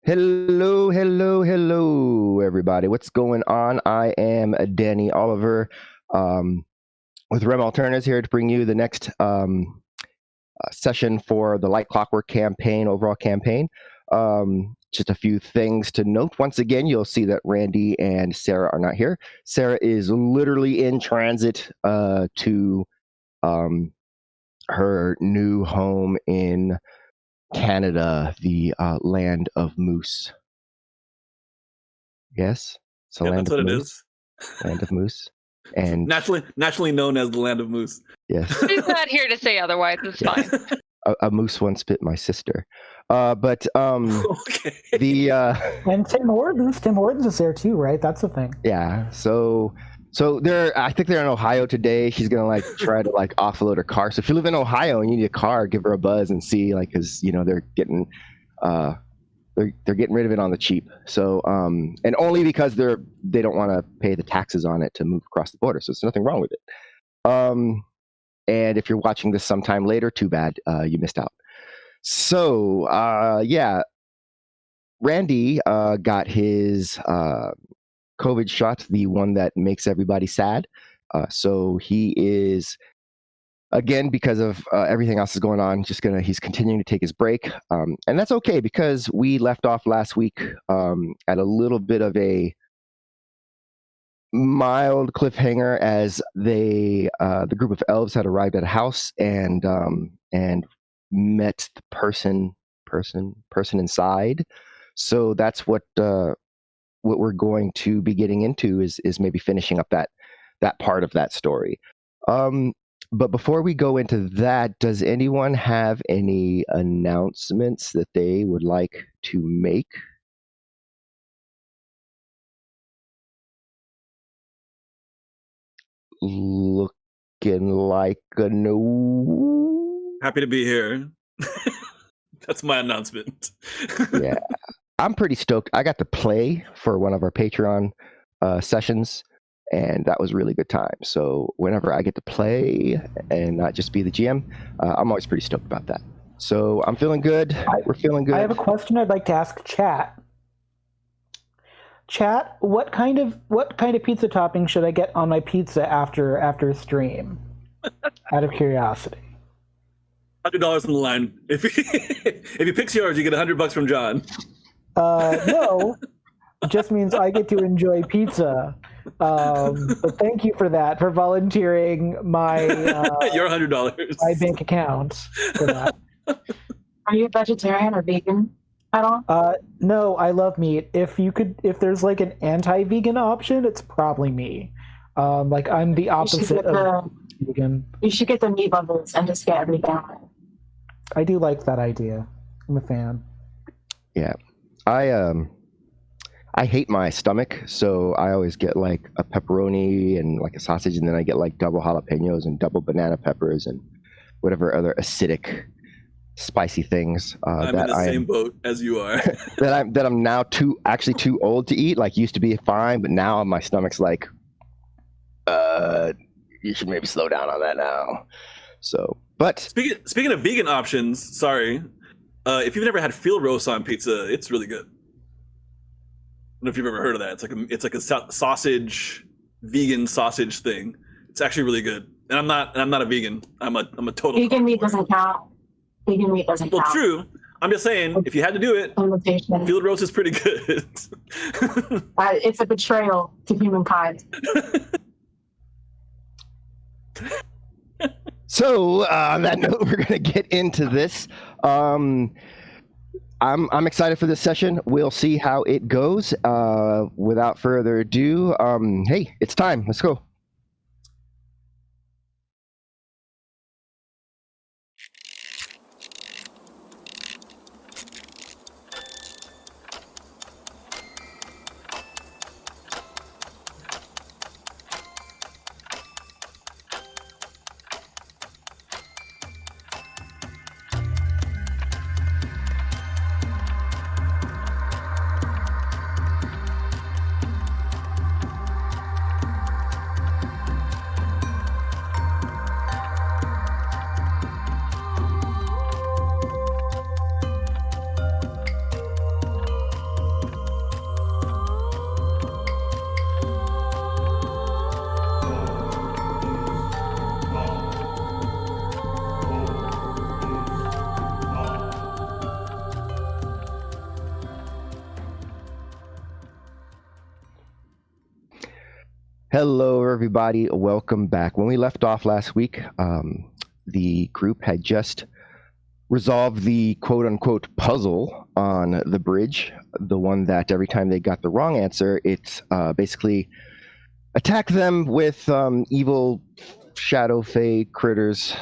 Hello, everybody. What's going on? I am Danny Oliver with Rem Alternatives here to bring you the next session for the Light Clockwork campaign, overall campaign. Just a few things to note. Once again, you'll see that Randy and Sarah are not here. Sarah is literally in transit to her new home in Canada, the land of moose. Yes, it's the land that's of what moose. It is. Land of moose, and naturally known as the land of moose. yes, she's not here to say otherwise. It's fine. A moose once bit my sister. But Okay. And Tim Hortons is there too, right? That's the thing. Yeah. So I think they're in Ohio today. She's gonna try to offload her car. So if you live in Ohio and you need a car, give her a buzz and see, because they're getting they're getting rid of it on the cheap. So and only because they don't want to pay the taxes on it to move across the border. So there's nothing wrong with it. And if you're watching this sometime later, too bad, you missed out. So yeah, Randy got his COVID shot, the one that makes everybody sad. So he is, again, because of everything else is going on, he's continuing to take his break. And that's okay, because we left off last week at a little bit of a mild cliffhanger as the group of elves had arrived at a house and met the person inside. So that's what we're going to be getting into is maybe finishing up that part of that story. But before we go into that, does anyone have any announcements that they would like to make? Looking like a no. Happy to be here. That's my announcement. Yeah, I'm pretty stoked. I got to play for one of our Patreon sessions, and that was a really good time. So whenever I get to play and not just be the GM, I'm always pretty stoked about that. So I'm feeling good. We're feeling good. I have a question I'd like to ask chat. Chat, what kind of pizza topping should I get on my pizza after stream? Out of curiosity. $100 on the line. If he picks yours, you get $100 from John. No, it just means I get to enjoy pizza. But thank you for that, for volunteering my your $100, my bank account for that. Are you a vegetarian or vegan at all? No, I love meat. If there's an anti-vegan option, it's probably me. I'm the opposite of vegan. You should get the meat lovers and just get everything. I do like that idea. I'm a fan. Yeah, I hate my stomach, so I always get a pepperoni and a sausage, and then I get double jalapenos and double banana peppers and whatever other acidic, spicy things. I'm in the same boat as you are. that I'm now too old to eat. Used to be fine, but now my stomach's you should maybe slow down on that now. So, but speaking of vegan options, sorry, if you've never had field roast on pizza, it's really good. I don't know if you've ever heard of that. It's like a sausage, vegan sausage thing. It's actually really good. And I'm not a vegan. I'm a total vegan meat doesn't count. Vegan meat doesn't count. Well, true. I'm just saying, if you had to do it, field roast is pretty good. It's a betrayal to humankind. So on that note, we're gonna get into this. I'm excited for this session. We'll see how it goes. Without further ado, hey, it's time. Let's go. Hello, everybody. Welcome back. When we left off last week, the group had just resolved the quote-unquote puzzle on the bridge, the one that every time they got the wrong answer, it basically attacked them with evil shadow fae critters.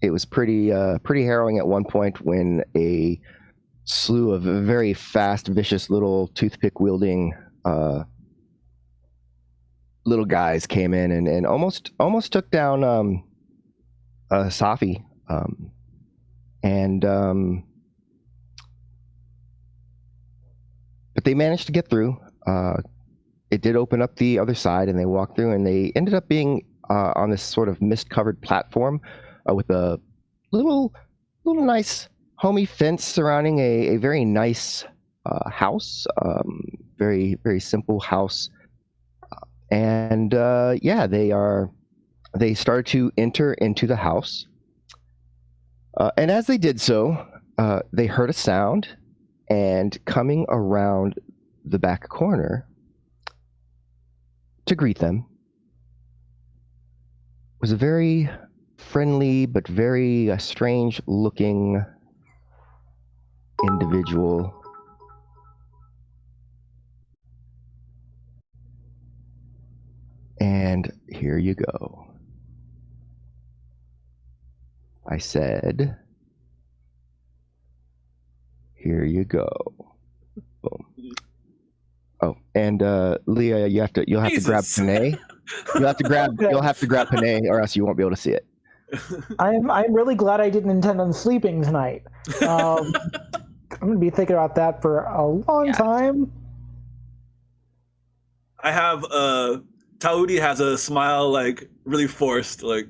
It was pretty harrowing at one point when a slew of very fast, vicious little toothpick-wielding little guys came in and almost took down Safi, but they managed to get through. It did open up the other side, and they walked through, and they ended up being on this sort of mist-covered platform with a little nice homey fence surrounding a very nice house, very simple house. And they started to enter into the house. And as they did so, they heard a sound, and coming around the back corner to greet them was a very friendly but very strange looking individual. And here you go. I said, here you go. Boom. Oh, and Leah, you'll have to grab Panay. You'll have to grab Panay, or else you won't be able to see it. I'm really glad I didn't intend on sleeping tonight. I'm gonna be thinking about that for a long time. I have Taudi has a smile like really forced, like.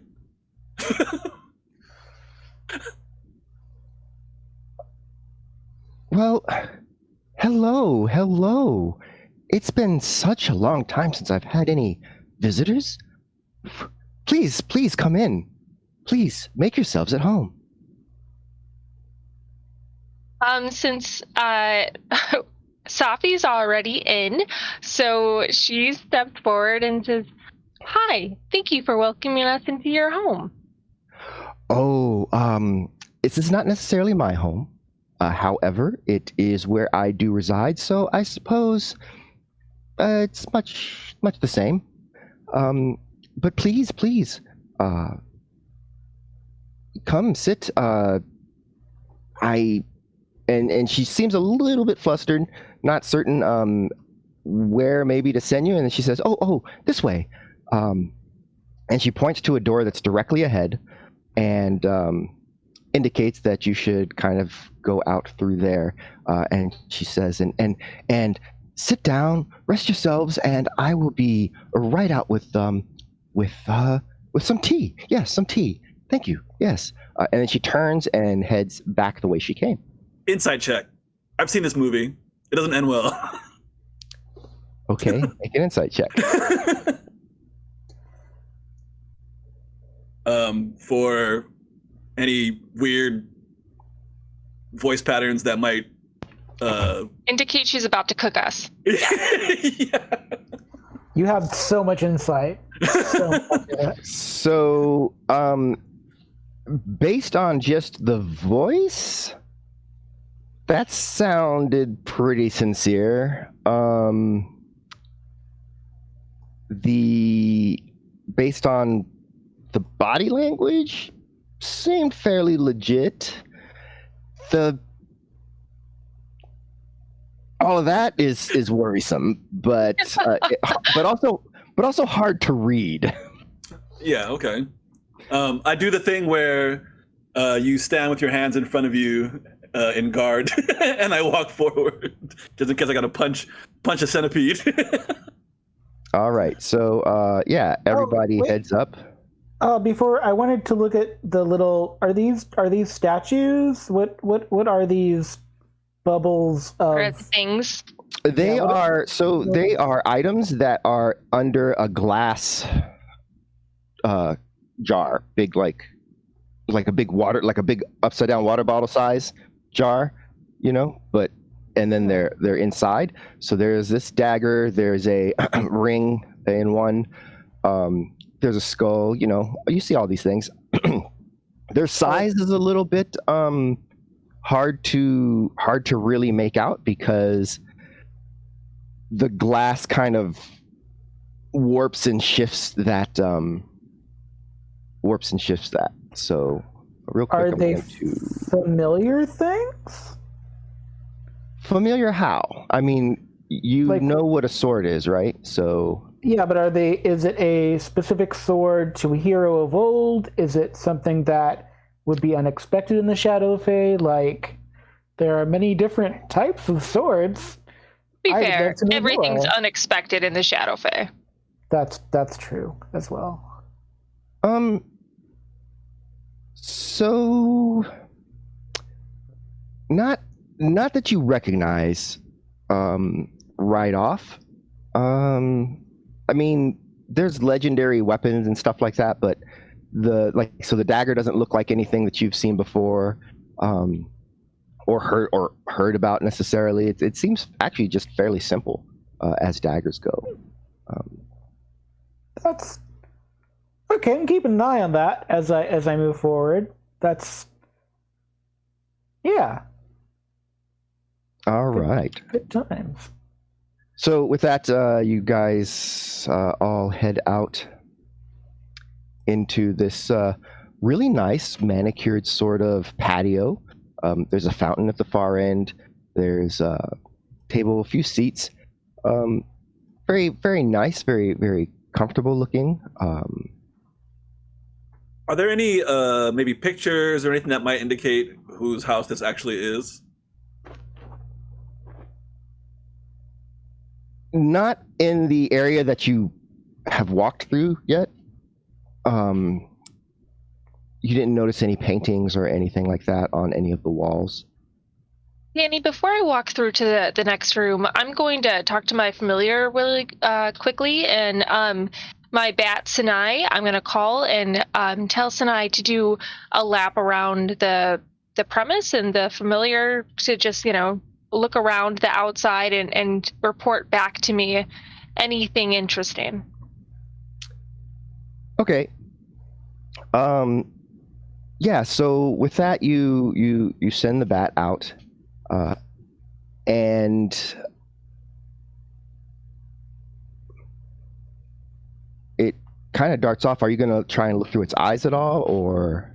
Well, hello. It's been such a long time since I've had any visitors. Please come in. Please make yourselves at home. Since Safi's already in, so she stepped forward and says, "Hi, thank you for welcoming us into your home." Oh, this is not necessarily my home. However, it is where I do reside, so I suppose it's much the same. But please, come sit. And she seems a little bit flustered, not certain where maybe to send you. And then she says, "Oh, this way." And she points to a door that's directly ahead, and indicates that you should kind of go out through there. And she says, and sit down, rest yourselves, and I will be right out with some tea. Yes, some tea. Thank you. Yes. And then she turns and heads back the way she came. Insight check. I've seen this movie. It doesn't end well. Okay, make an insight check. For any weird voice patterns that might Indicate she's about to cook us. Yeah. You have so much insight. So, based on just the voice, that sounded pretty sincere. Based on the body language, seemed fairly legit. All of that is worrisome, but also hard to read. Yeah. Okay. I do the thing where you stand with your hands in front of you in guard, and I walk forward just in case I got to punch a centipede. All right. So everybody heads up. Before, I wanted to look at the little. Are these statues? What are these bubbles of? Or things. They are items that are under a glass jar, big like a big upside down water bottle size jar, but and then they're inside. So there's this dagger. There's a ring in one. There's a skull. You know, you see all these things. Their size is a little bit hard to really make out because the glass kind of warps and shifts that. So real quick, Are I'm they going to... familiar things? Familiar how? I mean, you Like- know what a sword is, right? So Yeah, but is it a specific sword to a hero of old? Is it something that would be unexpected in the Shadow Fae? Like, there are many different types of swords. To be I would fair, love to know everything's more. unexpected in the Shadow Fae. That's true as well. So not that you recognize right off. I mean, there's legendary weapons and stuff like that, but the dagger doesn't look like anything that you've seen before, or heard about necessarily. It seems actually just fairly simple as daggers go. That's okay. I'm keeping an eye on that as I move forward. That's yeah, All right. good times. So with that, you guys all head out into this really nice manicured sort of patio. There's a fountain at the far end. There's a table, a few seats. Very, very nice, very, very comfortable looking. Are there any maybe pictures or anything that might indicate whose house this actually is? Not in the area that you have walked through yet. You didn't notice any paintings or anything like that on any of the walls. Danny, before I walk through to the next room, I'm going to talk to my familiar really quickly, and my bat Sinai, I'm going to call and tell Sinai to do a lap around the premise, and the familiar to just, look around the outside and report back to me anything interesting. Okay. Yeah, so with that, you send the bat out, and it kind of darts off. Are you going to try and look through its eyes at all, or?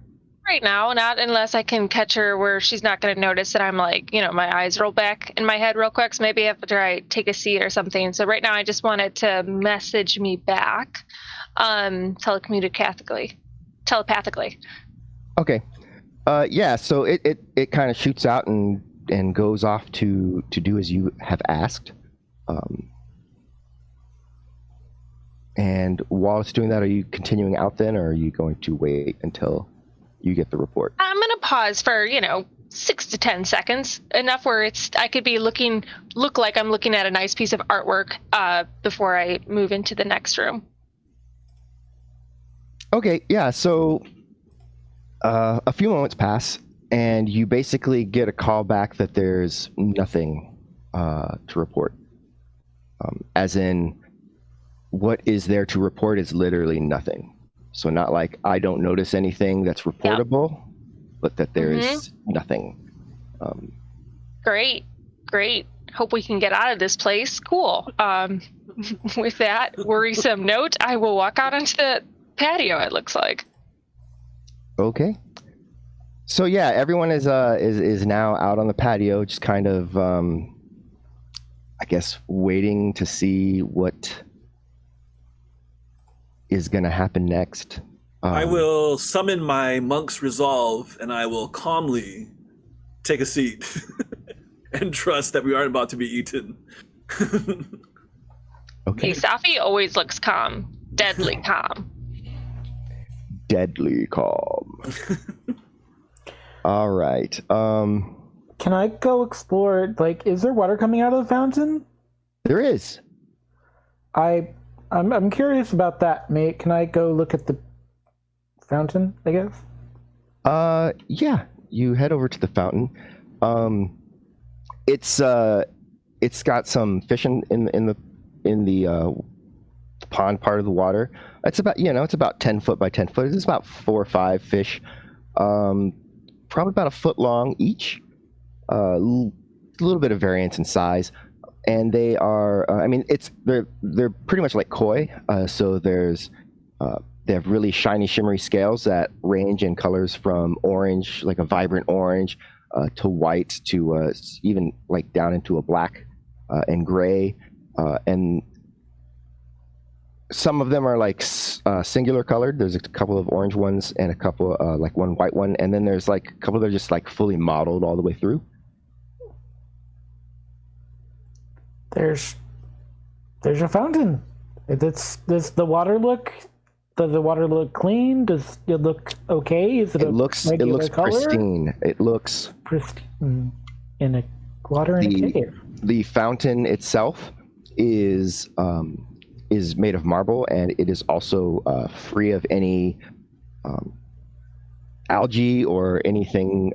Right now, not unless I can catch her where she's not going to notice that I'm like, my eyes roll back in my head real quick. So maybe after I take a seat or something. So right now, I just wanted to message me back, telepathically. Okay. Yeah, so it kind of shoots out and goes off to do as you have asked. And while it's doing that, are you continuing out then, or are you going to wait until you get the report? I'm going to pause for, 6 to 10 seconds, enough where I could be look like I'm looking at a nice piece of artwork before I move into the next room. Okay, yeah, so a few moments pass, and you basically get a call back that there's nothing to report. As in, what is there to report is literally nothing. So not like I don't notice anything that's reportable, but that there is nothing. Great. Hope we can get out of this place. Cool. With that worrisome note, I will walk out onto the patio, it looks like. Okay. So yeah, everyone is now out on the patio, just kind of, I guess, waiting to see what is going to happen next. I will summon my monk's resolve, and I will calmly take a seat and trust that we aren't about to be eaten. Okay. Safi always looks calm. Deadly calm. Deadly calm. All right. Can I go explore? Like, is there water coming out of the fountain? There is. I'm curious about that, mate. Can I go look at the fountain, I guess? Yeah. You head over to the fountain. It's got some fish in the pond part of the water. It's about 10 foot by 10 foot. It's about 4 or 5 fish, probably about a foot long each. A little bit of variance in size, and they are. They're pretty much like koi. So they have really shiny, shimmery scales that range in colors from orange, like a vibrant orange, to white, to even like down into a black and gray, and some of them are like singular colored. There's a couple of orange ones and a couple like one white one, and then there's like a couple that are just like fully mottled all the way through. There's a fountain. Does the water look clean? Does it look okay? Is it looks color? pristine. It looks pristine in a water in a cave. The fountain itself is made of marble, and it is also free of any algae or anything.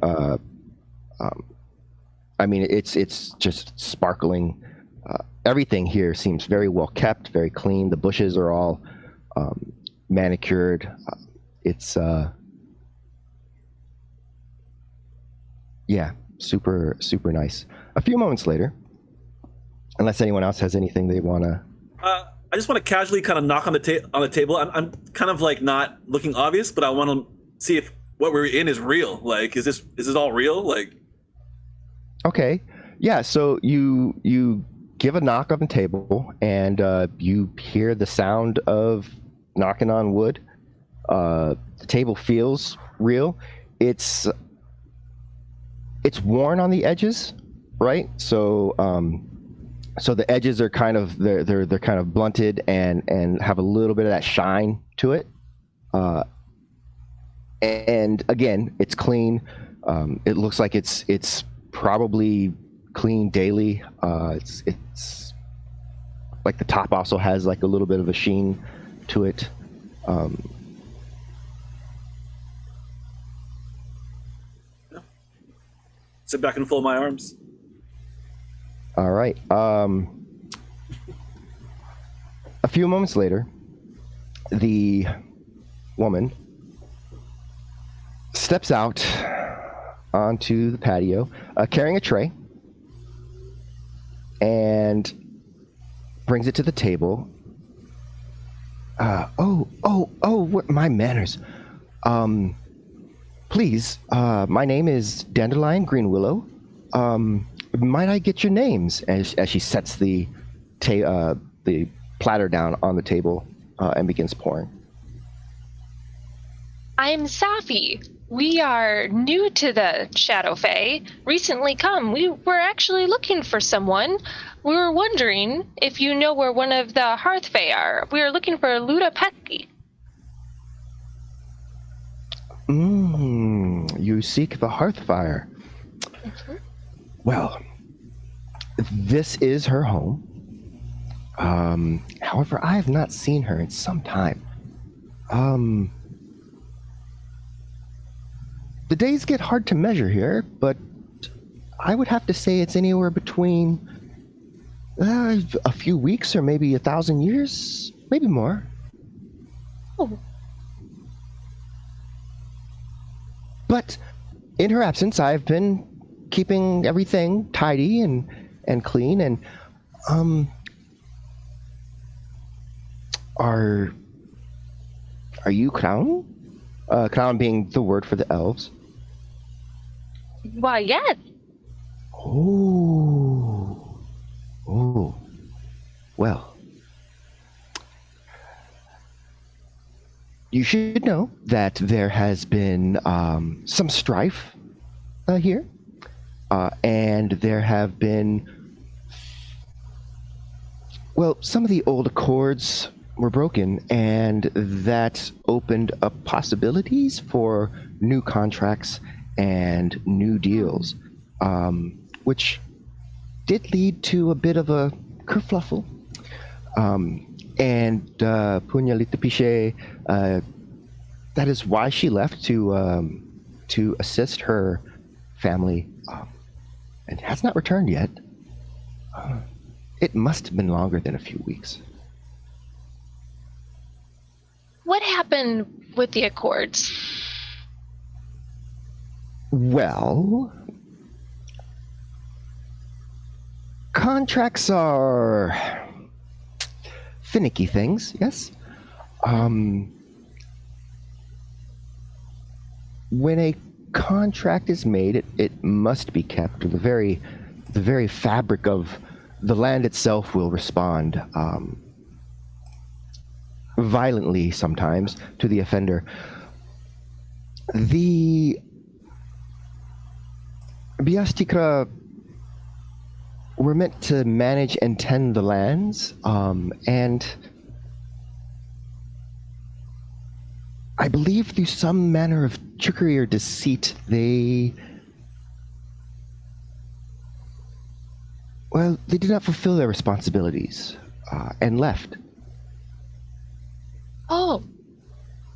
It's just sparkling. Everything here seems very well kept, very clean. The bushes are all manicured. It's super, super nice. A few moments later, unless anyone else has anything they want to... I just want to casually kind of knock on the table. I'm kind of like not looking obvious, but I want to see if what we're in is real. Like, is this all real? Like, okay, yeah. So you give a knock on the table, and you hear the sound of knocking on wood. The table feels real. It's worn on the edges, right? So the edges are kind of they're kind of blunted and have a little bit of that shine to it. And again, it's clean. It looks like it's probably clean daily. It's like the top also has like a little bit of a sheen to it. Sit back and fold my arms. All right. A few moments later, the woman steps out onto the patio, carrying a tray, and brings it to the table. What my manners. Please, my name is Dandelion Greenwillow. Might I get your names? As she sets the platter down on the table and begins pouring. I'm Safi. We are new to the Shadow Fae. Recently come. We were actually looking for someone. We were wondering if you know where one of the Hearth Fae are. We are looking for Luda Petki. You seek the Hearthfire. Mm-hmm. Well, this is her home. However, I have not seen her in some time. The days get hard to measure here, but I would have to say it's anywhere between a few weeks or maybe 1,000 years, maybe more. Oh. But in her absence, I've been keeping everything tidy and clean. And are you Crown? Crown being the word for the elves. Why, yes. Oh. Well, you should know that there has been some strife here, and there have been, well, some of the old accords were broken, and that opened up possibilities for new contracts and new deals, which did lead to a bit of a kerfluffle. And Punyalita Piche, that is why she left to assist her family and has not returned yet. It must have been longer than a few weeks. What happened with the Accords? Well, contracts are finicky things, yes. When a contract is made, it must be kept. The very fabric of the land itself will respond violently sometimes to the offender. The Biastikra were meant to manage and tend the lands, and I believe through some manner of trickery or deceit, they did not fulfill their responsibilities and left. Oh.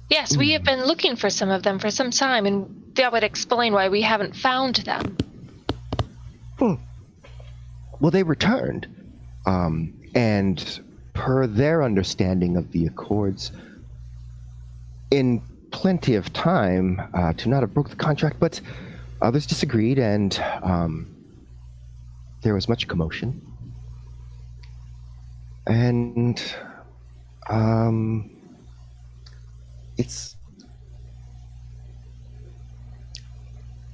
Yes, we have been looking for some of them for some time, and that would explain why we haven't found them. Well, they returned, and per their understanding of the Accords, in plenty of time to not have broke the contract, but others disagreed, and there was much commotion. And it's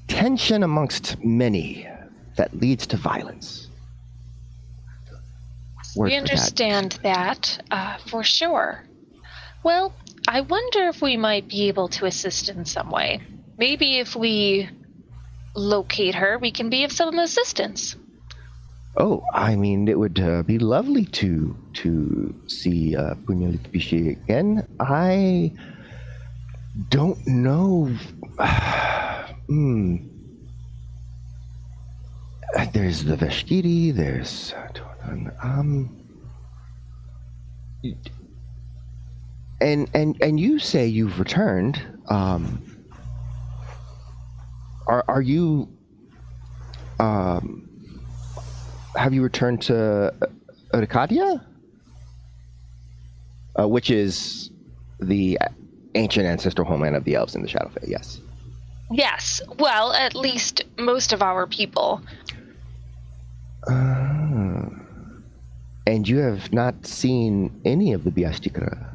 tension amongst many that leads to violence. We understand that, for sure. Well, I wonder if we might be able to assist in some way. Maybe if we locate her, we can be of some assistance. Oh, I mean, it would be lovely to see Punyalitbishi again. I don't know. There's the Veshtiri, there's and you say you've returned. Are you have you returned to Arcadia? Which is the ancient ancestral homeland of the elves in the Shadowfell, yes. Yes, well, at least most of our people. And you have not seen any of the Biastikra?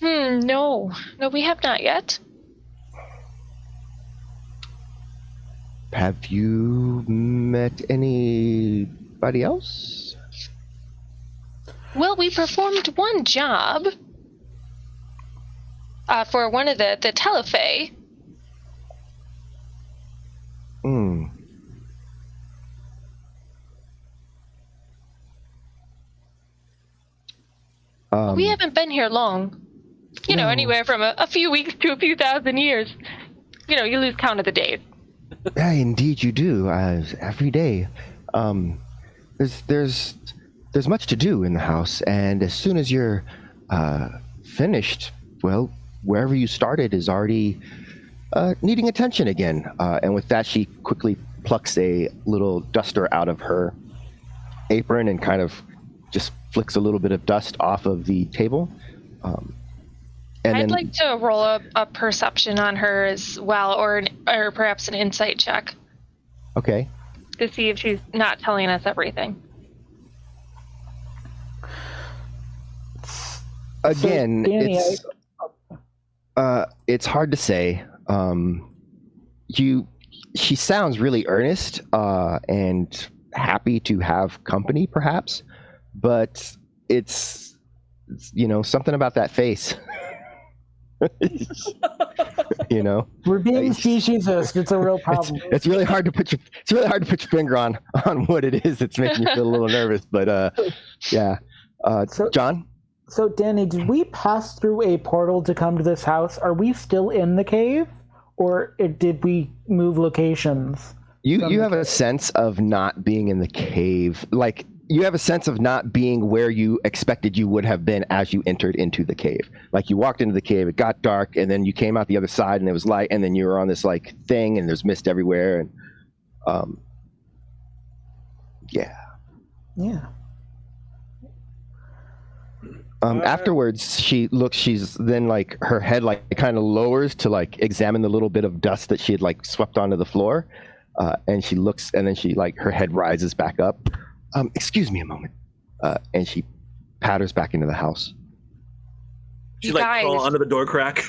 No, we have not yet. Have you met anybody else? Well, we performed one job for one of the Telefae. We haven't been here long. You know, anywhere from a few weeks to a few thousand years. You know, you lose count of the days. Yeah, indeed you do. Every day. There's much to do in the house, and as soon as you're finished, well, wherever you started is already needing attention again. And with that, she quickly plucks a little duster out of her apron and kind of just flicks a little bit of dust off of the table. I'd like to roll a perception on her as well, or perhaps an insight check. Okay. To see if she's not telling us everything. Again, so, Danny, it's hard to say. She sounds really earnest and happy to have company, perhaps, but it's something about that face. We're being speciesist. It's a real problem. It's really hard to put your finger on what it is that's making you feel a little nervous. But yeah, John. So Danny, did we pass through a portal to come to this house? Are we still in the cave, or did we move locations? You have a sense of not being in the cave, like. You have a sense of not being where you expected you would have been as you entered into the cave. Like you walked into the cave, it got dark, and then you came out the other side and it was light, and then you were on this like thing and there's mist everywhere. Yeah. Yeah. Afterwards, she's then like her head like kind of lowers to like examine the little bit of dust that she had like swept onto the floor. And she looks, and then she like her head rises back up. Excuse me a moment. And she patters back into the house. She You like guys. crawl under the door crack.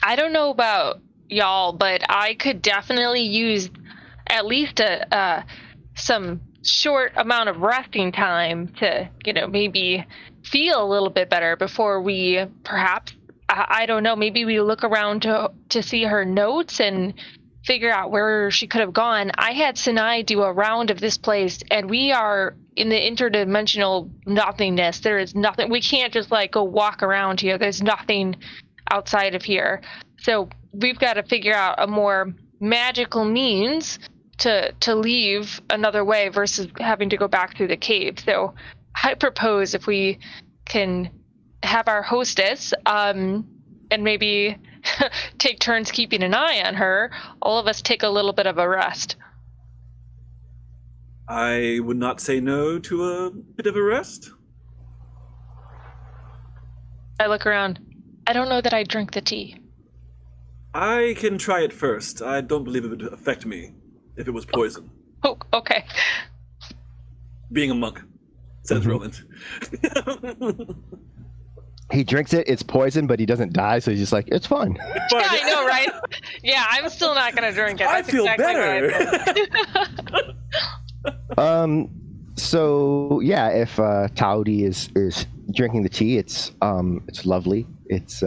I don't know about y'all, but I could definitely use at least some short amount of resting time to, maybe feel a little bit better before we perhaps, I don't know, maybe we look around to see her notes and figure out where she could have gone. I had Sinai do a round of this place, and we are in the interdimensional nothingness. There is nothing. We can't just like go walk around here. There's nothing outside of here. So we've got to figure out a more magical means to leave another way versus having to go back through the cave. So I propose if we can have our hostess and maybe take turns keeping an eye on her, all of us take a little bit of a rest. I would not say no to a bit of a rest. I look around. I don't know that I drink the tea. I can try it first. I don't believe it would affect me if it was poison. Oh, okay. Being a monk, says Roland. He drinks it. It's poison, but he doesn't die, so he's just like, it's fine. Yeah, I know, right? Yeah, I'm still not gonna drink it. I That's feel exactly better. So yeah, if Taudi is drinking the tea, it's lovely. It's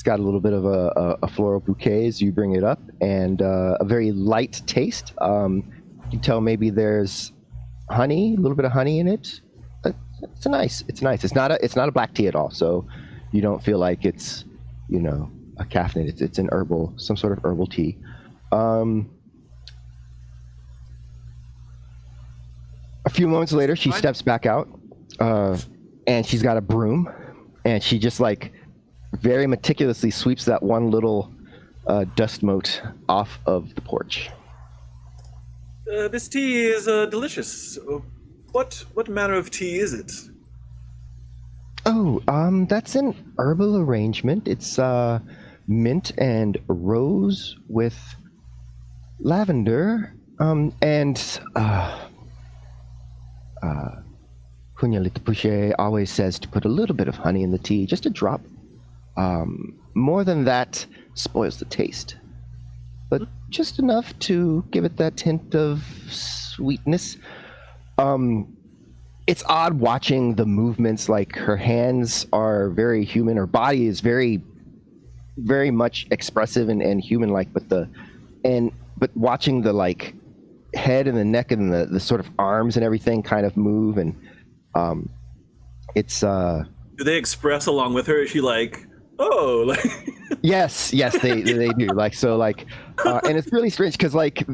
got a little bit of a floral bouquet as you bring it up, and a very light taste. You can tell maybe there's honey, a little bit of honey in it. It's nice. It's not a black tea at all, so you don't feel like it's a caffeinated. It's an herbal, some sort of herbal tea. A few moments later, she steps back out, and she's got a broom, and she just like very meticulously sweeps that one little dust mote off of the porch. This tea is delicious. What manner of tea is it? Oh, that's an herbal arrangement. It's mint and rose with lavender, and Hunyalita Puche always says to put a little bit of honey in the tea, just a drop. More than that spoils the taste, but just enough to give it that hint of sweetness. It's odd watching the movements, like her hands are very human, her body is very, very much expressive and human-like, but watching the like head and the neck and the sort of arms and everything kind of move, and it's Do they express along with her? Is she like, oh, like? yes, they do. Like, so like, and it's really strange because like,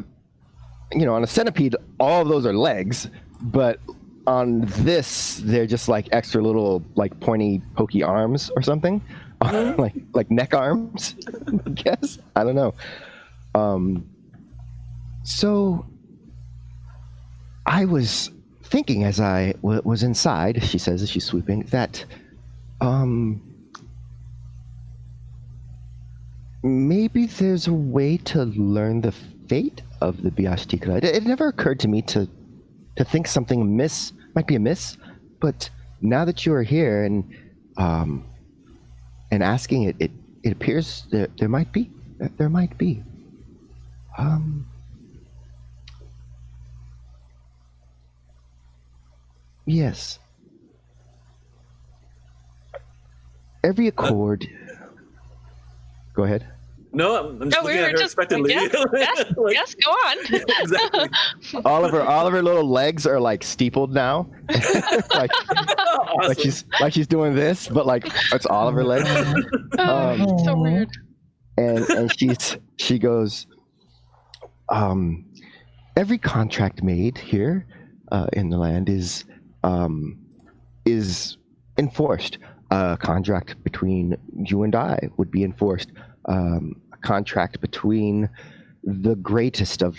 on a centipede, all of those are legs, but on this, they're just like extra little like pointy, pokey arms or something, like neck arms, I guess. I don't know. So I was thinking as I was inside, she says as she's sweeping, that maybe there's a way to learn the fate of the Biashtikra. It never occurred to me to think something might be amiss, but now that you are here and asking it appears there might be. Yes. Every accord. Go ahead. No, I'm just looking at her expectantly. Yes, go on. Exactly. All of her little legs are like steepled now. like she's doing this, but like it's all of her legs. So weird. And she goes, every contract made here in the land is enforced. A contract between you and I would be enforced. A contract between the greatest of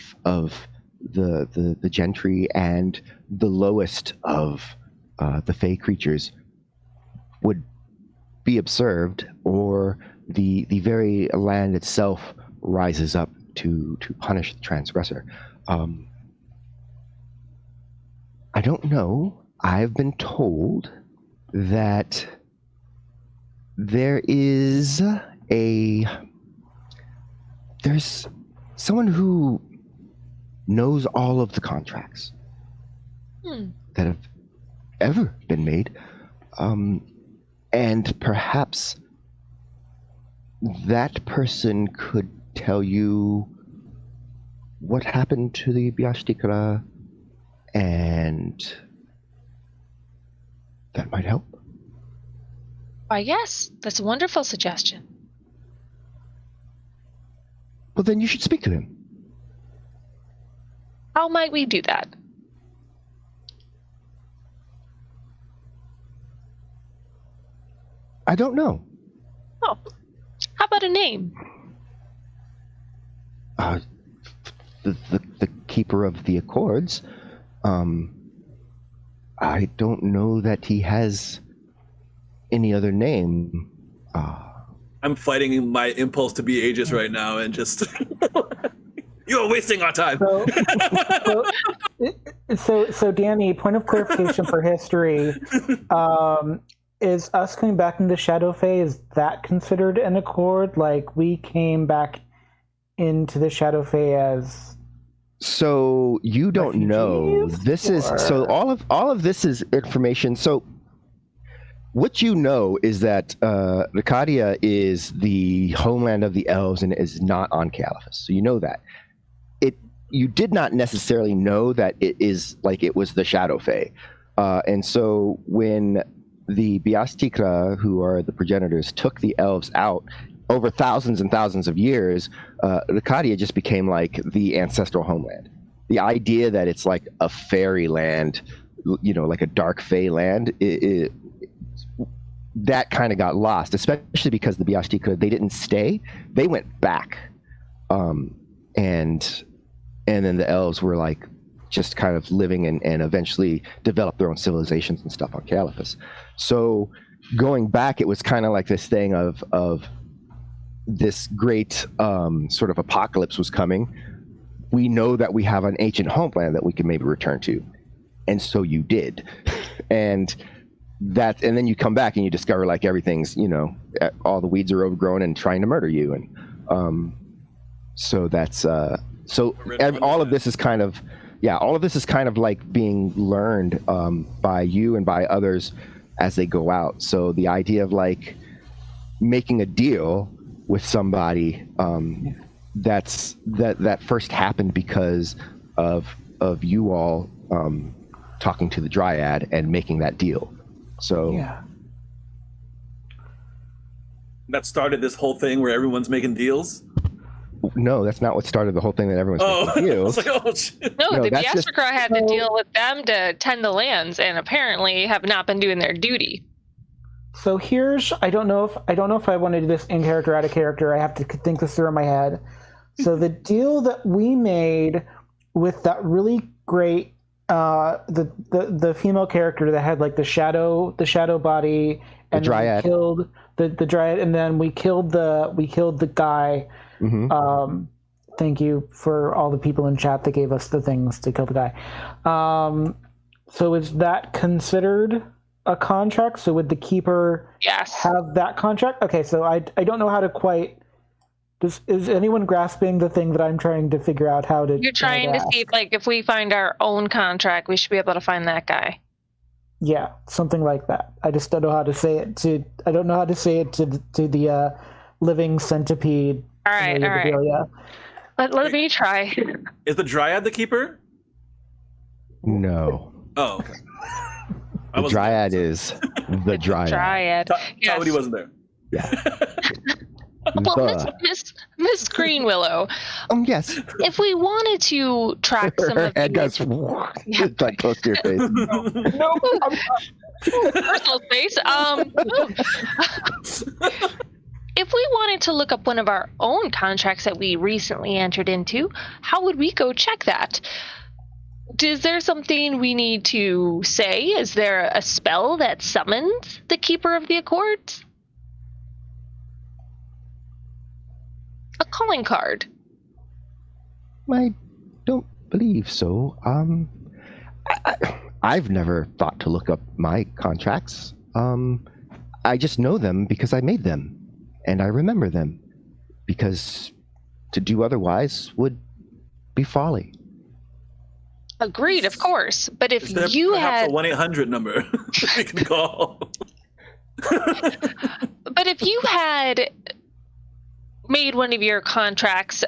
the gentry and the lowest of the fey creatures would be observed, or the very land itself rises up to punish the transgressor. I don't know. I've been told that there's someone who knows all of the contracts that have ever been made, and perhaps that person could tell you what happened to the Biashtikra, and that might help. Why, yes, that's a wonderful suggestion. Well, then you should speak to him. How might we do that? I don't know. Oh, how about a name? The keeper of the Accords. I don't know that he has any other name. I'm fighting my impulse to be ageist right now and just you're wasting our time. So Danny, point of clarification for history. Is us coming back into Shadowfey, is that considered an accord? Like, we came back into the Shadowfey as... So you don't know. This is so all of this is information. So what you know is that Ricadia is the homeland of the elves and is not on Caliphus. So you know that. You did not necessarily know that it is like it was the Shadowfey. And so when the Biastikra, who are the progenitors, took the elves out over thousands and thousands of years, Ricadia just became like the ancestral homeland. The idea that it's like a fairy land, like a dark fey land, that kind of got lost, especially because the Biastikra, they didn't stay. They went back. And then the elves were like just kind of living and eventually developed their own civilizations and stuff on Caliphus. So going back, it was kind of like this thing of this great sort of apocalypse was coming. We know that we have an ancient homeland that we can maybe return to. And so you did. and then you come back and you discover like everything's, all the weeds are overgrown and trying to murder you. And so that's all of this is kind of like being learned by you and by others as they go out. So the idea of like making a deal with somebody that first happened because of you all talking to the Dryad and making that deal. So yeah. That started this whole thing where everyone's making deals. No, that's not what started the whole thing that everyone's making deals. Like, oh, shit. No, the that's just- Biastikra had to deal with them to tend the lands, and apparently have not been doing their duty. So I don't know if I want to do this in character, out of character. I have to think this through in my head. So the deal that we made with that really great the female character that had like the shadow body, and the Dryad. We killed the Dryad, and then we killed the guy. Mm-hmm. Thank you for all the people in chat that gave us the things to kill the guy. So is that considered a contract? So would the keeper have that contract? Okay, so I don't know how to quite. Is anyone grasping the thing that I'm trying to figure out how to? You're trying to see if we find our own contract, we should be able to find that guy. Yeah, something like that. I just don't know how to say it to. I don't know how to say it to the living centipede. All right. Let me try. Is the Dryad the keeper? No. Oh, okay. The Dryad is the Dryad. Dryad. Somebody wasn't there. Yeah. Well, Miss Greenwillow. Yes. If we wanted to track some of head goes like close to your face. No, personal space. If we wanted to look up one of our own contracts that we recently entered into, how would we go check that? Is there something we need to say? Is there a spell that summons the Keeper of the Accords? A calling card. I don't believe so. I've never thought to look up my contracts. I just know them because I made them, and I remember them, because to do otherwise would be folly. Agreed, of course. But if Is there you perhaps had a 1-800 number we can call? But if you had made one of your contracts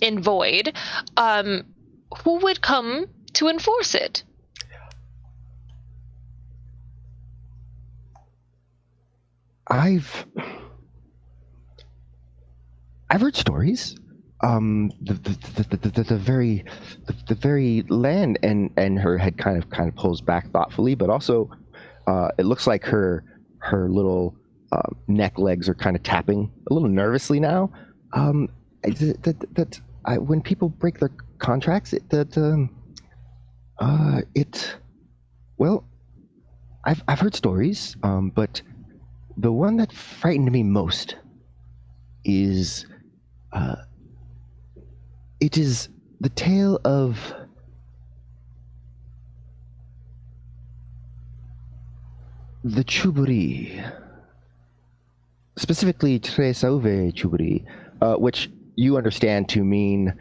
in void, who would come to enforce it? I've heard stories. The very land, and her head kind of pulls back thoughtfully, but also it looks like her little neck legs are kind of tapping a little nervously now. When people break their contracts, well, I've heard stories, but the one that frightened me most is it is the tale of the Chuburi, specifically Tresauve Chuburi, which you understand to mean,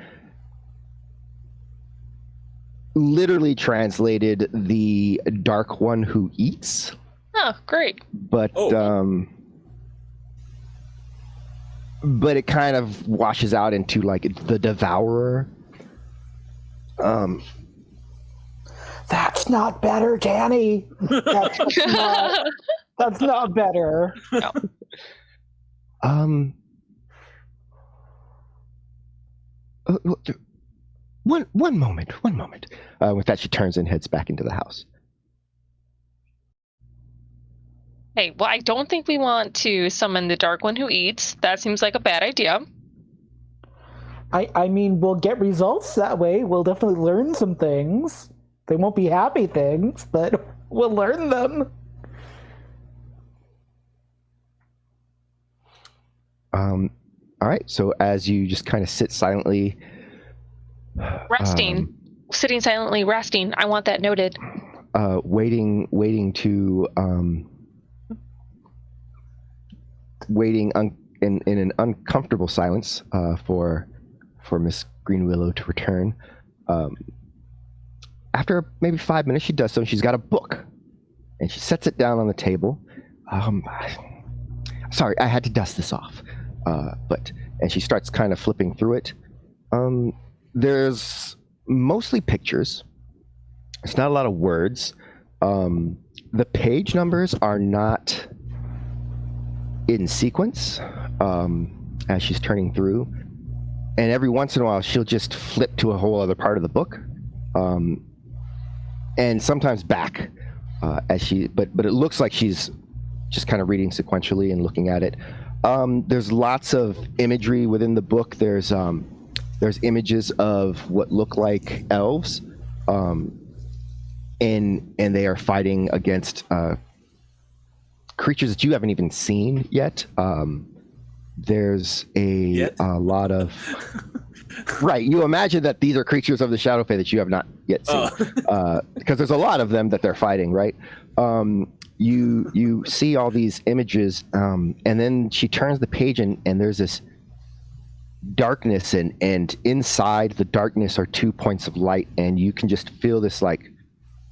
literally translated, the dark one who eats. Oh, great. But but it kind of washes out into like the Devourer. That's not better, Danny. That's not better. No. One moment. With that, she turns and heads back into the house. Hey, well, I don't think we want to summon the Dark One who eats. That seems like a bad idea. I mean, we'll get results that way. We'll definitely learn some things. They won't be happy things, but we'll learn them. All right. So as you just kind of sit silently, Resting. Sitting silently, resting. I want that noted. waiting in an uncomfortable silence for Miss Greenwillow to return. After maybe 5 minutes, she does so, and she's got a book, and she sets it down on the table. Sorry, I had to dust this off. And she starts kind of flipping through it. There's mostly pictures. It's not a lot of words. The page numbers are not in sequence as she's turning through. And every once in a while, she'll just flip to a whole other part of the book. And sometimes back as she, but it looks like she's just kind of reading sequentially and looking at it. There's lots of imagery within the book. There's images of what look like elves, and they are fighting against creatures that you haven't even seen yet. There's a lot of right. You imagine that these are creatures of the Shadow Fae that you have not yet seen, because there's a lot of them that they're fighting. Right. You see all these images, and then she turns the page, and there's this darkness, and inside the darkness are 2 points of light, and you can just feel this like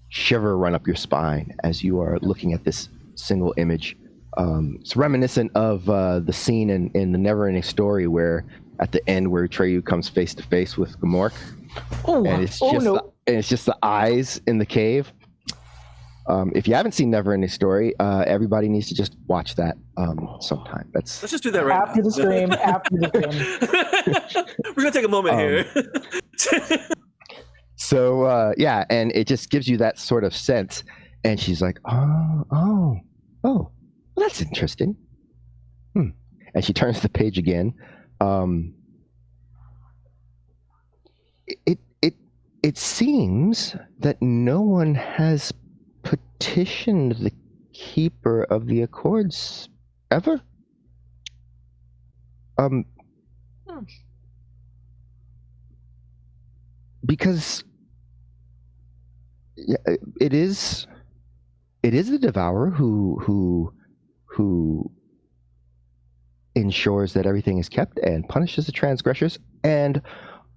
shiver run up your spine as you are looking at this single image. It's reminiscent of the scene in the Neverending Story where at the end where Treyu comes face to face with Gamork, and it's just the eyes in the cave. If you haven't seen Neverending Story, everybody needs to just watch that sometime. Let's just do that right after now. the stream. After the stream. We're gonna take a moment here. So yeah, and it just gives you that sort of sense. And she's like, oh, well, that's interesting. and she turns the page again. It seems that no one has petitioned the Keeper of the Accords ever. Because it is the Devourer who ensures that everything is kept and punishes the transgressors, and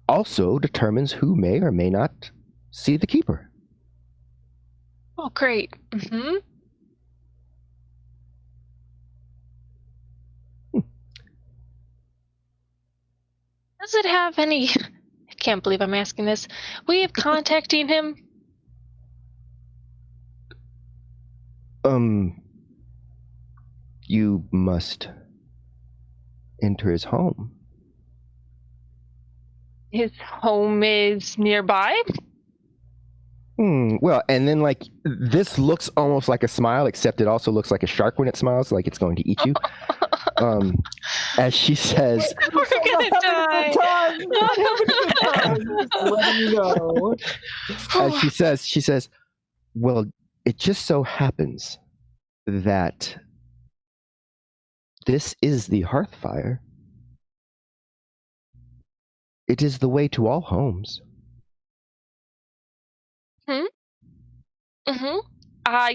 also determines who may or may not see the Keeper. Oh, great. Mm-hmm. Does it have any... I can't believe I'm asking this. Way of contacting him? You must enter his home. His home is nearby? Well, and then like this looks almost like a smile, except it also looks like a shark when it smiles, like it's going to eat you. As she says, We're gonna die. Letting you know. As she says, well, it just so happens that this is the Hearthfire. It is the way to all homes.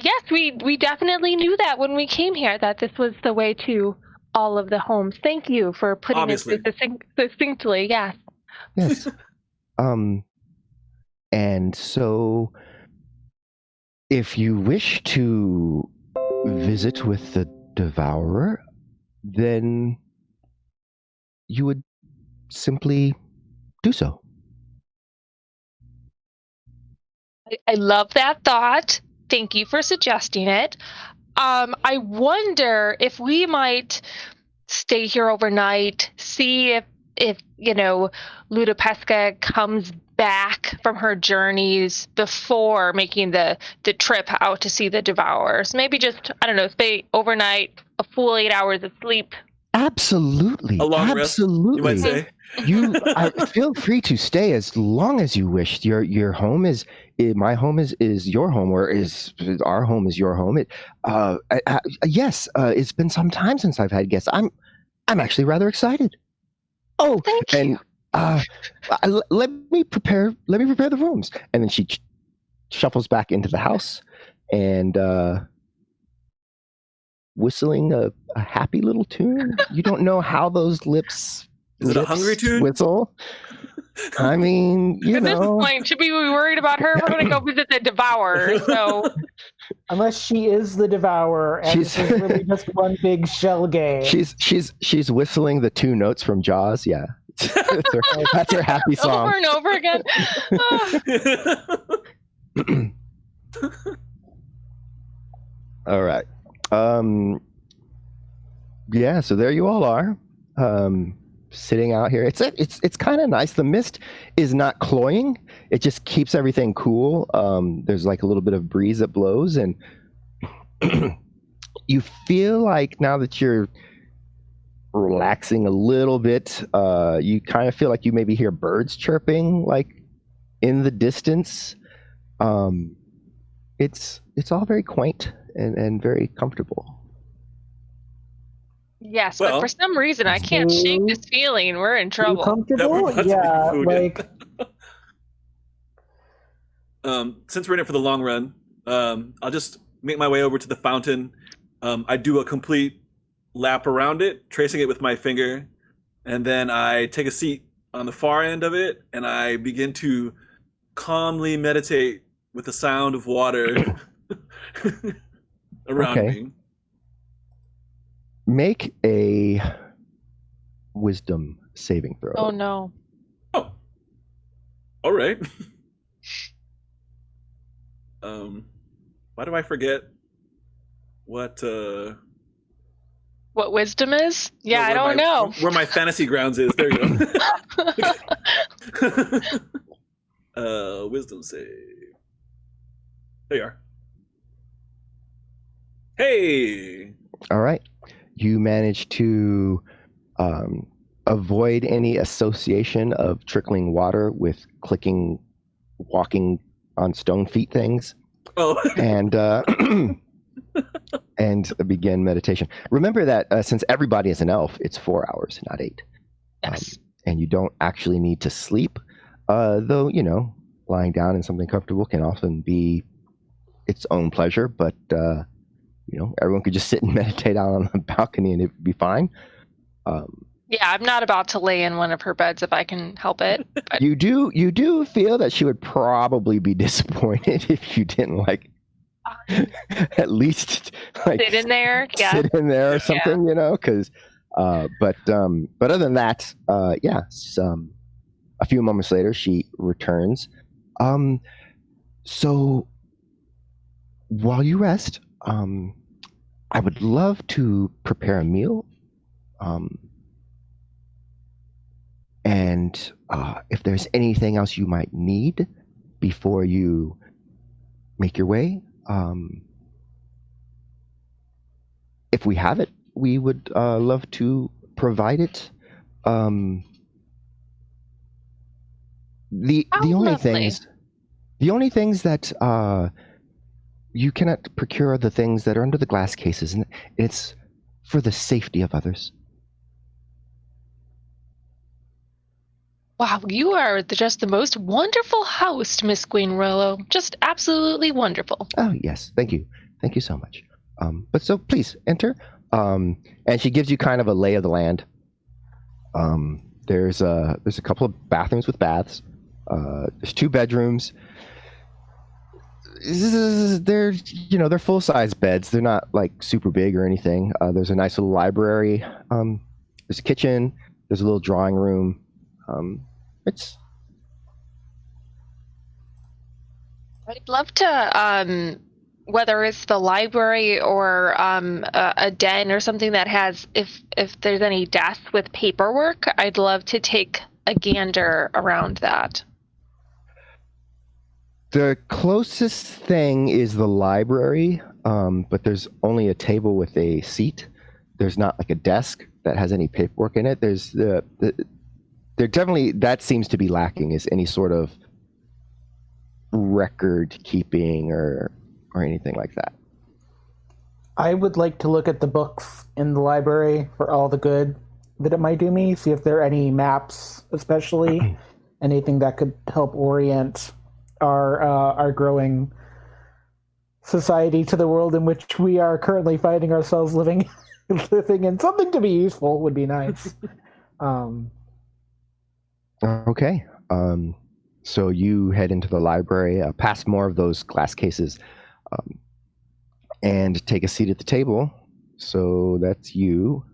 Yes, we definitely knew that when we came here, that this was the way to all of the homes. Thank you for putting Obviously. it succinctly. Yes. Yes. And so if you wish to visit with the Devourer, then you would simply do so. I love that thought. Thank you for suggesting it. I wonder if we might stay here overnight, see if Ludopesca comes back from her journeys before making the trip out to see the Devourers. Maybe just, I don't know, stay overnight, a full 8 hours of sleep. Absolutely. A long rest, Absolutely. you might say. You feel free to stay as long as you wish. Your home is my home is your home, or is our home is your home. Yes, it's been some time since I've had guests. I'm actually rather excited. Oh, Thank and let me prepare the rooms. And then she shuffles back into the house and whistling a happy little tune. You don't know how those lips. Is it a hungry tune? Whistle. I mean, At this point, should we be worried about her? We're going to go visit the Devourer. So, unless she is the Devourer, and this is really just one big shell game. She's whistling the 2 notes from Jaws. Yeah, that's her happy song over and over again. All right. Yeah. So there you all are. Sitting out here. It's kind of nice. The mist is not cloying. It just keeps everything cool. There's like a little bit of breeze that blows, and you feel like now that you're relaxing a little bit, you kind of feel like you maybe hear birds chirping like in the distance. It's all very quaint and very comfortable. Yes, Well, but for some reason I can't shake this feeling. We're in You trouble. comfortable? Yeah, we're about to be like since we're in it for the long run, I'll just make my way over to the fountain. I do a complete lap around it, tracing it with my finger, and then I take a seat on the far end of it, and I begin to calmly meditate with the sound of water around me. Make a wisdom saving throw. Oh no. Oh. All right. Why do I forget what wisdom is? Yeah, I where don't know. where my fantasy grounds is. There you go. Wisdom save. There you are. Hey. All right. you manage to avoid any association of trickling water with clicking, walking on stone feet things, Oh, and and begin meditation. Remember that since everybody is an elf, it's 4 hours, not 8. Yes. And you don't actually need to sleep, though, you know, lying down in something comfortable can often be its own pleasure, but you know, everyone could just sit and meditate out on the balcony and it'd be fine. Yeah, I'm not about to lay in one of her beds if I can help it. But You do feel that she would probably be disappointed if you didn't like at least like sit in there. Yeah. sit in there or something, you know, because but other than that, yes, a few moments later she returns. So while you rest, I would love to prepare a meal, and if there's anything else you might need before you make your way, if we have it, we would love to provide it. The only lovely. things that you cannot procure are the things that are under the glass cases, and it's for the safety of others. Wow, you are just the most wonderful host, Miss Greenrollo. Just absolutely wonderful. Oh yes, thank you so much. But so please enter. And she gives you kind of a lay of the land. There's a couple of bathrooms with baths. There's 2 bedrooms. They're full size beds. They're not like super big or anything. There's a nice little library. There's a kitchen. There's a little drawing room. I'd love to, whether it's the library or a den or something that has, if there's any desks with paperwork, I'd love to take a gander around that. The closest thing is the library, but there's only a table with a seat. There's not like a desk that has any paperwork in it. There's there definitely, that seems to be lacking, is any sort of record keeping or anything like that. I would like to look at the books in the library for all the good that it might do me, see if there are any maps, especially anything that could help orient our growing society to the world in which we are currently finding ourselves living in. Something to be useful would be nice. Okay. So you head into the library, past more of those glass cases, and take a seat at the table. So that's you.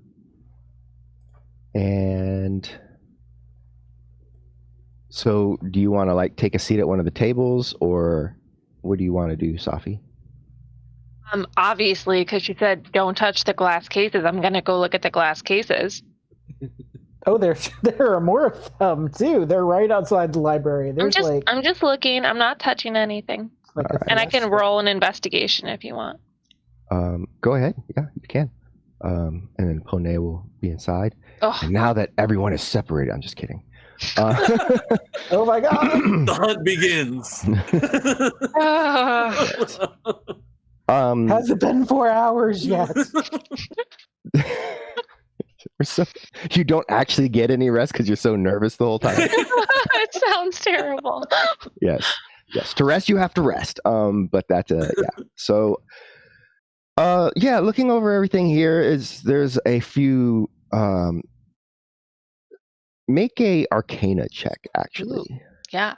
And so do you want to like take a seat at one of the tables, or what do you want to do, Safi? Obviously, because she said don't touch the glass cases, I'm gonna go look at the glass cases. Oh, there are more of them too. They're right outside the library. I'm just looking. I'm not touching anything. Like And I can roll an investigation if you want. Go ahead. Yeah, you can. And then Pone will be inside. Oh, And now that everyone is separated, I'm just kidding. Oh my god! the hunt begins. Has it been 4 hours yet? You don't actually get any rest because you're so nervous the whole time. it sounds terrible. Yes. To rest, you have to rest. But that's yeah. So, yeah. Looking over everything here, there's a few. Make a Arcana check, actually. Ooh. Yeah,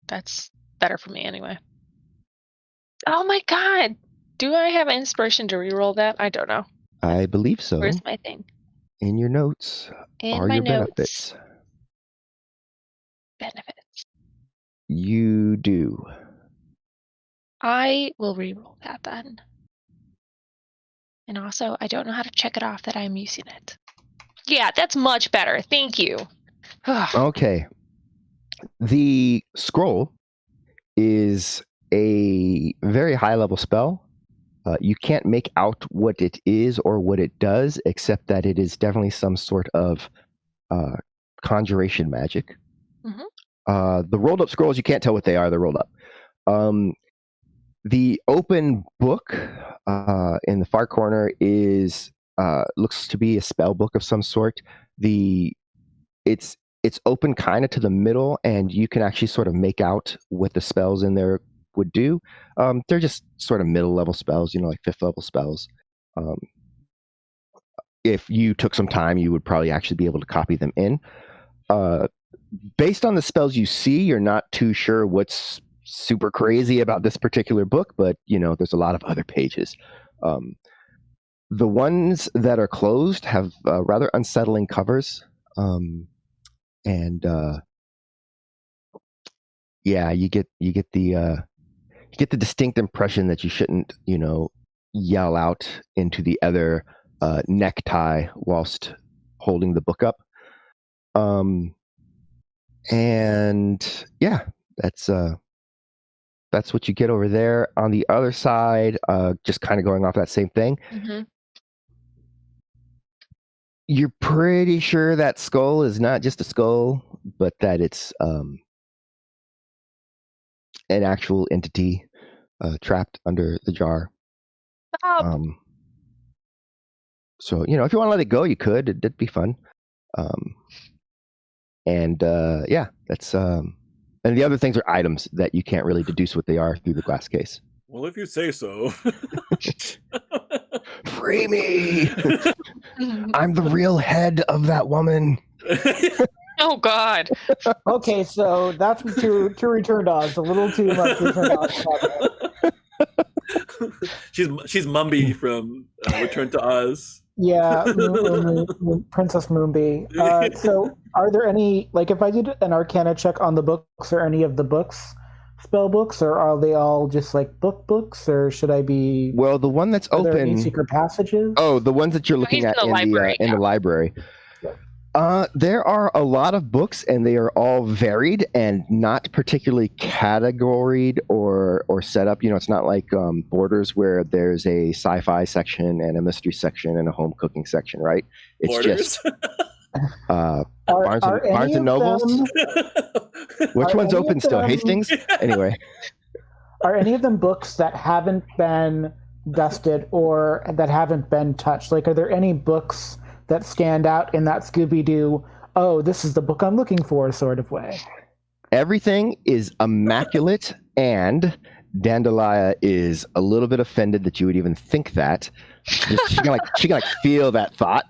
that's better for me anyway. Oh my god! Do I have inspiration to reroll that? I don't know. I believe so. Where's my thing? In your notes In are my your notes. benefits. You do. I will reroll that then. And also, I don't know how to check it off that I'm using it. Yeah, that's much better. Thank you. Okay. The scroll is a very high level spell. You can't make out what it is or what it does, except that it is definitely some sort of conjuration magic. The rolled up scrolls, you can't tell what they are. They're rolled up. The open book in the far corner is looks to be a spell book of some sort. It's open kind of to the middle, and you can actually sort of make out what the spells in there would do. They're just sort of middle level spells, like 5th level spells. If you took some time, you would probably actually be able to copy them in. Based on the spells you see, you're not too sure what's super crazy about this particular book, but there's a lot of other pages. The ones that are closed have rather unsettling covers, and you get the distinct impression that you shouldn't yell out into the other necktie whilst holding the book up. And yeah, that's what you get over there. On the other side, just kind of going off that same thing. You're pretty sure that skull is not just a skull, but that it's an actual entity trapped under the jar. So, if you want to let it go, you could. It'd be fun. That's and the other things are items that you can't really deduce what they are through the glass case. Well, if you say so. Free me! I'm the real head of that woman. Oh God. Okay, so that's to return to Oz. A little too much return to Oz. She's Mumby from Return to Oz. Yeah, Princess Moonbee. So are there any, if I did an Arcana check on the books, or any of the books, spell books, or are they all just books, or should I be... Well, the one that's open... Are there any secret passages? Oh, the ones that you're looking at in the library. There are a lot of books, and they are all varied and not particularly categoried or set up. It's not like Borders, where there's a sci-fi section and a mystery section and a home cooking section, right? It's Borders? Just Barnes and Nobles. Which one's open still? Hastings? Anyway. Are any of them books that haven't been dusted or that haven't been touched? Are there any books that stand out in that Scooby-Doo, oh, this is the book I'm looking for sort of way? Everything is immaculate, and Dandelion is a little bit offended that you would even think that. She can feel that thought.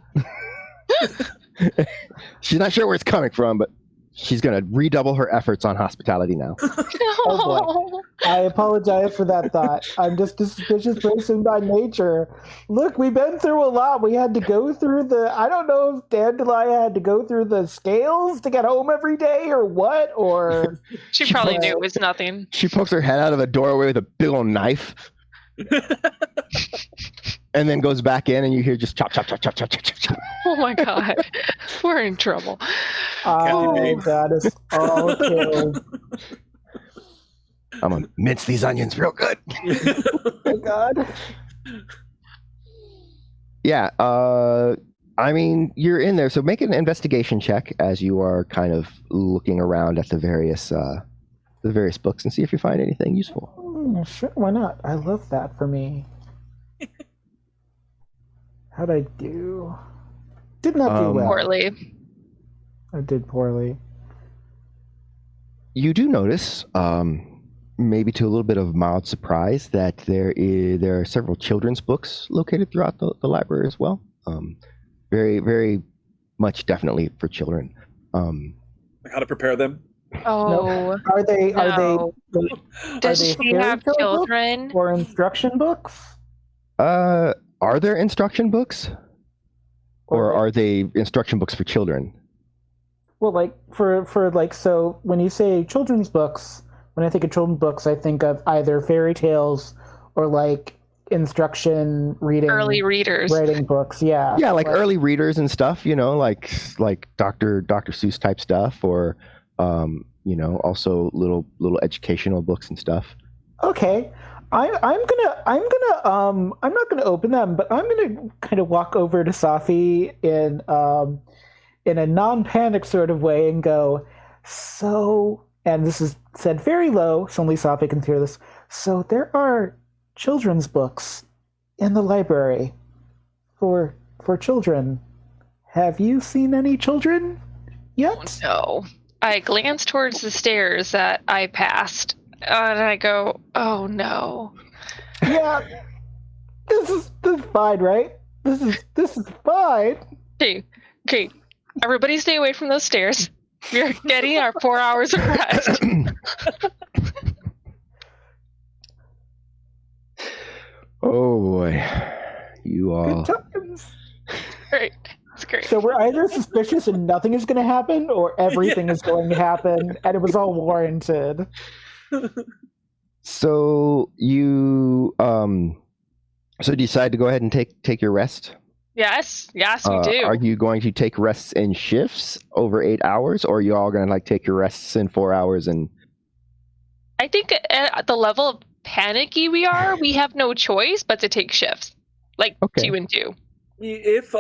She's not sure where it's coming from, but she's going to redouble her efforts on hospitality now. Oh boy. I apologize for that thought. I'm just a suspicious person by nature. Look, we've been through a lot. We had to go through I don't know if Dandelion had to go through the scales to get home every day or what, or... She probably knew it was nothing. She pokes her head out of a doorway with a big old knife. And then goes back in, and you hear just chop, chop, chop, chop, chop, chop, chop. Oh my God. We're in trouble. Oh, that is all killed. I'm going to mince these onions real good. Oh my God. Yeah, you're in there, so make an investigation check as you are kind of looking around at the various books and see if you find anything useful. Sure, why not? I love that for me. How'd I do? Did not do well. Poorly. I did poorly. You do notice, maybe to a little bit of mild surprise, that there are several children's books located throughout the library as well. Very, very much definitely for children. How to prepare them? Oh. No. Are they Does she have children? Or instruction books? Are there instruction books? Or are they instruction books for children? Well, so when you say children's books, when I think of children's books, I think of either fairy tales or instruction reading, early readers, writing books. Yeah, early readers and stuff. Like Dr. Seuss type stuff, or also little educational books and stuff. Okay. I'm not gonna open them, but I'm gonna kind of walk over to Safi in a non-panic sort of way and go, so, and this is said very low, so only Safi can hear this. So there are children's books in the library for children. Have you seen any children yet? No. I glance towards the stairs that I passed, and I go, "Oh no." Yeah, this is fine, right? This is fine. Okay. Everybody, stay away from those stairs. We're getting our 4 hours of rest. Oh boy, you all. Good times. Great. It's great. So we're either suspicious and nothing is going to happen, or everything is going to happen, and it was all warranted. So you so decide to go ahead and take your rest? Yes, we do. Are you going to take rests in shifts over 8 hours, or are you all going to like take your rests in 4 hours? And I think at the level of panicky we are, we have no choice but to take shifts, like Okay. 2 and 2. If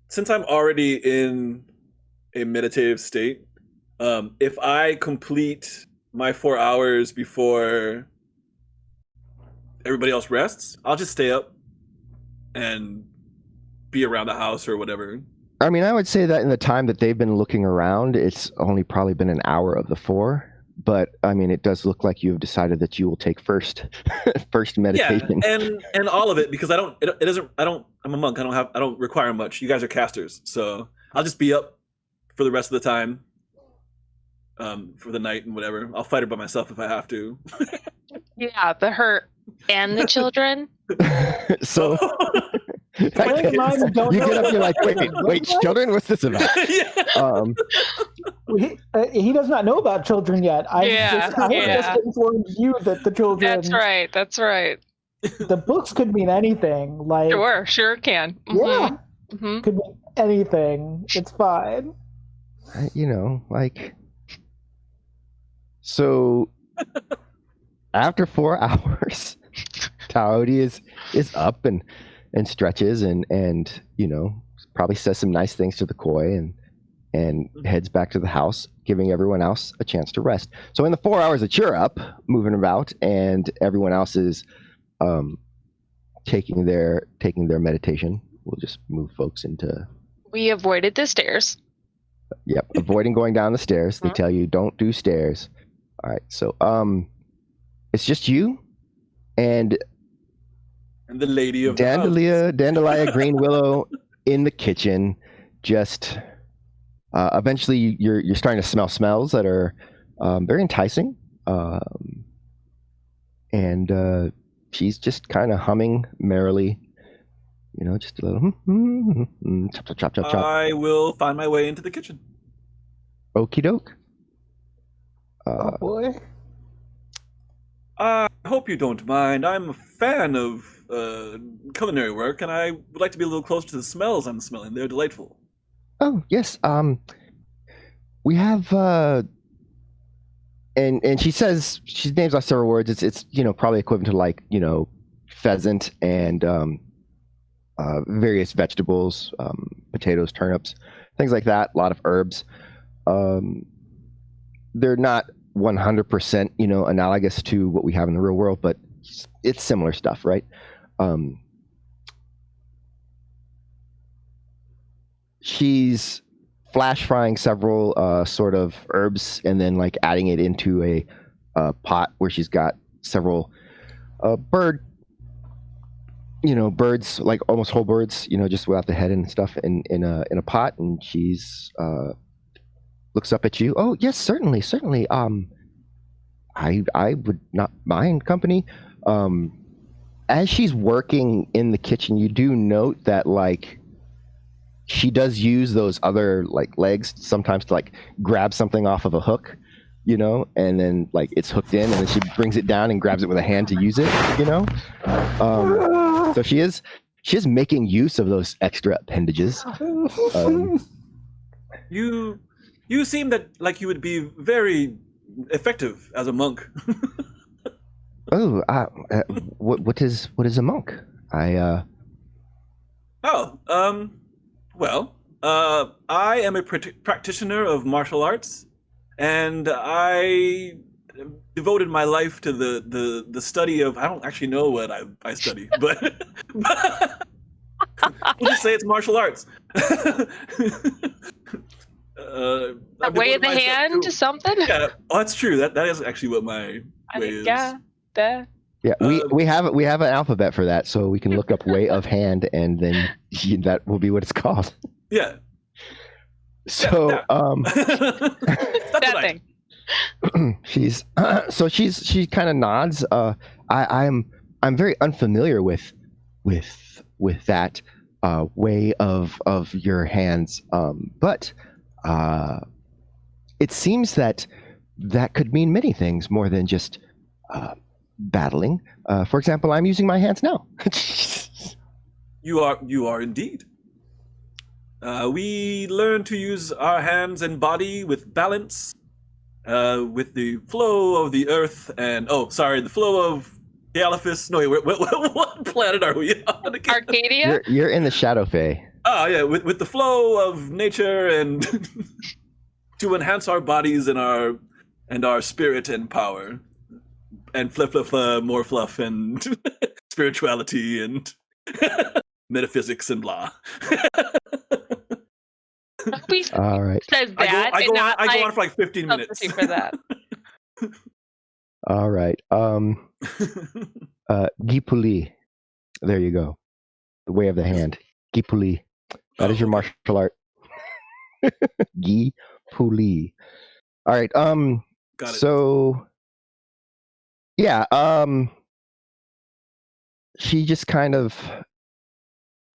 since I'm already in a meditative state, if I complete my 4 hours before everybody else rests, I'll just stay up and be around the house or whatever. I mean, I would say that in the time that they've been looking around, it's only probably been an hour of the 4. But I mean, it does look like you have decided that you will take first meditation. Yeah, and all of it, because I'm a monk. I don't require much. You guys are casters, so I'll just be up for the rest of the time, for the night and whatever. I'll fight it by myself if I have to. Yeah, the hurt and the children. So you get up, you're like, wait, children? What's this about? Yeah. He does not know about children yet. I just informed you that the children. That's right. The books could mean anything. Like Sure can. Yeah, Mm-hmm. could mean anything. It's fine. So after 4 hours, Taodi is up and stretches and probably says some nice things to the koi and heads back to the house, giving everyone else a chance to rest. So in the 4 hours that you're up, moving about, and everyone else is taking their meditation, we'll just move folks into. We avoided the stairs. Yep, avoiding going down the stairs. They tell you don't do stairs. All right, so it's just you and the lady of the house. Dandalia Green Willow in the kitchen. Just eventually, you're starting to smell smells that are very enticing, and she's just kind of humming merrily. Just a little chop, chop, chop, chop. I will find my way into the kitchen. Okie doke. Oh boy. I hope you don't mind. I'm a fan of culinary work, and I would like to be a little closer to the smells I'm smelling. They're delightful. Oh yes. We have and she says, she names off several words. It's probably equivalent to like pheasant and various vegetables, potatoes, turnips, things like that. A lot of herbs. They're not 100% analogous to what we have in the real world, but it's similar stuff, right? She's flash frying several sort of herbs and then like adding it into a pot where she's got several birds, like almost whole birds, just without the head and stuff in a pot, and she's looks up at you. Oh yes, certainly. I would not mind company. As she's working in the kitchen, you do note that like she does use those other like legs sometimes to like grab something off of a hook, and then like it's hooked in, and then she brings it down and grabs it with a hand to use it, So she is making use of those extra appendages. You seem that like you would be very effective as a monk. Oh, what is a monk? I I am a practitioner of martial arts, and I devoted my life to the study of. I don't actually know what I study, but we'll just say it's martial arts. A way of the hand, something. Yeah, that's true. That is actually what my way is. Yeah. Yeah, we have an alphabet for that, so we can look up way of hand, and then that will be what it's called. Yeah. So That thing. she kind of nods. I'm very unfamiliar with that way of your hands, but it seems that could mean many things more than just battling. For example, I'm using my hands now. You are indeed. We learn to use our hands and body with balance, with the flow of the earth and the flow of Galifus. No, wait, what planet are we on again? Arcadia. You're in the Shadow Fae. Oh yeah, with the flow of nature and to enhance our bodies and our spirit and power, and more fluff and spirituality and metaphysics and blah. All right. Says that. I go on for like 15 minutes. For that. All right. Gipuli. There you go. The way of the hand. Gipuli. That is your martial art. Gipuli. All right. Got it. So yeah, she just kind of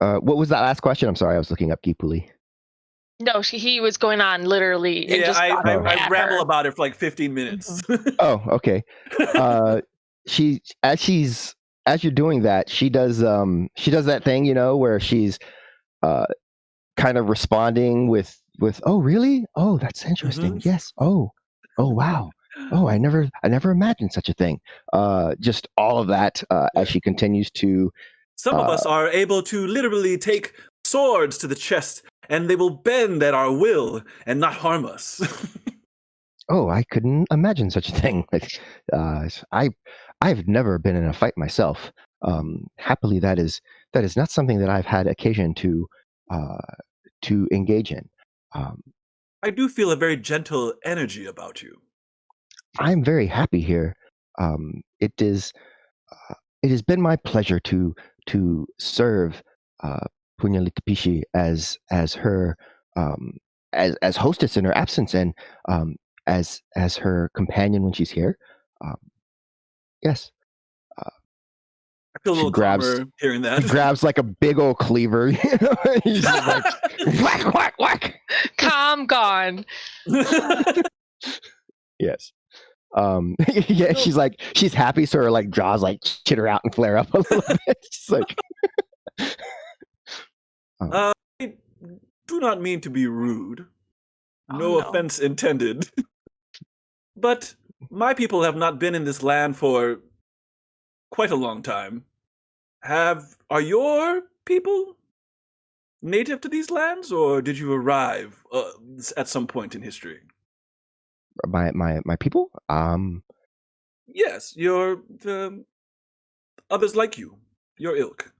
what was that last question? I'm sorry, I was looking up Gipuli. No, he was going on literally. And Yeah, just I ramble about it for like 15 minutes. Oh, okay. As you're doing that, she does that thing, where she's kind of responding with oh really? Oh, that's interesting. Mm-hmm. Yes. Oh wow. Oh, I never imagined such a thing. Just all of that as she continues to. Some of us are able to literally take swords to the chest, and they will bend at our will and not harm us. Oh, I couldn't imagine such a thing. I've never been in a fight myself. Happily, that is not something that I've had occasion to engage in. I do feel a very gentle energy about you. I'm very happy here. It has been my pleasure to serve Punyalitapishi as her as hostess in her absence, and as her companion when she's here. Yes. I feel a little calmer hearing that. Grabs like a big old cleaver. He's just like whack whack whack. Calm gone. Yes. Yeah, she's happy, so her like jaws like chitter out and flare up a little bit. She's like I do not mean to be rude. No offense intended. But my people have not been in this land for quite a long time. Are your people native to these lands, or did you arrive at some point in history? My people? Yes, others like you, your ilk.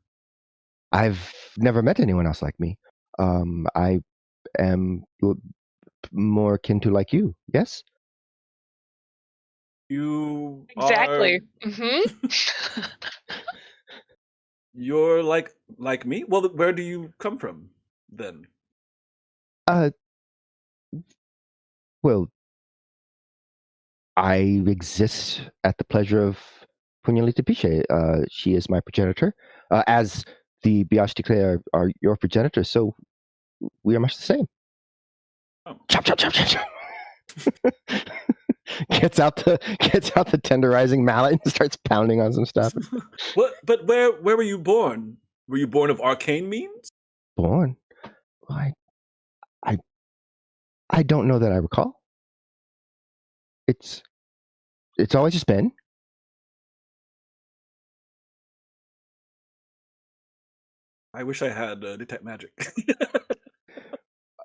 I've never met anyone else like me. I am more akin to like you. Yes. You exactly. You're like me. Well, where do you come from then? Well, I exist at the pleasure of Punyalitapishi. She is my progenitor, as the Biashtikle are your progenitors. So we are much the same. Oh. Chop chop chop chop chop. Gets out the tenderizing mallet and starts pounding on some stuff. What? But where were you born? Were you born of arcane means? Born? I don't know that I recall. It's always just been. I wish I had detect magic.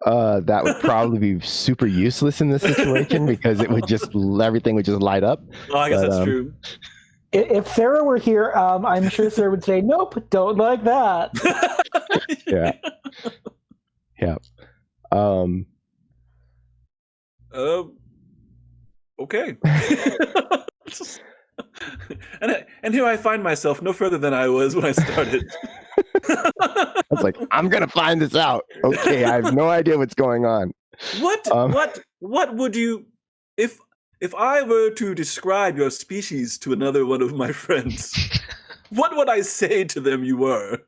That would probably be super useless in this situation because it would just everything would just light up. Oh, I guess that's true. If Sarah were here, I'm sure Sarah would say, "Nope, don't like that." Yeah. Okay. and here I find myself no further than I was when I started. I was like, I'm gonna find this out. Okay, I have no idea what's going on. What would you if I were to describe your species to another one of my friends? What would I say to them you were?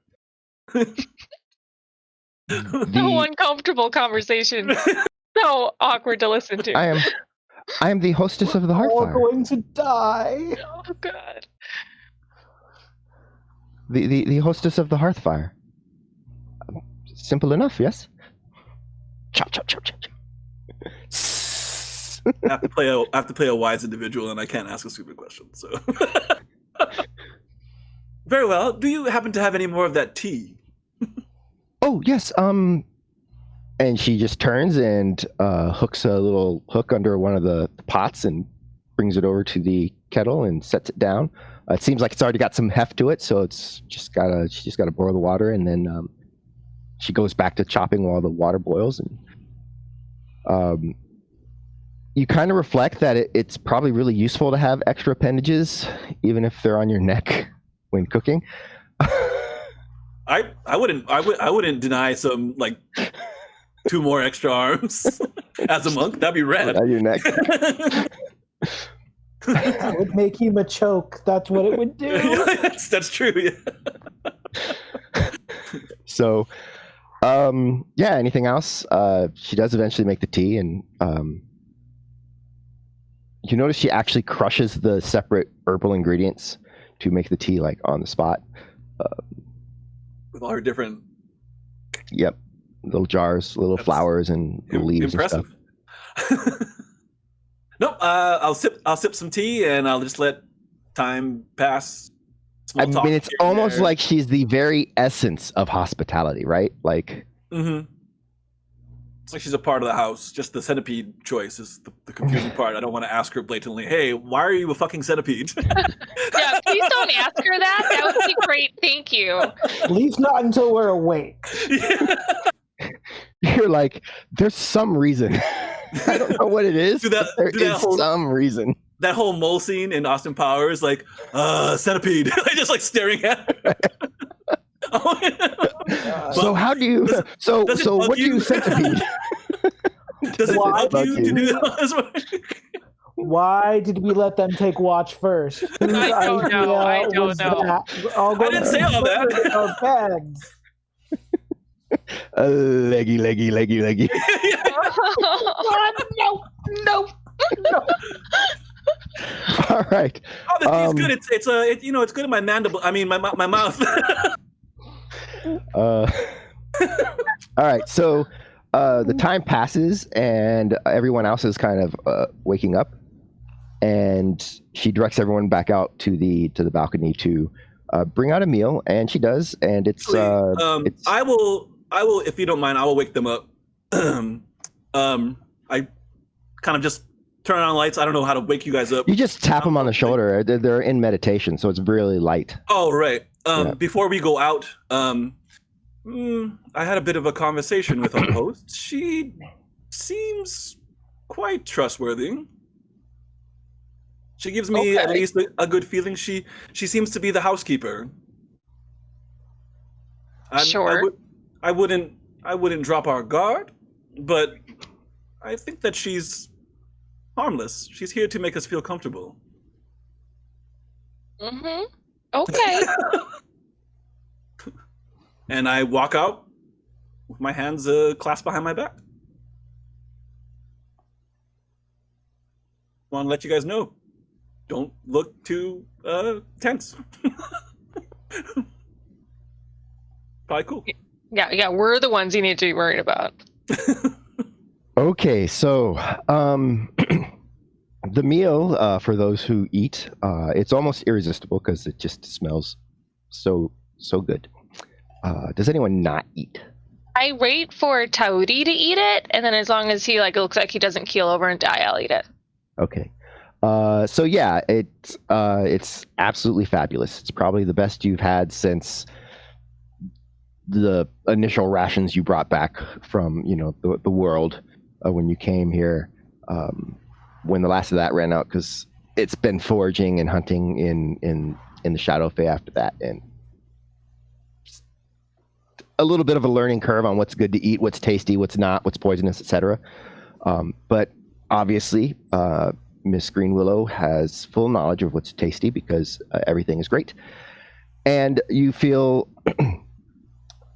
So uncomfortable conversation. So awkward to listen to. I am the hostess of the We're all Hearthfire. going to die. Oh God. The hostess of the Hearthfire. Simple enough, yes? Chop, chop, chop, chop, chop. I have to play a wise individual, and I can't ask a stupid question. So, very well. Do you happen to have any more of that tea? Oh yes. And she just turns and hooks a little hook under one of the pots and brings it over to the kettle and sets it down. It seems like it's already got some heft to it, so she just gotta boil the water, and then she goes back to chopping while the water boils. And you kind of reflect that it's probably really useful to have extra appendages, even if they're on your neck when cooking. I wouldn't deny some, like, 2 more extra arms as a monk. That'd be rad. On your neck. That would make him a choke. That's what it would do. That's true. Yeah. So, yeah. Anything else? She does eventually make the tea, and you notice she actually crushes the separate herbal ingredients to make the tea, like on the spot. With all her different. Yep, little jars, little flowers and leaves. Impressive. And stuff. Nope. I'll sip some tea, and I'll just let time pass. I mean, it's almost like she's the very essence of hospitality, right? Like, it's like she's a part of the house. Just the centipede choice is the confusing part. I don't want to ask her blatantly, "Hey, why are you a fucking centipede?" Yeah, please don't ask her that. That would be great. Thank you. At least not until we're awake. you're like, there's some reason. I don't know what it is. There is some reason. That whole mole scene in Austin Powers, like, centipede, just like staring at her. So how do you? So what do you centipede? Does it bug you to do that? Why did we let them take watch first? I don't know. I don't know. I didn't say all that. Our bags. Leggy. No. All right. Oh, the tea's good. It's good in my mandible. I mean, my mouth. All right. So the time passes, and everyone else is kind of waking up, and she directs everyone back out to the balcony to bring out a meal, and she does, and it's. I will, if you don't mind, I will wake them up. I kind of just turn on lights. I don't know how to wake you guys up. You just tap them on the shoulder. They're in meditation, so it's really light. Oh, right. Yeah. Before we go out, I had a bit of a conversation with our host. She seems quite trustworthy. She gives me at least a good feeling. She seems to be the housekeeper. Sure. I wouldn't drop our guard, but I think that she's harmless. She's here to make us feel comfortable. Mm-hmm. Okay. And I walk out with my hands clasped behind my back. Want to let you guys know, don't look too tense. Probably cool. Yeah, we're the ones you need to be worried about. Okay, so the meal for those who eat, it's almost irresistible because it just smells so good. Does anyone not eat? I wait for Taudi to eat it, and then as long as he looks like he doesn't keel over and die, I'll eat it. Okay. So yeah, it's absolutely fabulous. It's probably the best you've had since the initial rations you brought back from the world when you came here. When the last of that ran out, because it's been foraging and hunting in the Shadowfey after that, and a little bit of a learning curve on what's good to eat, what's tasty, what's not, what's poisonous, etc. But obviously, Miss Green Willow has full knowledge of what's tasty because everything is great, and you feel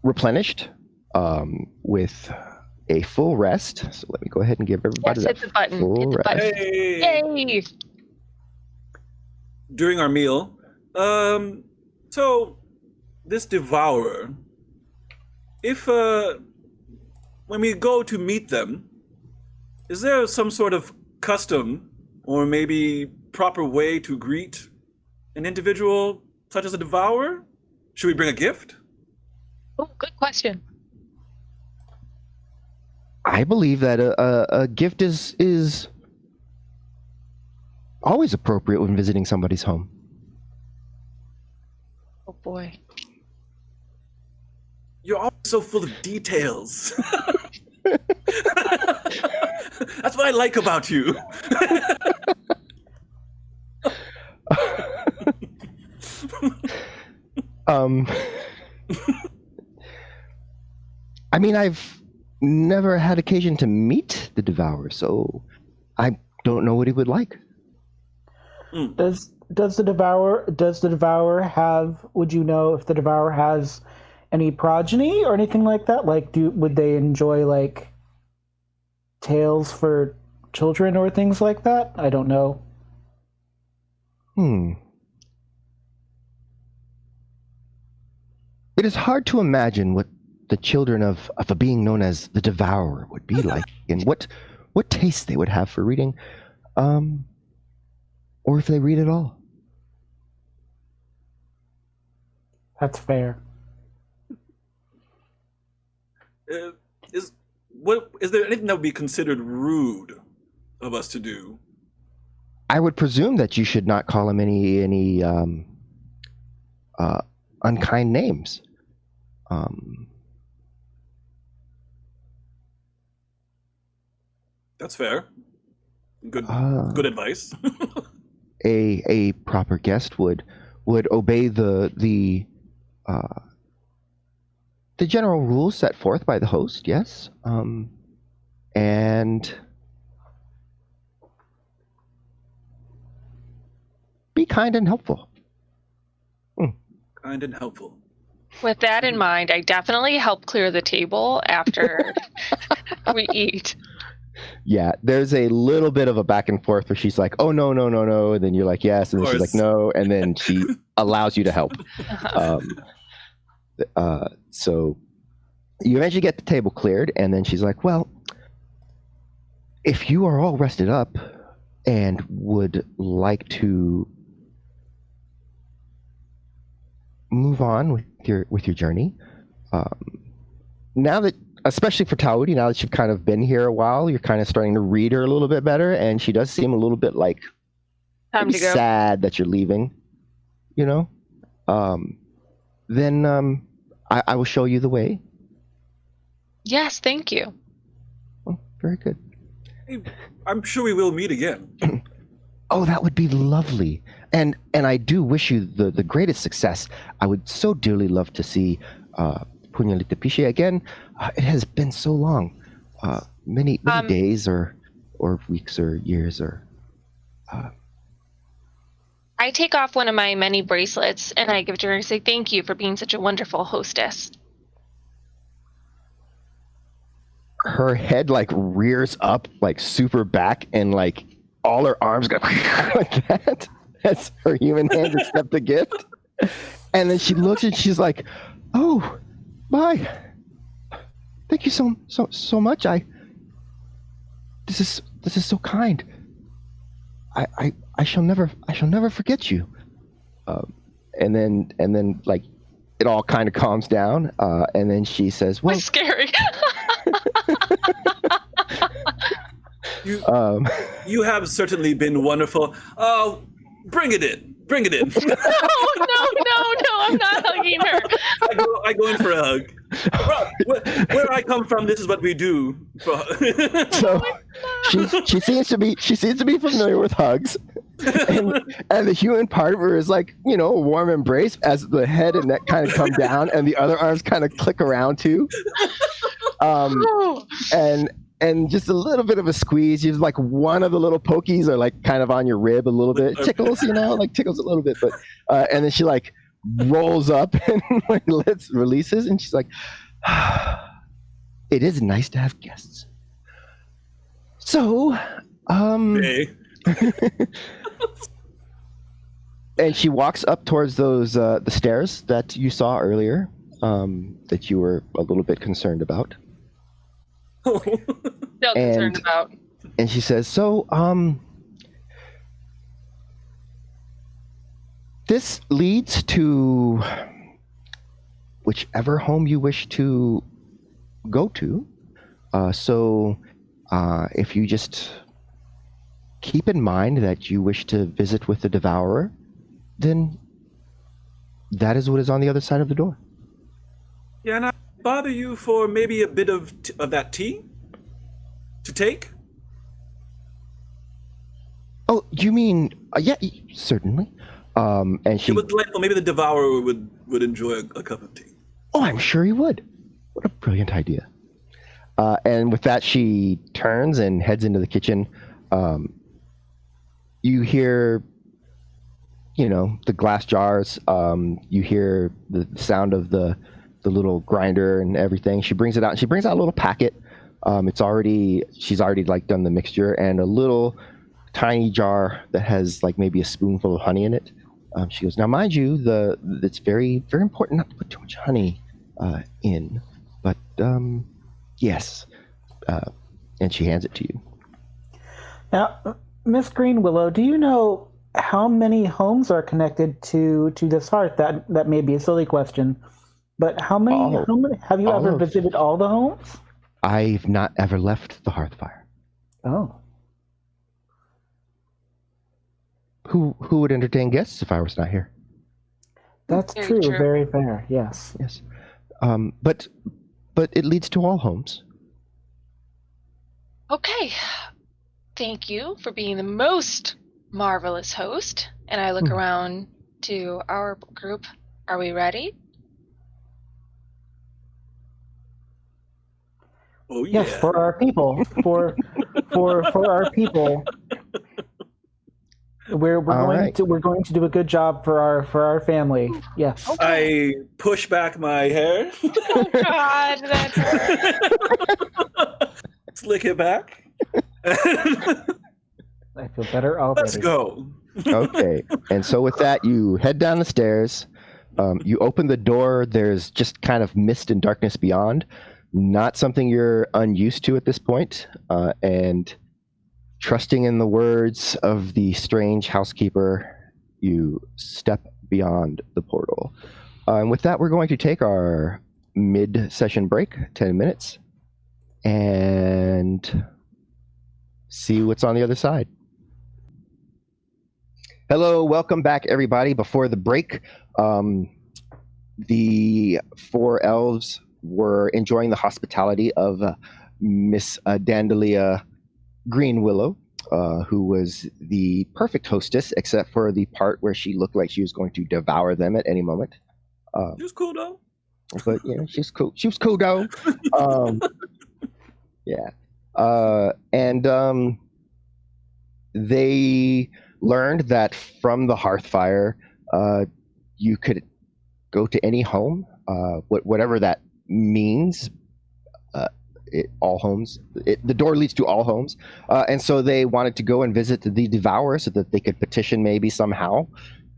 replenished with a full rest. So let me go ahead and give everybody Yes, hit the button. Hit the button. Hey. Yay! During our meal, so this Devourer, if when we go to meet them, is there some sort of custom or maybe proper way to greet an individual such as a Devourer? Should we bring a gift? Oh, good question. I believe that a gift is always appropriate when visiting somebody's home. Oh boy. You're always so full of details. That's what I like about you. I mean, I've never had occasion to meet the Devourer, so I don't know what he would like. Does the Devourer have? Would you know if the Devourer has any progeny or anything like that? Would they enjoy tales for children or things like that? I don't know. It is hard to imagine what the children of a being known as the Devourer would be like, and what taste they would have for reading, or if they read at all. That's fair. Is there anything that would be considered rude of us to do? I would presume that you should not call him any unkind names. That's fair. Good advice. a proper guest would obey the general rules set forth by the host. Yes, and be kind and helpful. Kind and helpful. With that in mind, I definitely help clear the table after we eat. Yeah, there's a little bit of a back and forth where she's like, "Oh no," and then you're like, "Yes," and then she's like, "No," and then she allows you to help. So you eventually get the table cleared, and then she's like, "Well, if you are all rested up and would like to move on with your journey, now that, especially for Taudi, now that you've kind of been here a while, you're kind of starting to read her a little bit better, and she does seem a little bit Time to go. sad that you're leaving, then I will show you the way." Yes, thank you. Oh, very good. Hey, I'm sure we will meet again. Oh, that would be lovely. And I do wish you the greatest success. I would so dearly love to see Puñalita Piche again. It has been so long. Many days or weeks or years or... I take off one of my many bracelets and I give it to her and say, "Thank you for being such a wonderful hostess." Her head rears up super back, and all her arms go like that. That's her human hands accept the gift. And then she looks and she's like, "Oh, bye. Thank you so much. This is so kind. I shall never forget you." And then it all kind of calms down, and then she says, "Well, It's scary. You have certainly been wonderful. Bring it in. Bring it in. No, I'm not hugging her. I go in for a hug. Where I come from, this is what we do. So she seems to be familiar with hugs, and the human part of her is like, you know, a warm embrace as the head and neck kind of come down, and the other arms kind of click around too. And just a little bit of a squeeze. You like one of the little pokies are like kind of on your rib a little bit, tickles, you know, like tickles a little bit, but and then she like rolls up and like releases, and she's like, "It is nice to have guests." So, Hey. and she walks up towards those the stairs that you saw earlier, that you were a little bit concerned about. Still concerned about. And she says, "So, this leads to whichever home you wish to go to. So, if you just keep in mind that you wish to visit with the Devourer, then that is what is on the other side of the door." Yeah, and I bother you for maybe a bit of that tea to take? Oh, you mean, yeah, certainly. And she, It was delightful. Maybe the Devourer would enjoy a cup of tea. oh, I'm sure he would. What a brilliant idea. And with that, she turns and heads into the kitchen. You hear, you know, the glass jars. You hear the sound of the little grinder and everything. She brings it out. She brings out a little packet. She's already like done the mixture, and a little tiny jar that has like maybe a spoonful of honey in it. She goes, "Now, mind you, it's very, very important not to put too much honey in, but yes." And she hands it to you. Now, Miss Greenwillow, do you know how many homes are connected to this hearth? That may be a silly question, but how many have you ever visited all the homes? I've not ever left the hearthfire. Oh. Who would entertain guests if I was not here? That's Very true. true. Very fair. Yes. Yes. But it leads to all homes. Okay. Thank you for being the most marvelous host. And I look around to our group. Are we ready? Oh yeah. Yes, for our people. For our people. We're going to do a good job for our family. Yes. I push back my hair. Oh God, that's Slick it back. I feel better already. Let's go. Okay. And so with that, you head down the stairs. You open the door. There's just kind of mist and darkness beyond. Not something you're unused to at this point. And trusting in the words of the strange housekeeper, you step beyond the portal. And with that, we're going to take our mid-session break, 10 minutes, and see what's on the other side. Hello, welcome back, everybody. Before the break, the four elves were enjoying the hospitality of Miss Dandelia Greenwillow, who was the perfect hostess, except for the part where she looked like she was going to devour them at any moment. She was cool though. But you know, she's cool. She was cool though. Yeah. And they learned that from the hearthfire, you could go to any home, whatever that means. All homes. The door leads to all homes, and so they wanted to go and visit the Devourer so that they could petition maybe somehow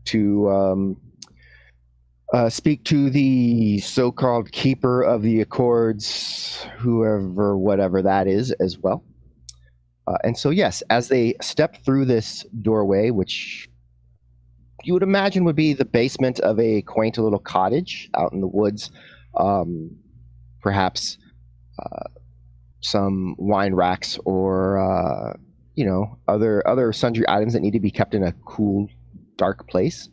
to speak to the so-called keeper of the Accords, whatever that is, as well. And so yes, as they step through this doorway, which you would imagine would be the basement of a quaint little cottage out in the woods. Perhaps some wine racks or other sundry items that need to be kept in a cool, dark place.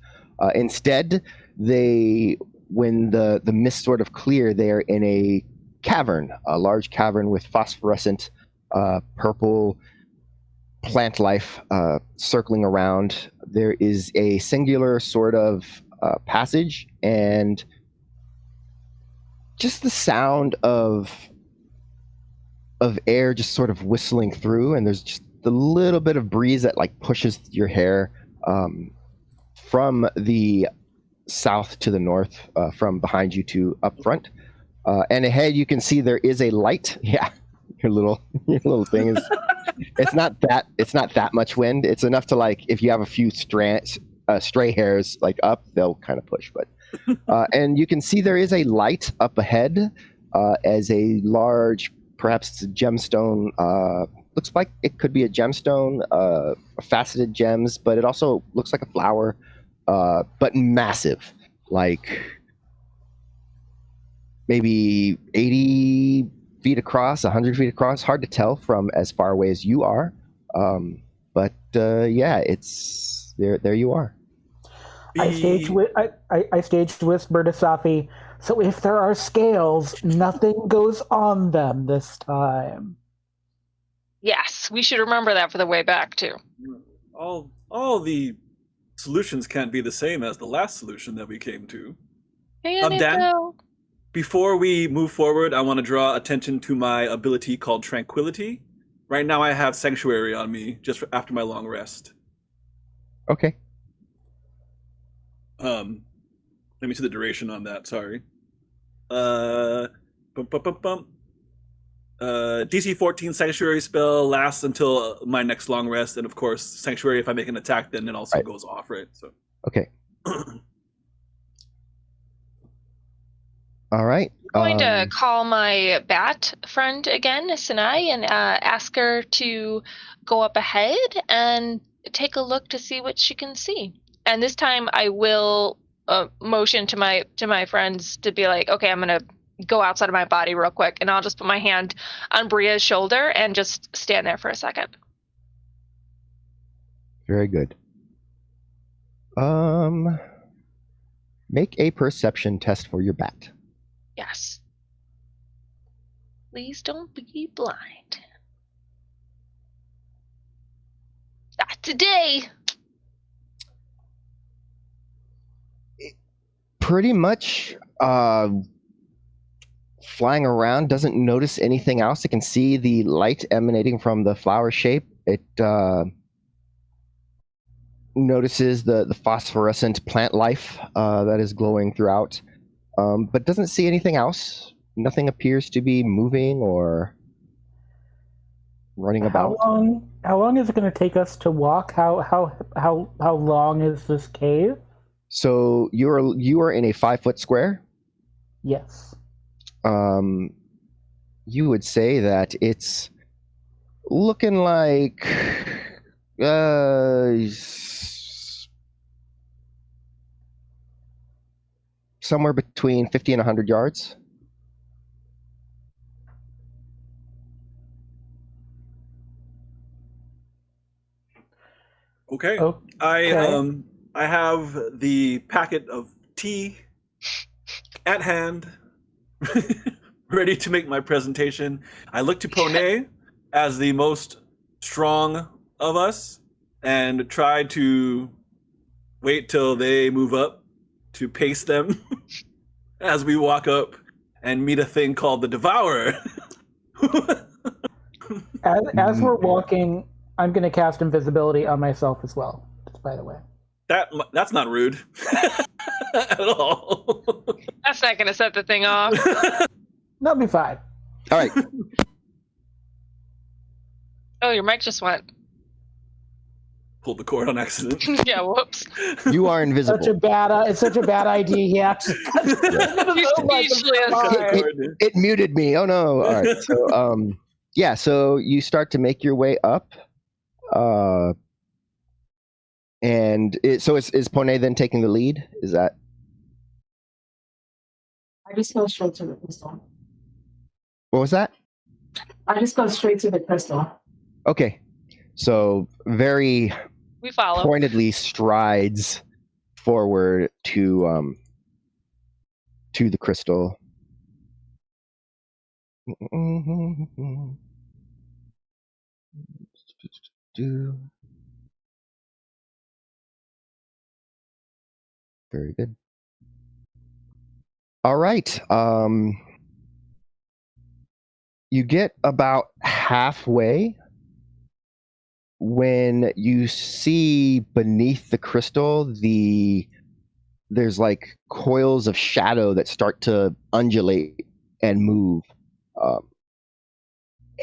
Instead, when the mist sort of clear, they're in a cavern, a large cavern with phosphorescent purple plant life circling around. There is a singular sort of passage, and just the sound of air just sort of whistling through, and there's just a little bit of breeze that like pushes your hair from the south to the north, from behind you to up front, and ahead you can see there is a light. Yeah, your little thing is. It's not that much wind. It's enough to, like, if you have a few stray hairs like up, they'll kind of push. But and you can see there is a light up ahead, as a large, perhaps it's a gemstone. Looks like it could be a gemstone, faceted gems, but it also looks like a flower, but massive, like maybe 80 feet across, 100 feet across. Hard to tell from as far away as you are, but yeah, it's there you are. I staged whisper to Safi, so if there are scales, nothing goes on them this time. Yes, we should remember that for the way back too. All the solutions can't be the same as the last solution that we came to. Dan, before we move forward, I want to draw attention to my ability called Tranquility. Right now I have Sanctuary on me just after my long rest. Okay. Let me see the duration on that, sorry. DC 14 Sanctuary spell lasts until my next long rest, and of course, Sanctuary, if I make an attack, then it also goes off, right? So. Okay. All right. I'm going to call my bat friend again, Sinai, and ask her to go up ahead and take a look to see what she can see. And this time, I will motion to my friends to be like, okay, I'm gonna go outside of my body real quick, and I'll just put my hand on Bria's shoulder and just stand there for a second. Very good. Make a perception test for your bat. Yes. Please don't be blind. Not today. Pretty much flying around, doesn't notice anything else. It can see the light emanating from the flower shape. It notices the phosphorescent plant life that is glowing throughout, but doesn't see anything else. Nothing appears to be moving or running about. How long is it going to take us to walk? How long is this cave? So you are in a 5-foot square. Yes. You would say that it's looking like somewhere between 50 and 100 yards. Okay. I have the packet of tea at hand, ready to make my presentation. I look to Poney as the most strong of us and try to wait till they move up to pace them as we walk up and meet a thing called the Devourer. As we're walking, I'm going to cast invisibility on myself as well, just by the way. That's not rude at all. That's not going to set the thing off. That'll be fine. All right. Oh, your mic just went. Pulled the cord on accident. Yeah, whoops. You are invisible. It's such a bad idea. Yeah. It muted me. Oh no. All right. So yeah. So you start to make your way up, And so is Poney then taking the lead? Is that? I just go straight to the crystal. What was that? I just go straight to the crystal. Okay. So very We follow. pointedly strides forward to the crystal. Very good. All right. You get about halfway when you see beneath the crystal there's like coils of shadow that start to undulate and move.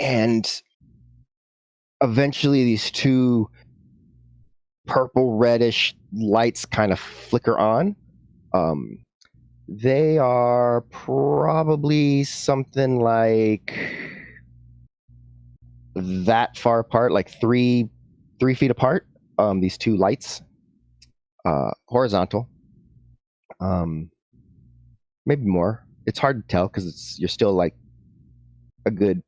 And eventually these two purple reddish lights kind of flicker on. They are probably something like that far apart, like three feet apart. These two lights, horizontal. Maybe more. It's hard to tell because you're still like a good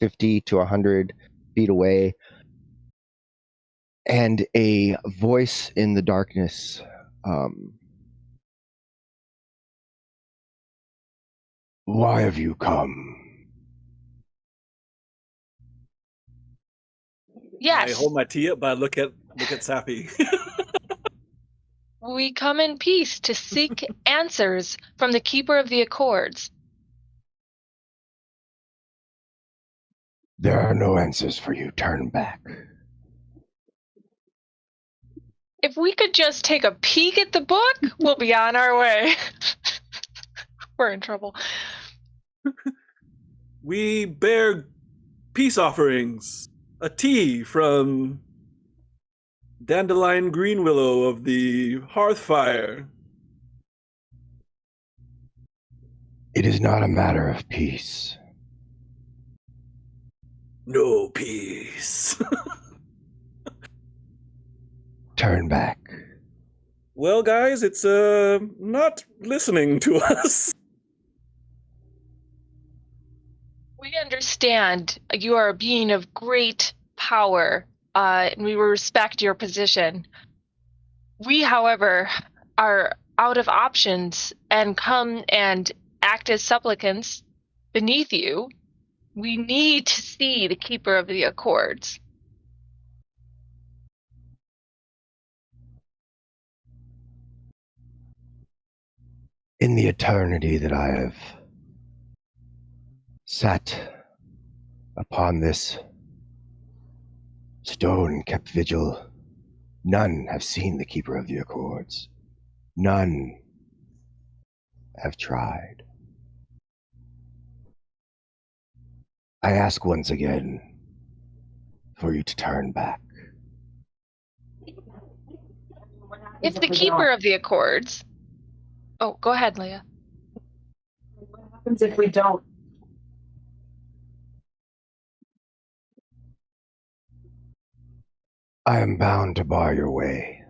50 to 100 feet away. And a voice in the darkness. Why have you come? Yes. I hold my tea up, but I look at Sappy. We come in peace to seek answers from the Keeper of the Accords. There are no answers for you. Turn back. If we could just take a peek at the book, we'll be on our way. We're in trouble. We bear peace offerings. A tea from Dandelion Green Willow of the Hearthfire. It is not a matter of peace. No peace. Turn back. Well, guys, it's not listening to us. We understand you are a being of great power, and we respect your position. We, however, are out of options and come and act as supplicants beneath you. We need to see the Keeper of the Accords. In the eternity that I have sat upon this stone and kept vigil, none have seen the Keeper of the Accords. None have tried. I ask once again for you to turn back. If the Keeper of the Accords... Oh, go ahead, Leah. What happens if we don't? I am bound to bar your way.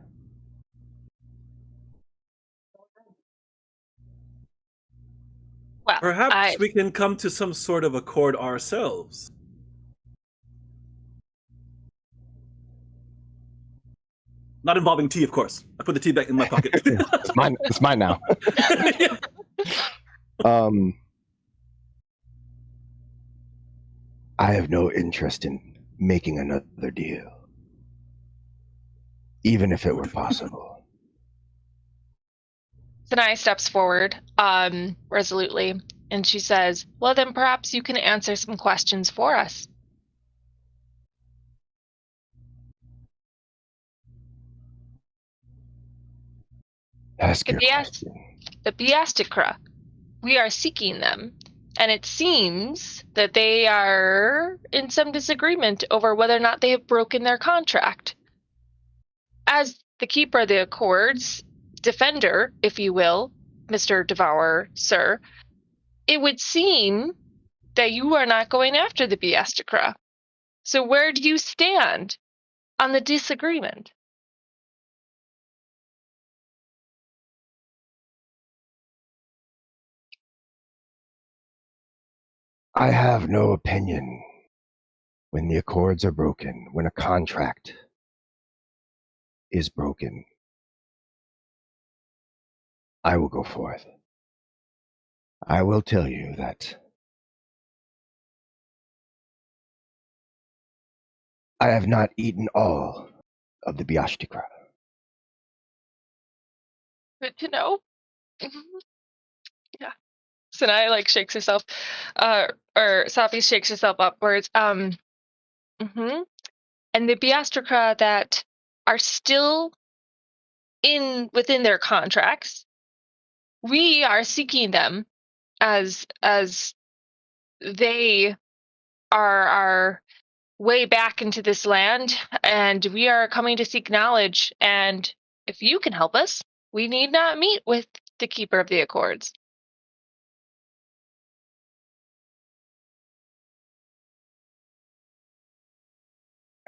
Well, Perhaps we can come to some sort of accord ourselves. Not involving tea, of course. I put the tea back in my pocket. It's mine. It's mine now. I have no interest in making another deal, even if it were possible. Sanai steps forward resolutely, and she says, well, then perhaps you can answer some questions for us. Ask your question. The Biasticra. We are seeking them, and it seems that they are in some disagreement over whether or not they have broken their contract. As the Keeper of the Accords, defender, if you will, Mr. Devourer, sir, it would seem that you are not going after the Biasticra. So where do you stand on the disagreement? I have no opinion. When the accords are broken, when a contract is broken, I will go forth. I will tell you that I have not eaten all of the Biashtikra. Good to know. Yeah. Sanai like shakes herself, or Safi shakes herself upwards. And the Biastricra that are still within their contracts, we are seeking them as they are our way back into this land, and we are coming to seek knowledge. And if you can help us, we need not meet with the Keeper of the Accords.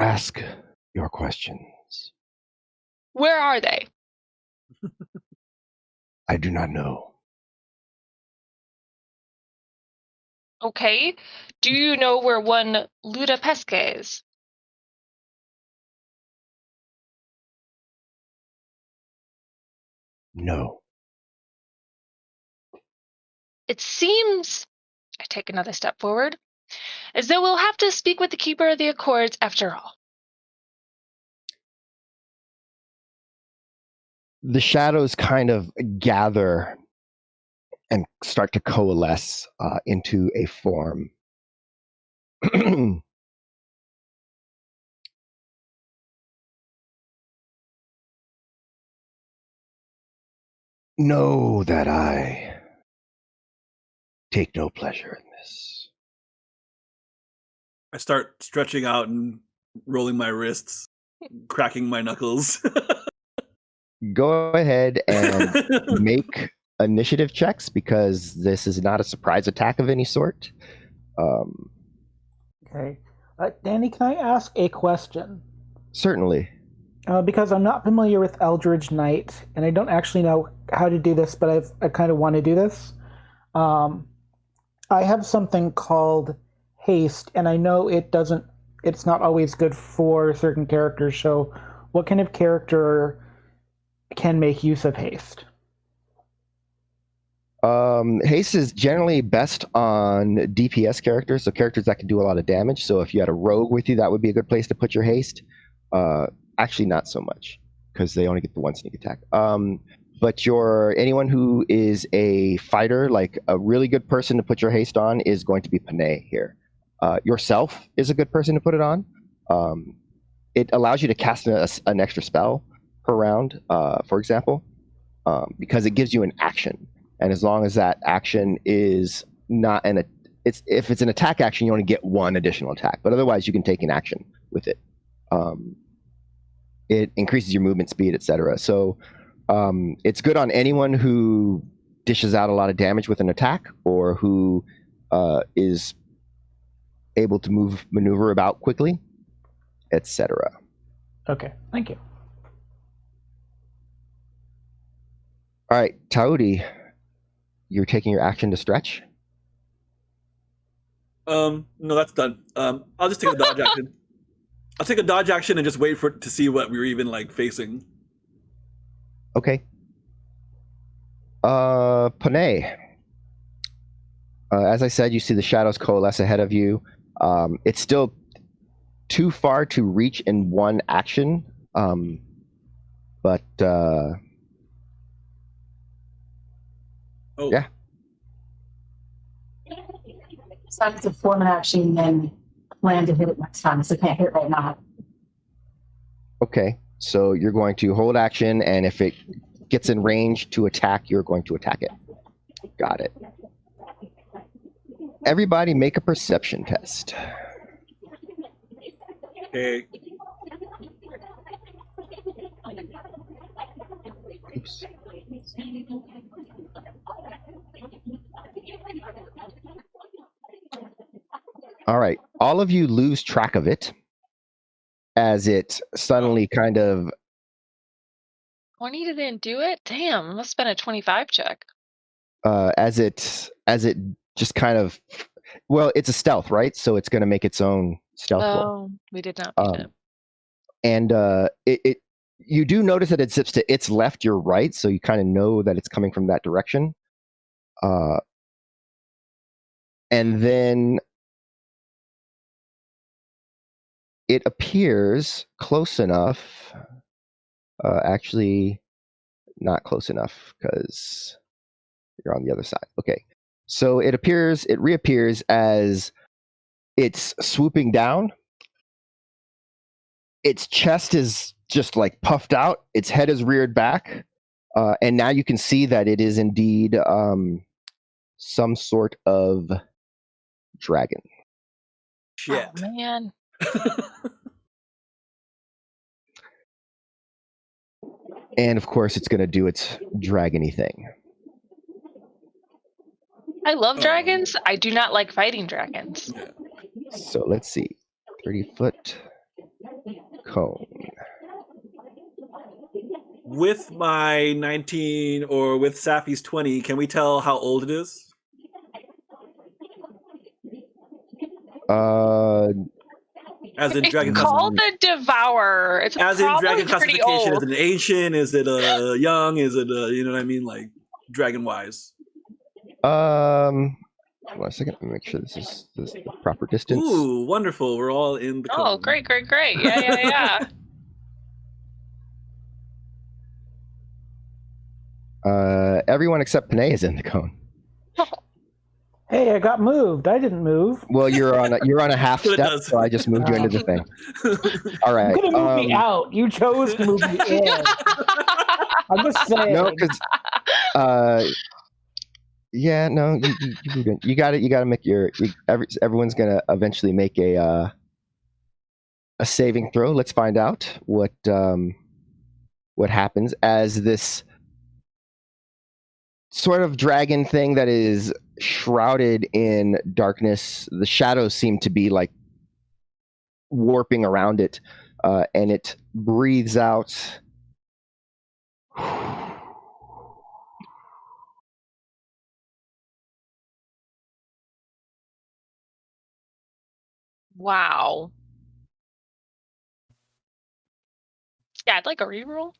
Ask your questions. Where are they? I do not know. Okay. Do you know where one Luda Pesca is? No. It seems, I take another step forward, as though we'll have to speak with the Keeper of the Accords after all. The shadows kind of gather and start to coalesce into a form. Know that I take no pleasure in this. I start stretching out and rolling my wrists, cracking my knuckles. Go ahead and make initiative checks because this is not a surprise attack of any sort. Okay. Danny, can I ask a question? Certainly. Because I'm not familiar with Eldritch Knight, and I don't actually know how to do this, but I kind of want to do this. I have something called Haste, and I know it's not always good for certain characters, so what kind of character can make use of Haste? Haste is generally best on DPS characters, so characters that can do a lot of damage. So if you had a rogue with you, that would be a good place to put your haste. Actually, not so much because they only get the one sneak attack. But anyone who is a fighter, like a really good person to put your haste on, is going to be Panay here. Yourself is a good person to put it on. It allows you to cast an extra spell per round, for example, because it gives you an action. And as long as that action is not if it's an attack action, you only get one additional attack. But otherwise, you can take an action with it. It increases your movement speed, etc. So it's good on anyone who dishes out a lot of damage with an attack or who is able to maneuver about quickly, etc. Okay, thank you. All right, Taudi, you're taking your action to stretch? No, that's done. I'll just take a dodge action. I'll take a dodge action and just wait to see what we were even like facing. Okay. Panay. As I said, you see the shadows coalesce ahead of you. It's still too far to reach in one action, but yeah. So I have to form an action and plan to hit it next time, so I can't hit it right now. Okay, so you're going to hold action, and if it gets in range to attack, you're going to attack it. Got it. Everybody make a perception test. Okay. Oops. All right, all of you lose track of it as it suddenly kind of... Juanita didn't do it? Damn, it must have been a 25 check. As it just kind of Well, it's a stealth, right? So it's going to make its own stealth roll. Oh, we did not beat it. And you do notice that it zips to its left, your right, so you kind of know that it's coming from that direction. And then it appears close enough. Actually, not close enough because you're on the other side. Okay. So it reappears as it's swooping down. Its chest is just like puffed out. Its head is reared back. And now you can see that it is indeed some sort of dragon. Shit. Oh, man. And of course, it's going to do its dragony thing. I love dragons. I do not like fighting dragons. Yeah. So let's see. 30-foot cone. With my 19 or with Safi's 20, can we tell how old it is? As in It's dragon called the Devourer. It's as in probably dragon pretty classification, old. is it an ancient? Is it a young? Is it a, you know what I mean? Like dragon wise. Hold on a second. Let me make sure this is the proper distance. Ooh, wonderful. We're all in the Oh, cone. great. Yeah. Everyone except Panay is in the cone. Hey, I got moved. I didn't move. Well, you're on a half It step, does. so I just moved you into the thing. All right. You could have moved me out. You chose to move me in. I'm just saying. No, because yeah, no, you got it. You got to make everyone's gonna eventually make a saving throw. Let's find out what happens as this sort of dragon thing that is shrouded in darkness. The shadows seem to be like warping around it, and it breathes out. Wow. Yeah, I'd like a reroll.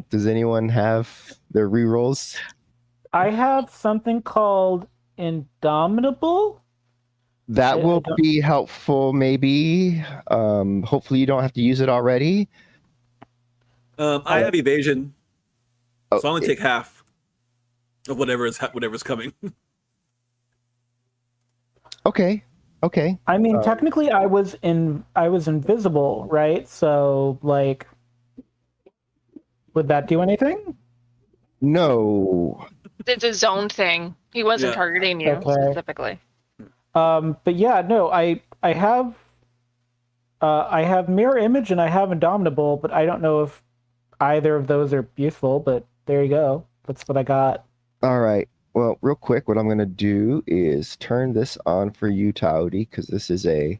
Does anyone have their rerolls? I have something called Indomitable. That will be helpful, maybe. Hopefully you don't have to use it already. I have evasion, Oh, so I'm gonna take half of whatever's coming. Okay. I mean, technically, I was invisible, right? So, like, would that do anything? No. It's a zone thing. He wasn't targeting you specifically. But yeah, no, I have mirror image and I have Indomitable, but I don't know if either of those are useful. But there you go. That's what I got. All right. Well, real quick, what I'm going to do is turn this on for you, Taudi, because this is a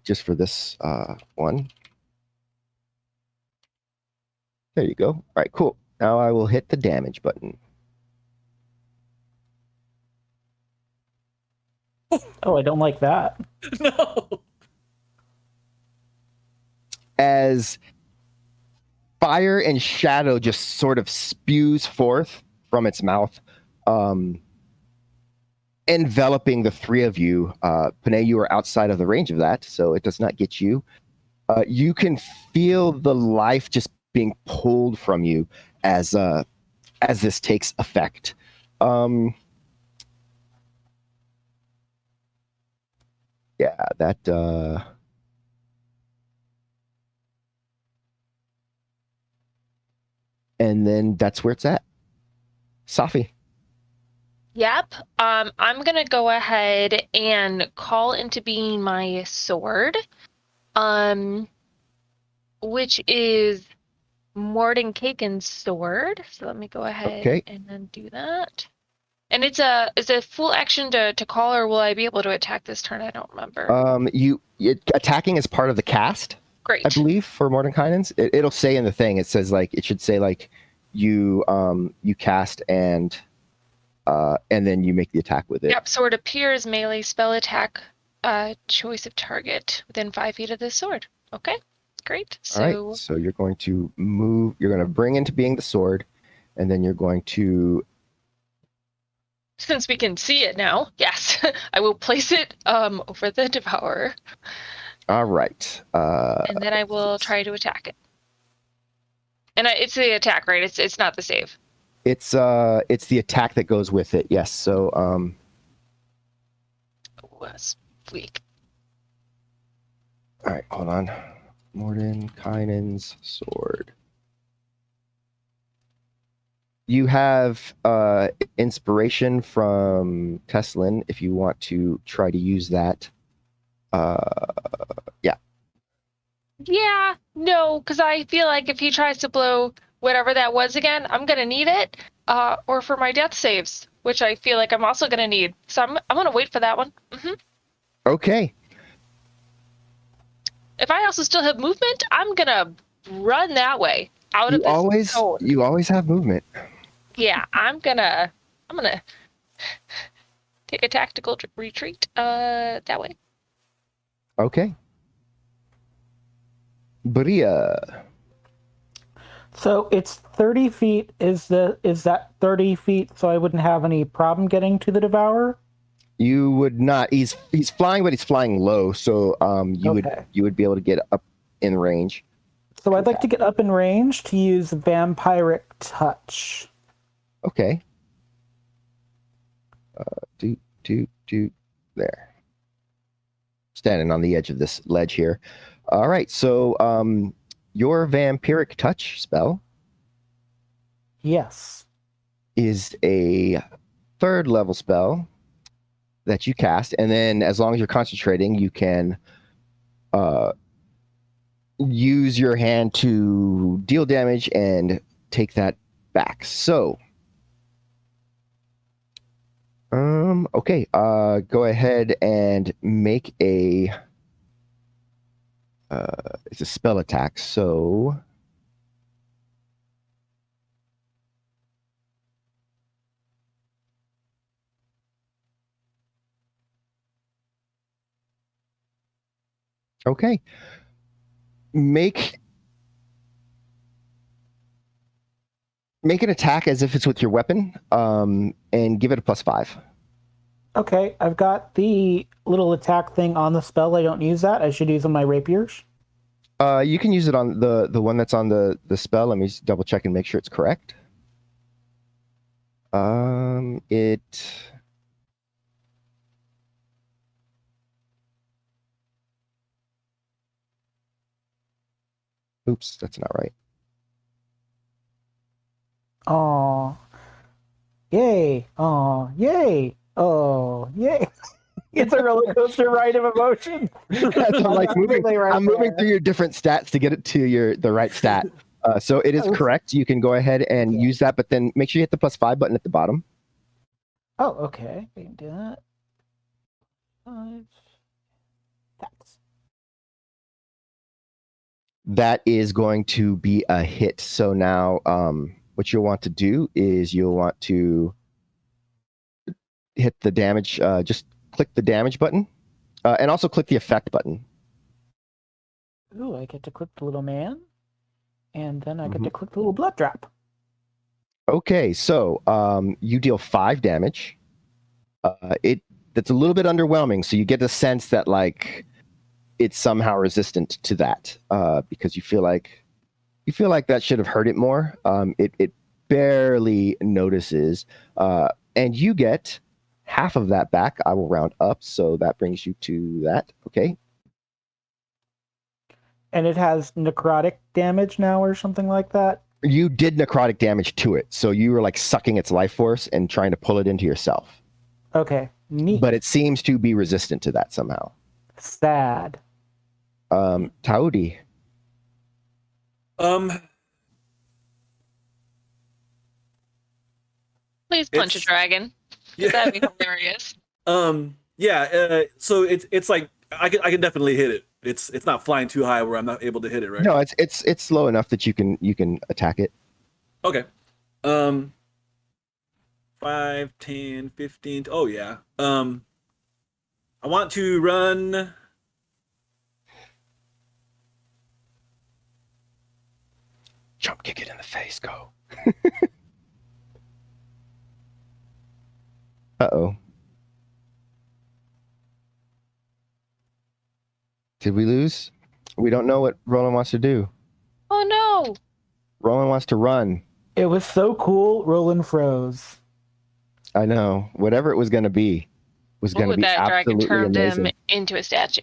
just for this one. There you go. All right, cool. Now I will hit the damage button. Oh, I don't like that. No. As fire and shadow just sort of spews forth from its mouth, enveloping the three of you. Panay, you are outside of the range of that, so it does not get you. You can feel the life just being pulled from you as this takes effect. Yeah, that. And then that's where it's at. Safi. Yep. I'm gonna go ahead and call into being my sword, which is Mordenkaken's sword. So let me go ahead and then do that. And it's a full action to call, or will I be able to attack this turn? I don't remember. Attacking is part of the cast. Great. I believe for Mordenkainen's, it'll say in the thing. It says like it should say like you cast and and then you make the attack with it. Yep, sword appears, melee spell attack, choice of target within 5 feet of the sword. Okay, great. So, All right, so you're going to move, you're going to bring into being the sword, and then you're going to... since we can see it now, yes, I will place it over the Devourer. All right. And then I will try to attack it. And it's the attack, right? It's not the save. It's the attack that goes with it, yes. So, Was weak. all right, hold on. Mordenkainen's sword. You have inspiration from Teslin if you want to try to use that. Yeah. Yeah, no, because I feel like if he tries to blow whatever that was again, I'm gonna need it. Or for my death saves, which I feel like I'm also gonna need. So I'm gonna wait for that one. Okay. If I also still have movement, I'm gonna run that way out of this zone. You always have movement. Yeah, I'm gonna take a tactical retreat that way. Okay. Bria. So it's 30 feet. Is that 30 feet so I wouldn't have any problem getting to the Devourer? You would not. He's flying, but he's flying low, so you would be able to get up in range. So I'd like to get up in range to use Vampiric Touch. Okay. There. Standing on the edge of this ledge here. All right, so your Vampiric Touch spell Yes. is a 3rd level spell that you cast, and then as long as you're concentrating, you can use your hand to deal damage and take that back. So, okay, go ahead and make a. It's a spell attack, so. Okay. Make an attack as if it's with your weapon, and give it a +5. Okay, I've got the little attack thing on the spell. I don't use that. I should use on my rapiers. You can use it on the one that's on the spell. Let me double check and make sure it's correct. Oops, that's not right. Oh, yay! Oh, yay! Oh, yay! It's a roller coaster ride of emotion. I'm moving through your different stats to get it to the right stat. So it is correct. You can go ahead and use that, but then make sure you hit the +5 button at the bottom. Oh, okay. We can do that. 5. That's... That is going to be a hit. So now what you'll want to do is you'll want to hit the damage, just click the damage button, and also click the effect button. Ooh, I get to click the little man, and then I get to click the little blood drop. Okay, so you deal 5 damage. That's a little bit underwhelming, so you get the sense that like it's somehow resistant to that, because you feel like that should have hurt it more. It barely notices, and you get half of that back. I will round up, so that brings you to that. Okay. And it has necrotic damage now or something like that? You did necrotic damage to it, so you were like sucking its life force and trying to pull it into yourself. Okay, neat. But it seems to be resistant to that somehow. Sad. Taudi. Please punch a dragon. Yeah. That'd be hilarious. So it's like I can definitely hit it. It's not flying too high where I'm not able to hit it, right? No, it's low enough that you can attack it. Okay. Fine. 5, 10, 15. Oh yeah. I want to run. Jump kick it in the face, go. Uh-oh. Did we lose? We don't know what Roland wants to do. Oh no! Roland wants to run. It was so cool. Roland froze. I know. Whatever it was going to be was going to be that dragon absolutely turned amazing. him into a statue.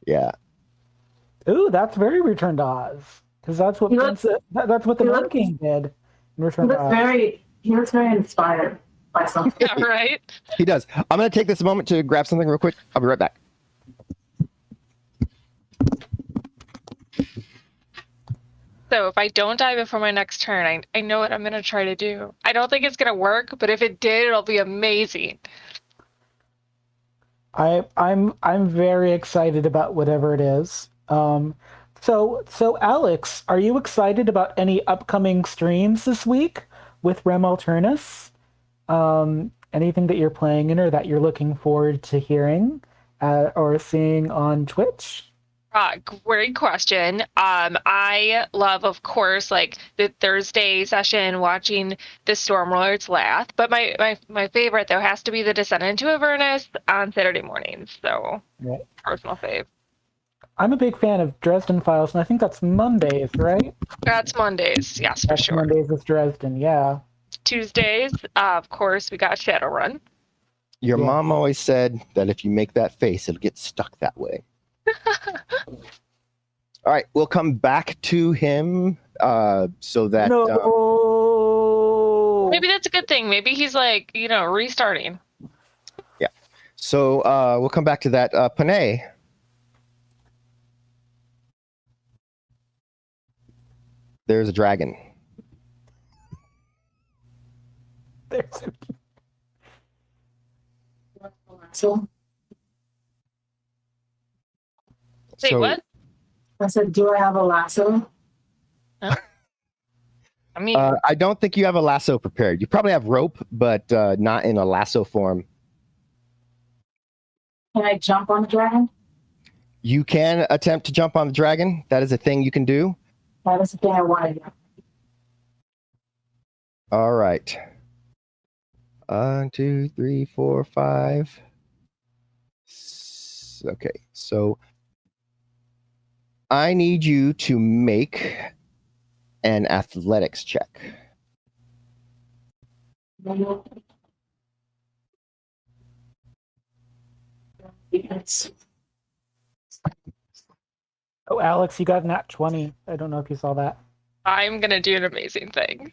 Yeah. Ooh, that's very Return to Oz. Because that's what that's what the Mud King did in Return to Oz. He looks very inspired by something. Yeah, right? He does. I'm going to take this moment to grab something real quick. I'll be right back. So if I don't die before my next turn, I know what I'm going to try to do. I don't think it's going to work, but if it did, it'll be amazing. I'm very excited about whatever it is. So Alex, are you excited about any upcoming streams this week with Rem Alternus? Anything that you're playing in or that you're looking forward to hearing or seeing on Twitch? Great question. I love, of course, like the Thursday session watching the Stormlord's Lath, but my favorite though has to be the Descent into Avernus on Saturday mornings. So Right. Personal fave. I'm a big fan of Dresden Files, and I think that's Mondays, right? That's Mondays, yes, for That's sure. Mondays is Dresden, yeah. Tuesdays, of course, we got Shadowrun. Your Yeah. mom always said that if you make that face, it'll get stuck that way. All right, we'll come back to him so that No. Maybe that's a good thing. Maybe he's like, restarting. so we'll come back to that. Panay, there's a dragon. So Say So- what? I said, do I have a lasso? I mean, I don't think you have a lasso prepared. You probably have rope, but not in a lasso form. Can I jump on the dragon? You can attempt to jump on the dragon. That is a thing you can do. That is the thing I want to do. All right. 1, 2, 3, 4, 5. Okay, so I need you to make an athletics check. Yes. Oh, Alex, you got nat 20. I don't know if you saw that. I'm going to do an amazing thing.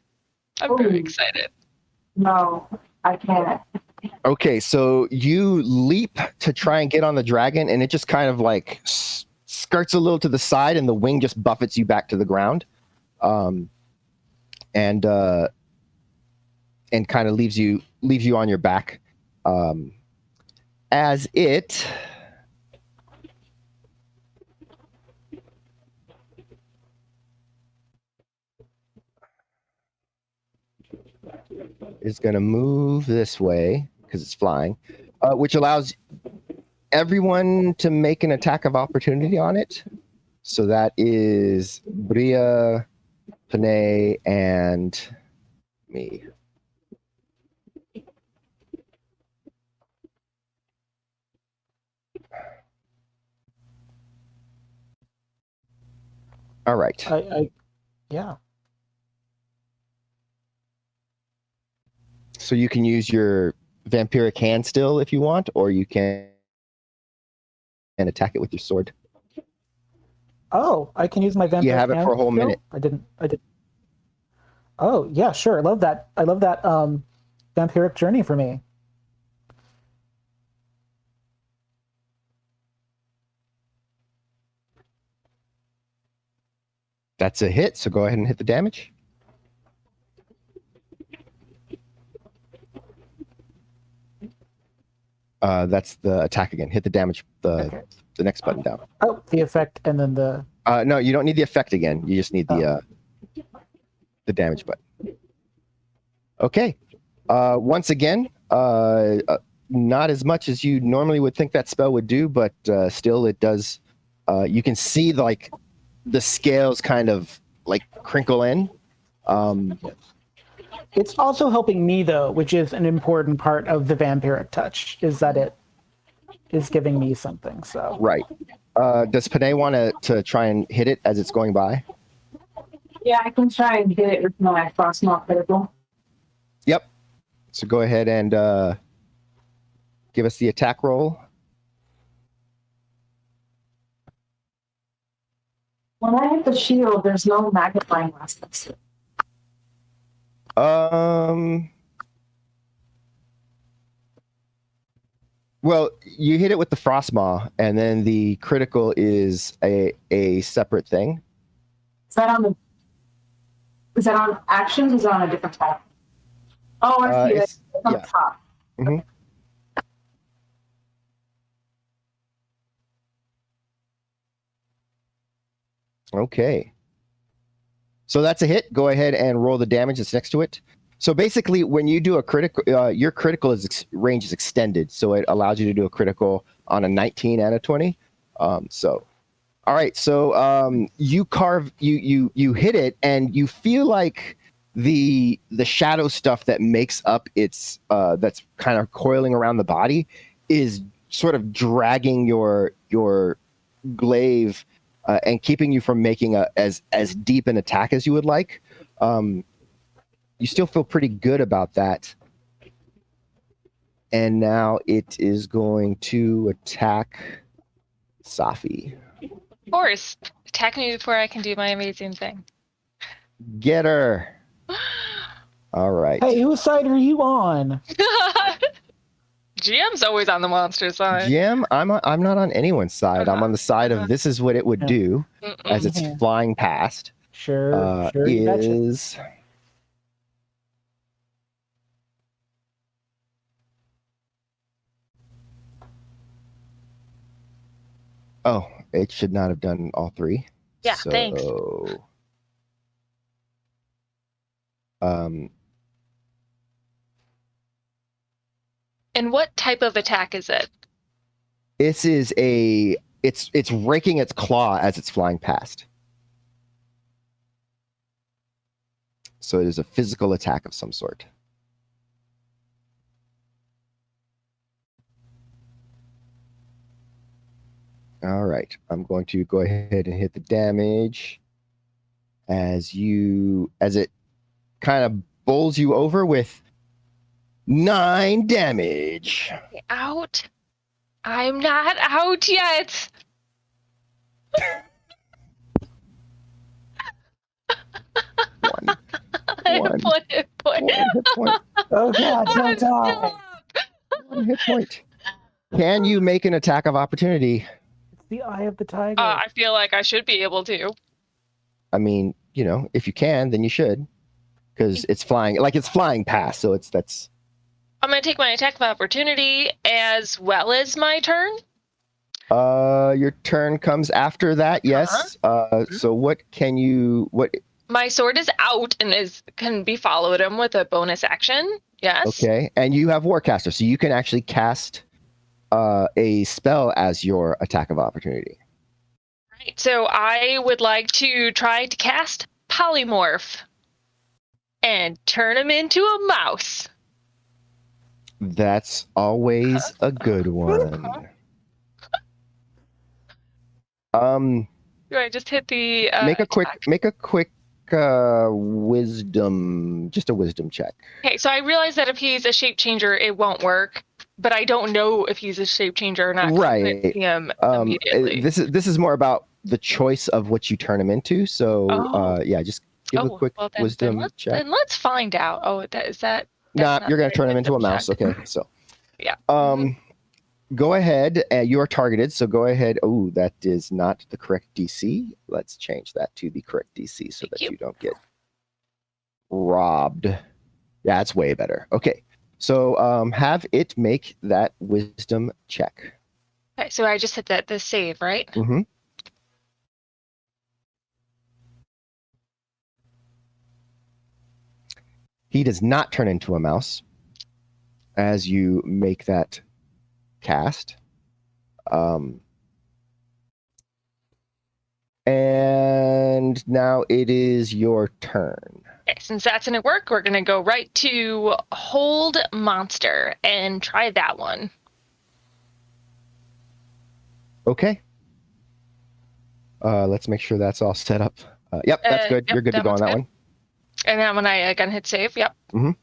I'm very excited. No, I can't. Okay, so you leap to try and get on the dragon, and it just kind of like skirts a little to the side, and the wing just buffets you back to the ground, and kind of leaves you on your back, as it is going to move this way because it's flying, which allows everyone to make an attack of opportunity on it. So that is Bria, Panay, and me. All right. Yeah. So you can use your vampiric hand still if you want, or you can attack it with your sword. Oh, I can use my vampire. You have it hand for a whole skill? minute. I didn't. Oh, yeah, sure. I love that. I love that vampiric journey for me. That's a hit, so go ahead and hit the damage. That's the attack again. Hit the damage, Okay. the next button down. Oh, the effect and then the... No, you don't need the effect again. You just need the damage button. Okay. Once again, not as much as you normally would think that spell would do, but still it does. You can see like the scales kind of like crinkle in. It's also helping me though, which is an important part of the vampiric touch, is that it is giving me something. So Right. Does Panay want to try and hit it as it's going by? Yeah, I can try and hit it with my frostmark critical. Yep. So go ahead and give us the attack roll. When I hit the shield, there's no magnifying glass next to it. Well, you hit it with the frostmaw, and then the critical is a separate thing. Is that on actions or is it on a different tab? Oh, I see it. It's on the top. Mm-hmm. Okay. So that's a hit. Go ahead and roll the damage that's next to it. So basically, when you do a critical, your critical range is extended, so it allows you to do a critical on a 19 and a 20. All right. So you hit it, and you feel like the shadow stuff that makes up its that's kind of coiling around the body is sort of dragging your glaive and keeping you from making as deep an attack as you would like. You still feel pretty good about that. And now it is going to attack Safi. Of course. Attack me before I can do my amazing thing. Get her. All right. hey, whose side are you on? GM's always on the monster side. Jim, I'm not on anyone's side. I'm on the side of this is what it would do as it's flying past. Sure, you betcha. Is oh, it should not have done all three. Yeah, thanks. And what type of attack is it? This is it's raking its claw as it's flying past. So it is a physical attack of some sort. All right, I'm going to go ahead and hit the damage as it kind of bowls you over with 9 damage. Out? I'm not out yet. One hit point. Oh god, don't die. One hit point. Can you make an attack of opportunity? It's the eye of the tiger. I feel like I should be able to. I mean, if you can, then you should, because it's flying past. So that's. I'm gonna take my attack of opportunity as well as my turn. Your turn comes after that. Yes. So what? My sword is out and can be followed him with a bonus action. Yes. Okay, and you have Warcaster, so you can actually cast a spell as your attack of opportunity. Right. So I would like to try to cast Polymorph and turn him into a mouse. That's always a good one. Do I just hit the make a quick wisdom, just a wisdom check. Okay, so I realize that if he's a shape changer, it won't work, but I don't know if he's a shape changer or not. Right. Him immediately. This is more about the choice of what you turn him into. So just give a quick wisdom check. Then let's find out. Oh, is that? Nah, you're going to turn him into a mouse. Okay, so. Yeah. Go ahead. You are targeted, so go ahead. Oh, that is not the correct DC. Let's change that to the correct DC so that you don't get robbed. Yeah, that's way better. Okay, so have it make that wisdom check. Okay, so I just hit the save, right? Mm-hmm. He does not turn into a mouse. as you make that cast. And now it is your turn. Okay, since that's going to work, we're going to go right to Hold Monster and try that one. Okay. Let's make sure that's all set up. Yep, that's good. Yep, You're good to go on that one. And then when I again hit save, yep. Ooh.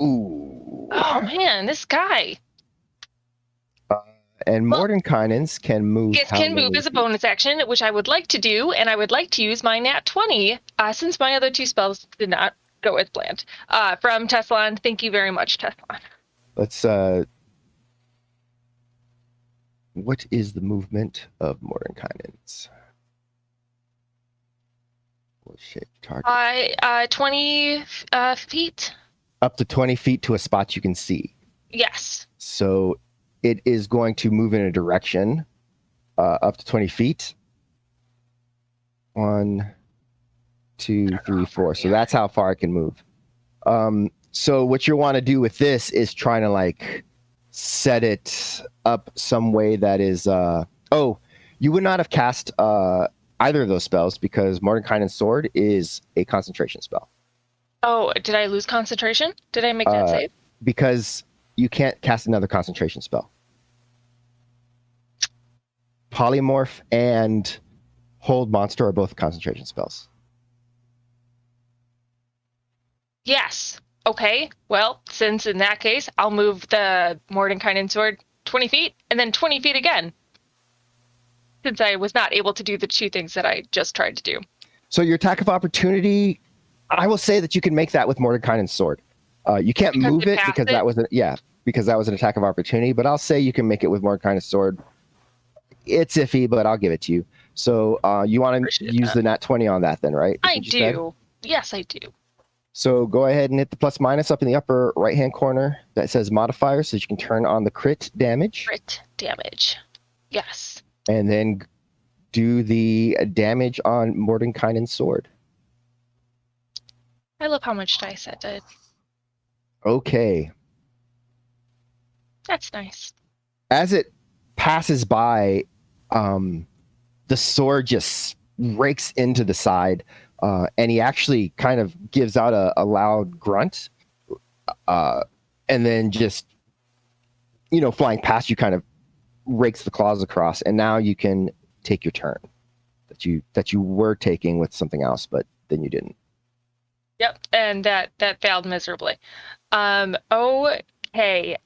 Oh man, this guy. And Mordenkainen's can move. Yes, can move as a bonus action, which I would like to do, and I would like to use my nat 20, since my other 2 spells did not go as planned. From Teslan. Thank you very much, Teslan. Let's what is the movement of Mordenkainen's? What shape target? 20 feet. Up to 20 feet to a spot you can see. Yes. So it is going to move in a direction up to 20 feet. 1, 2, 3, 4. So that's how far it can move. So what you want to do with this is trying to like set it up some way that is you would not have cast either of those spells because Mordenkainen's sword is a concentration spell. Oh, did I lose concentration? Did I make that save? Because you can't cast another concentration spell. Polymorph and Hold Monster are both concentration spells. Yes. Okay. Well, since in that case, I'll move the Mordenkainen sword 20 feet and then 20 feet again. Since I was not able to do the 2 things that I just tried to do. So your attack of opportunity, I will say that you can make that with Mordenkainen's sword. You can't move it because that was because that was an attack of opportunity, but I'll say you can make it with Mordenkainen's sword. It's iffy, but I'll give it to you. So you want to use the nat 20 on that then, right? I do. Yes, I do. So go ahead and hit the plus minus up in the upper right-hand corner that says modifier so that you can turn on the crit damage. Crit damage. Yes. And then do the damage on Mordenkainen's sword. I love how much dice that did. Okay. That's nice. As it passes by, the sword just rakes into the side. And he actually kind of gives out a loud grunt, and then just, flying past you, kind of rakes the claws across. And now you can take your turn that you were taking with something else, but then you didn't. Yep, and that failed miserably. Okay.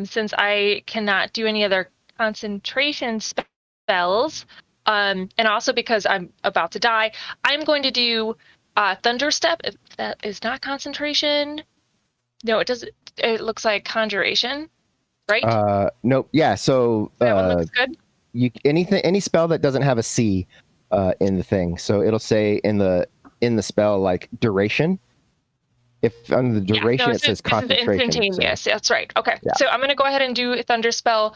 Since I cannot do any other concentration spells. And also because I'm about to die, I'm going to do Thunderstep. If that is not concentration. No, it doesn't. It looks like Conjuration, right? Nope. Yeah. So that one looks good. Any spell that doesn't have a C in the thing. So it'll say in the spell like duration. If under the duration it says concentration. Instantaneous. So. That's right. Okay. Yeah. So I'm going to go ahead and do Thunderspell.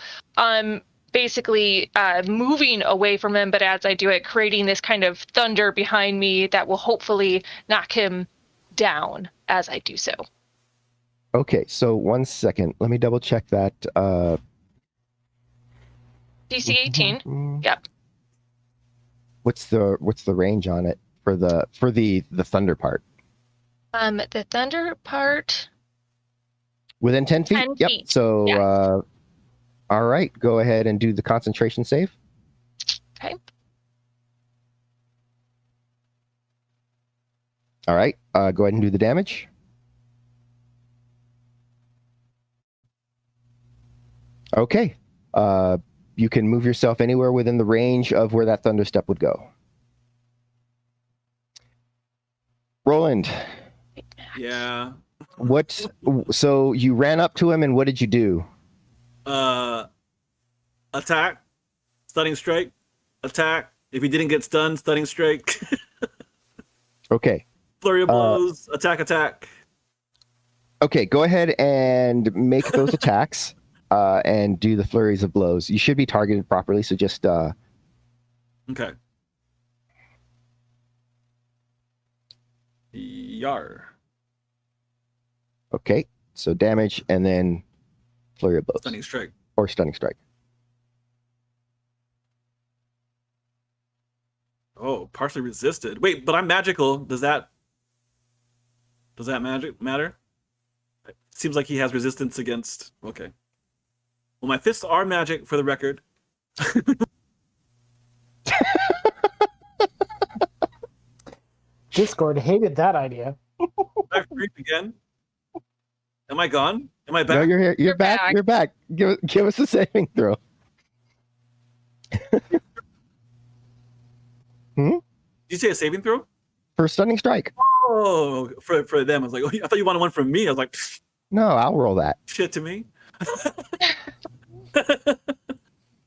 Basically moving away from him, but as I do it, creating this kind of thunder behind me that will hopefully knock him down as I do so. Okay, so 1 second. Let me double check that. DC 18. Yep. What's the range on it for the thunder part? The thunder part. Within 10 feet? 10 yep. feet. So yes. All right, go ahead and do the concentration save. Okay. All right, go ahead and do the damage. Okay, you can move yourself anywhere within the range of where that thunder step would go. Roland. Yeah. So you ran up to him and what did you do? Attack, stunning strike, attack. If he didn't get stunned, stunning strike. Okay. Flurry of blows, attack. Okay, go ahead and make those attacks and do the flurries of blows. You should be targeted properly, so just... Okay. Yar. Okay, so damage and then flurry of blows Stunning strike. or stunning strike. Oh, partially resisted. Wait, but I'm magical. Does that magic matter? It seems like he has resistance against. Okay. Well, my fists are magic, for the record. Discord hated that idea. I freak again. Am I gone? Am I back? No, you're here. You're back. back. You're back. Give us a saving throw. Did you say a saving throw? For stunning strike. Oh, for them. I was like, oh, I thought you wanted one from me. I was like, No, I'll roll that. shit to me.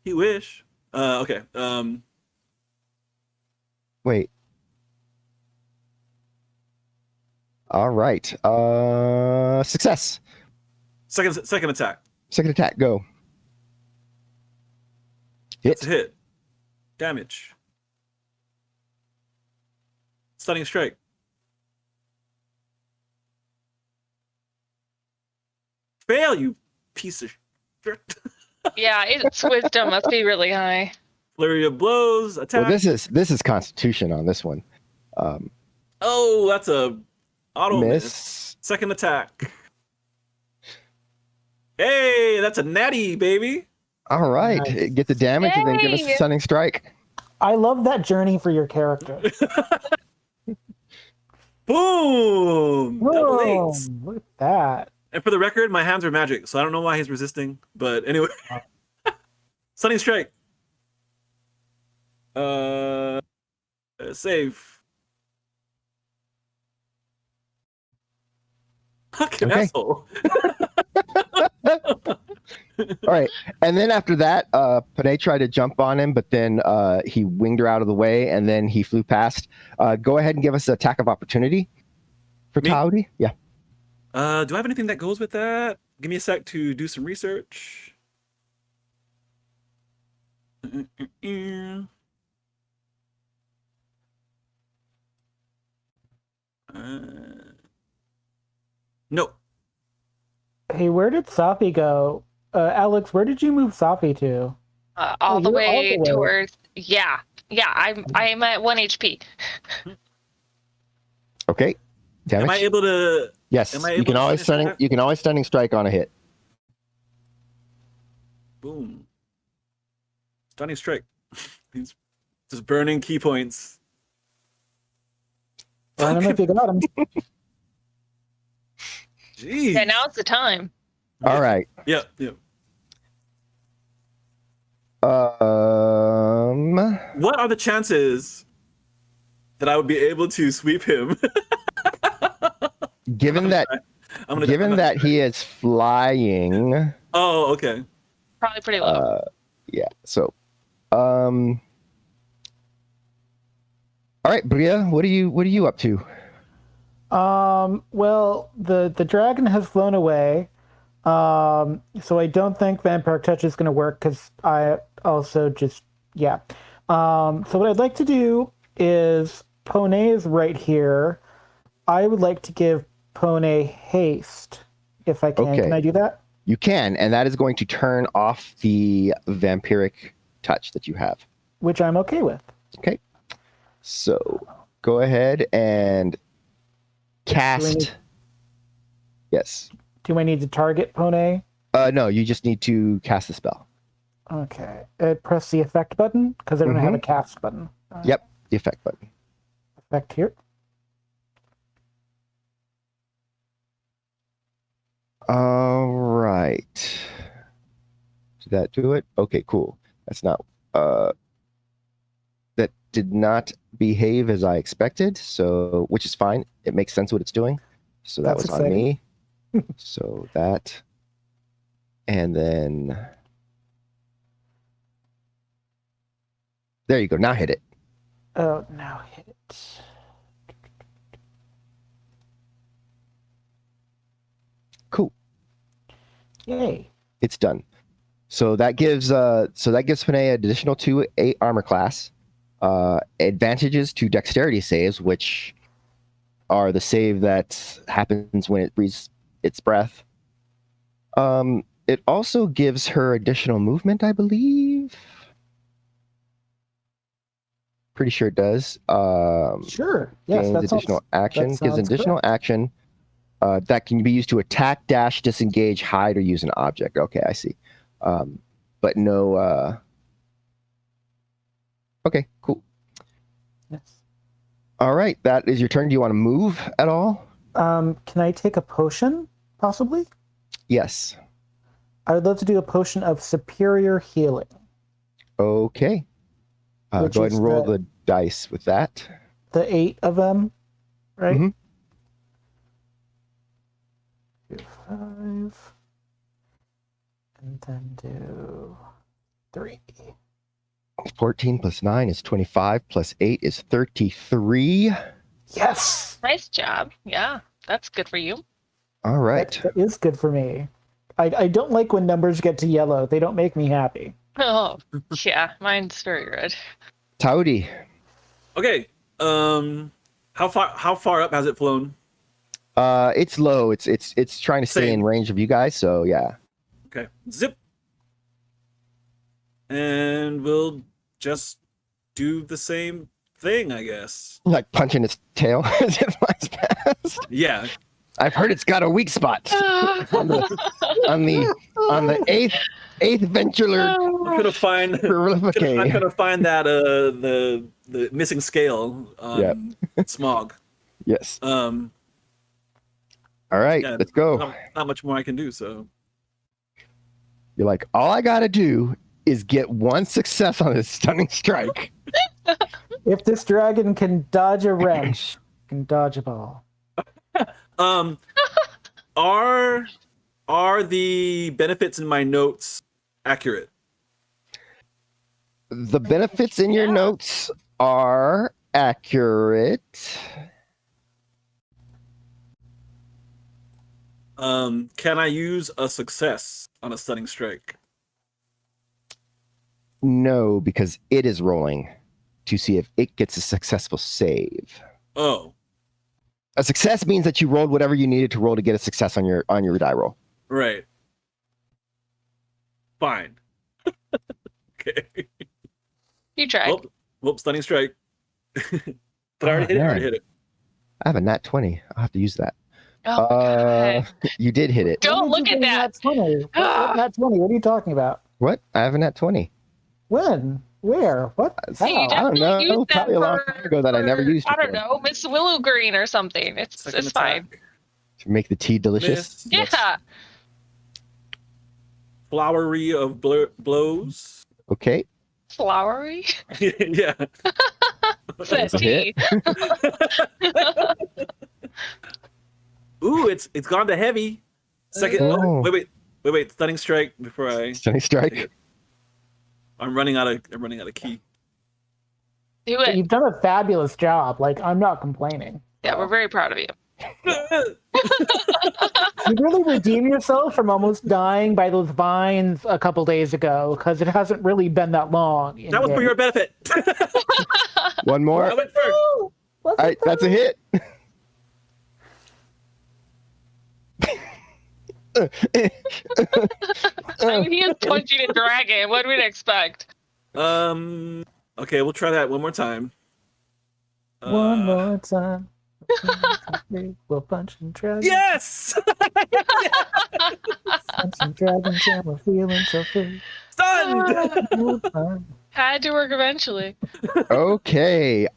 You wish. Okay. Wait. All right. Success. Second attack. Second attack. Go. Hit. It's a hit. Damage. Stunning strike. Fail, you piece of shit. Yeah, its wisdom must be really high. Flurry of blows. Attack. Well, this is Constitution on this one. Oh, that's a auto miss. Miss. Second attack. Hey, that's a natty, baby. All right. Nice. Get the damage and then give us a Yay! stunning strike. I love that journey for your character. Boom! Double Whoa, eights. look at that. And for the record, my hands are magic, so I don't know why he's resisting. But anyway, stunning strike. Save. Fucking Okay. asshole. All right. And then after that, Panay tried to jump on him, but then he winged her out of the way and then he flew past. Go ahead and give us an attack of opportunity for Me? Taudi. Yeah. Do I have anything that goes with that? Give me a sec to do some research. No. Hey, where did Safi go? Alex, where did you move Safi to? All the you're all way the way. towards. Yeah. I'm at 1 HP. Okay. Damage. Am I able to? Yes. am I You able can to always finish stunning. that? You can always stunning strike on a hit. Boom. Stunning strike. He's just burning key points. I don't know if you got him. Jeez. Yeah, now's the time. All right. Yep. Yep. What What are the chances that I would be able to sweep him? given that I'm gonna. given that he is flying, Oh, okay. Probably pretty low. yeah. So, all right, Bria, what are you up to? Well, the dragon has flown away. So I don't think Vampiric Touch is going to work because I also just, yeah. So what I'd like to do is Pone is right here. I would like to give Pone haste if I can. Okay. Can I do that? You can, and that is going to turn off the vampiric touch that you have. Which I'm okay with. Okay. So go ahead and cast. need- Yes. Do I need to target Pone? No, you just need to cast the spell. Okay. Press the effect button because I don't have a cast button. Yep, the effect button. Effect here. All right. Did that do it? Okay, cool. That's not. That did not behave as I expected. So, which is fine. It makes sense what it's doing. So that That's was on me. So that, and then there you go. Now hit it. Oh, now hit it. Cool. Yay. It's done. So that gives Panay an additional 2 armor class, advantages to dexterity saves, which are the save that happens when it its breath. It also gives her additional movement, I believe. Pretty sure it does. Sure. Yes, Gains that additional action. that Gives an sounds additional correct. action that can be used to attack, dash, disengage, hide, or use an object. Okay, I see. But no. Okay, cool. Yes. All right, that is your turn. Do you want to move at all? Can I take a potion, possibly? Yes. I would love to do a potion of superior healing. Okay. Which Go ahead is and roll the dice with that. The 8 of them, right? Mhm. 2, 5. And then do 3. 14 plus 9 is 25, plus 8 is 33. Yes! Nice job. Yeah, that's good for you. All right. That is good for me. I don't like when numbers get to yellow. They don't make me happy. Oh, yeah, mine's very red. Towdy. Okay. How far up has it flown? It's low. It's trying to stay Same. in range of you guys, so yeah. Okay. Zip. And we'll just do the same thing, I guess. Like punching its tail as it flies past. Yeah. I've heard it's got a weak spot on the eighth ventular I'm gonna find I'm prolificae. gonna find that the missing scale on Smog. Yes. All All right, yeah, let's go. Not much more I can do, so You're like, all I gotta do is get one success on this stunning strike. If this dragon can dodge a wrench, it can dodge a ball. are the benefits in my notes accurate? The benefits in your notes are accurate. Can I use a success on a stunning strike? No, because it is rolling to see if it gets a successful save. Oh, A success means that you rolled whatever you needed to roll to get a success on your die roll. right. Fine. Okay. You tried. Whoop, stunning strike. Did I already hit it? I already hit it. I have a nat 20. I'll have to use that. Oh, my God. You did hit it. Don't When look did you at get that. Nat 20? Nat 20? What are you talking about? What? I have a nat 20. When? Where? What? See, you How? I don't definitely know. used that Probably a long for- time ago that I never for, used I don't before. know, Miss Willow Green or something. It's Second fine. attack. To make the tea delicious. Miss. Yes. Yeah. Flowery of blows. Okay. Flowery. Yeah. What's that That's a hit. tea? Ooh, it's gone to heavy. Second. Oh. Wait. Stunning strike before I. Stunning strike. I'm running out of key. Do But it. you've done a fabulous job. Like, I'm not complaining. Yeah, we're very proud of you. You really redeemed yourself from almost dying by those vines a couple days ago, because it hasn't really been that long. That was for your benefit. One more. I went first. All right, that's a hit. I mean, he is punching a dragon. What do we expect? Okay, we'll try that one more time. One more time. We'll punch and dragons. Yes! Punch and dragons, and we're feeling so free. Stunned! Had to work eventually. Okay.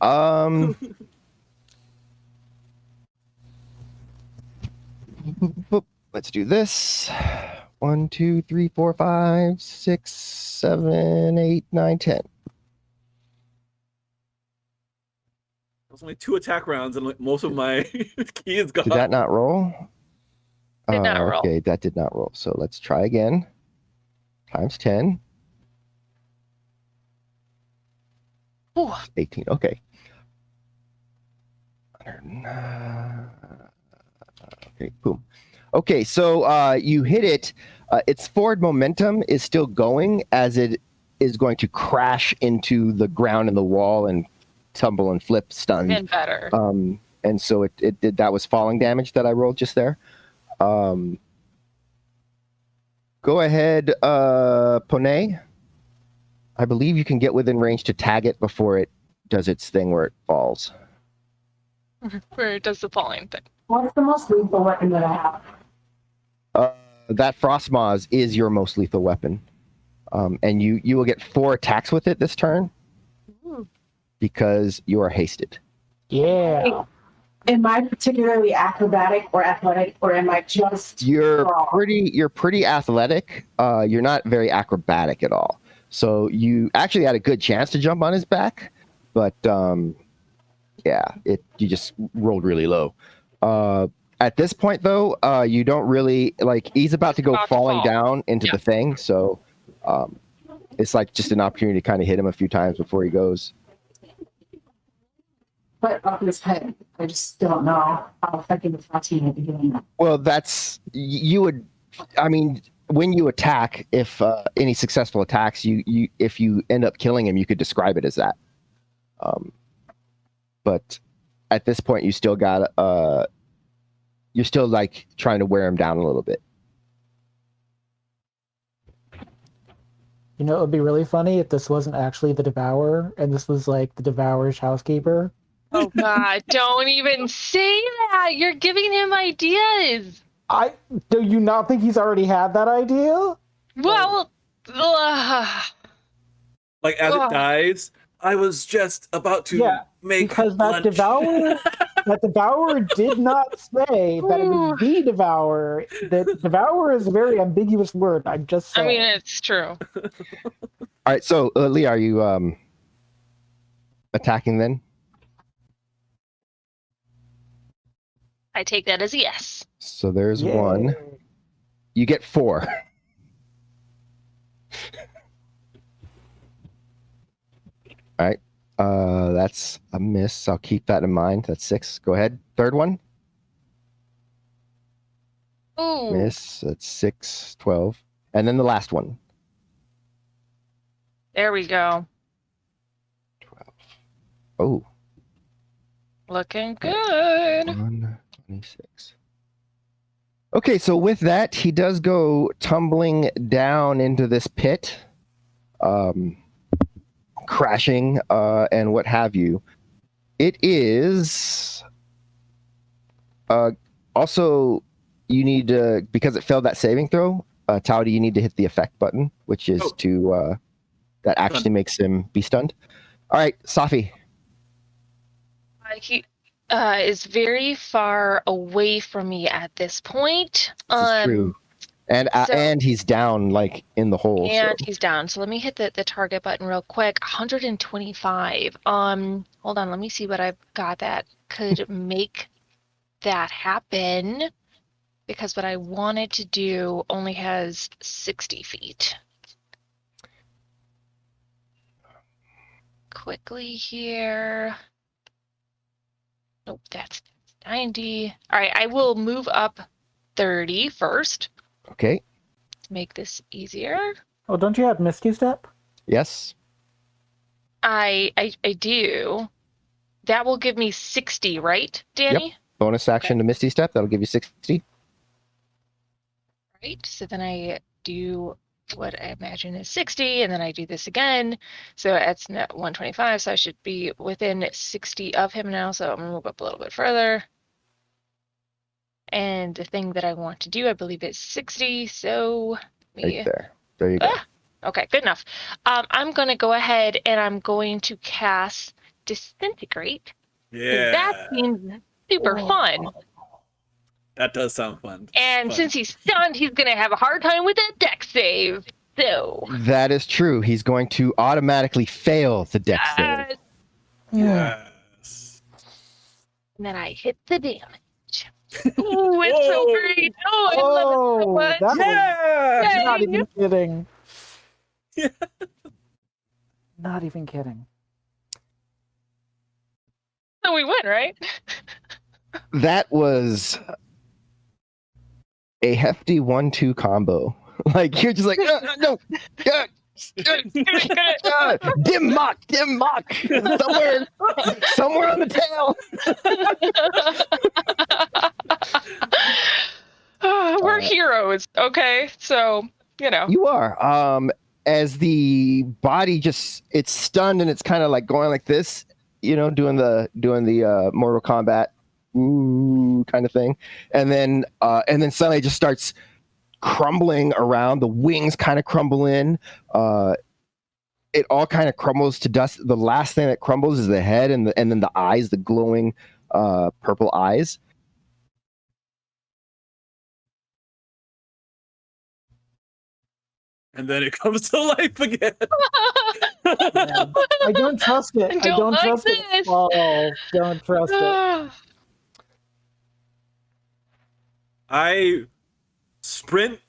Let's do this. 1, 2, 3, 4, 5, 6, 7, 8, 9, 10. There's only 2 attack rounds and most of my key is gone. Did that not roll? Did not roll. Okay, that did not roll. So let's try again. Times 10. Ooh. 18. Okay. Okay, boom. Okay, so you hit it. Its forward momentum is still going as it is going to crash into the ground and the wall and tumble and flip stunned. Even better. And so it did. That was falling damage that I rolled just there. Go ahead, Poney. I believe you can get within range to tag it before it does its thing where it falls. Where it does the falling thing. What's the most lethal weapon that I have? That Frostmaws is your most lethal weapon. And you will get 4 attacks with it this turn because you are hasted. Yeah. Am I particularly acrobatic or athletic, or am I just You're strong? pretty athletic. You're not very acrobatic at all. So you actually had a good chance to jump on his back, but yeah, you just rolled really low. At this point, though, you don't really he's about to go falling down into the thing, so it's like just an opportunity to kind of hit him a few times before he goes. But up his head, I just don't know how effective the Frosty would be doing that. Well, when you attack, if any successful attacks, if you end up killing him, you could describe it as that. But at this point, you still got you're still trying to wear him down a little bit. You know, it would be really funny if this wasn't actually the Devourer, and this was the Devourer's housekeeper. Oh God! Don't even say that. You're giving him ideas. Do you not think he's already had that idea? Well, As it dies, I was just about to make because lunch. that Devourer did not say that it was the Devourer. The Devourer is a very ambiguous word. I'm just saying. I mean, it's true. All right, so Lee, are you attacking then? I take that as a yes. So there's Yay. 1. You get 4. All right. That's a miss. I'll keep that in mind. That's 6. Go ahead. Third one. Ooh. Miss. That's 6, 12. And then the last one. There we go. 12. Oh. Looking good. 126. Okay, so with that, he does go tumbling down into this pit, crashing, and what have you. It is also, you need to, because it failed that saving throw, Towdy, you need to hit the effect button, which is that actually makes him be stunned. All right, Safi. He is very far away from me at this point. This is true. And he's down in the hole. And he's down. So let me hit the target button real quick. 125. Hold on, let me see what I've got that could make that happen. Because what I wanted to do only has 60 feet. Quickly here. Nope, that's 90. All right, I will move up 30 first. Okay. To make this easier. Oh, don't you have Misty Step? Yes. I do. That will give me 60, right, Danny? Yep. Bonus action to Misty Step. That'll give you 60. Right. So then I do what I imagine is 60, and then I do this again. So that's 125, so I should be within 60 of him now. So I'm going to move up a little bit further. And the thing that I want to do, I believe, is 60. So Right there. There you go. Okay, good enough. I'm going to go ahead and I'm going to cast Disintegrate. Yeah. That seems super fun. That does sound fun. And since he's stunned, he's going to have a hard time with that dex save. So That is true. He's going to automatically fail the dex save. Yes. And then I hit the damage. Ooh, it's so great. Oh, I love it so much. That was not Yay. even kidding. Yeah. Not even kidding. So we win, right? That was a hefty 1-2 combo. You're just no. Dim mock. Somewhere on the tail. we're heroes, okay? So, you know. You are. As the body it's stunned and it's kind of like going like this, doing the Mortal Kombat ooh kind of thing, and then suddenly it just starts crumbling around. The wings kind of crumble in. It all kind of crumbles to dust. The last thing that crumbles is the head and then the eyes, the glowing purple eyes. And then it comes to life again. I don't trust it. I don't like trust this. it. Oh, don't trust it. I sprint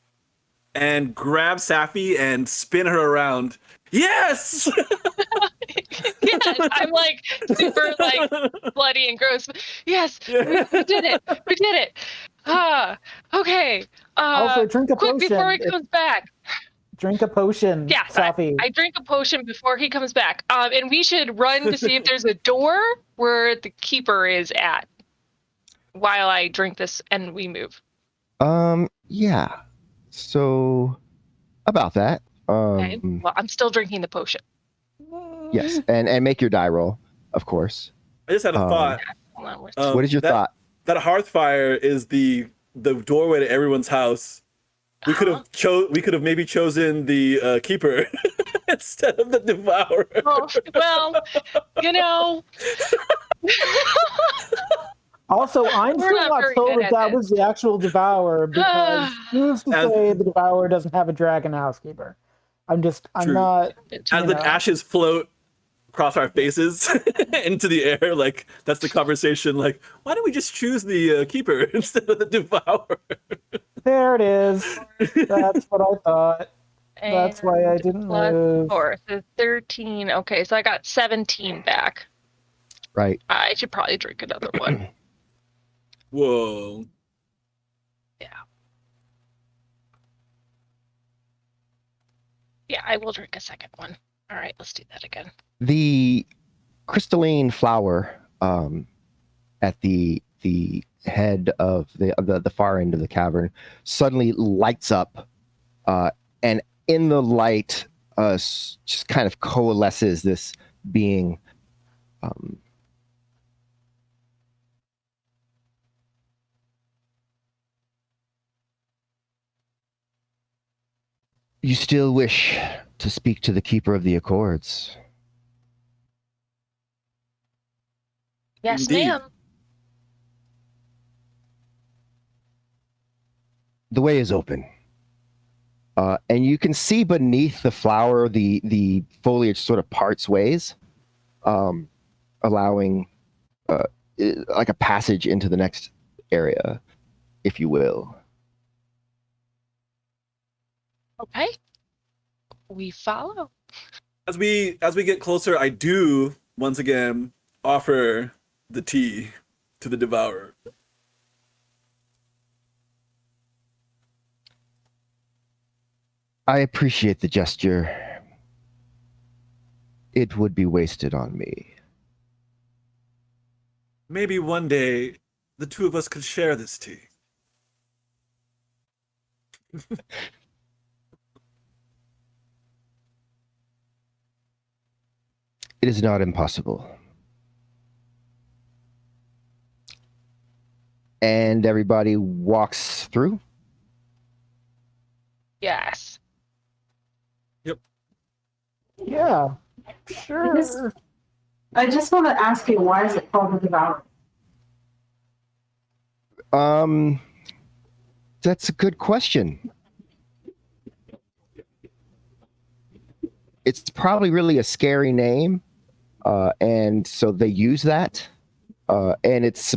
and grab Safi and spin her around. Yes! Yes, I'm like super like bloody and gross. Yes, we did it. We did it. Okay. Also, drink a quick potion. before he comes back. Drink a potion, Yeah, Safi. I drink a potion before he comes back. And we should run to see if there's a door where the keeper is at while I drink this and we move. Yeah. So about that. Okay. Well, I'm still drinking the potion. Yes, and make your die roll, of course. I just had a thought. What is your thought? That hearth fire is the doorway to everyone's house. We could have maybe chosen the keeper instead of the devourer. Oh, well, Also, I'm We're still not not very told good if at that this. was the actual devourer because who's to As- say the devourer doesn't have a dragon housekeeper? I'm True. not. As the ashes float across our faces into the air, like that's the conversation. Like, why don't we just choose the keeper instead of the devourer? There it is. That's what I thought. That's why I didn't plus move. 4, so 13. Okay, so I got 17 back. Right. I should probably drink another one. Whoa. Yeah, I will drink a second one. All right, let's do that again. The crystalline flower at the head of the far end of the cavern suddenly lights up, and in the light just kind of coalesces this being. You still wish to speak to the Keeper of the Accords? Yes, Indeed. ma'am. The way is open. And you can see beneath the flower, the foliage sort of parts ways, allowing like a passage into the next area, if you will. Okay. We follow. As we get closer, I do once again offer the tea to the devourer. I appreciate the gesture. It would be wasted on me. Maybe one day the two of us could share this tea. It is not impossible. And everybody walks through. Yes. Yeah, sure. I just want to ask you, why is it called the Devourer? That's a good question. It's probably really a scary name, and so they use that, and it's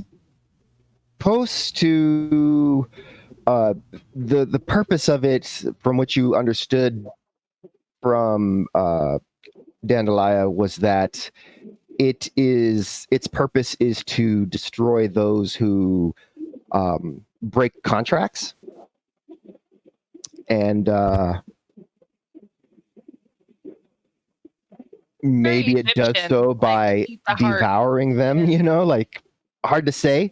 supposed to the purpose of it, from what you understood from Dandalia, was that its purpose is to destroy those who break contracts, and maybe it does so by devouring them. You know, like, hard to say.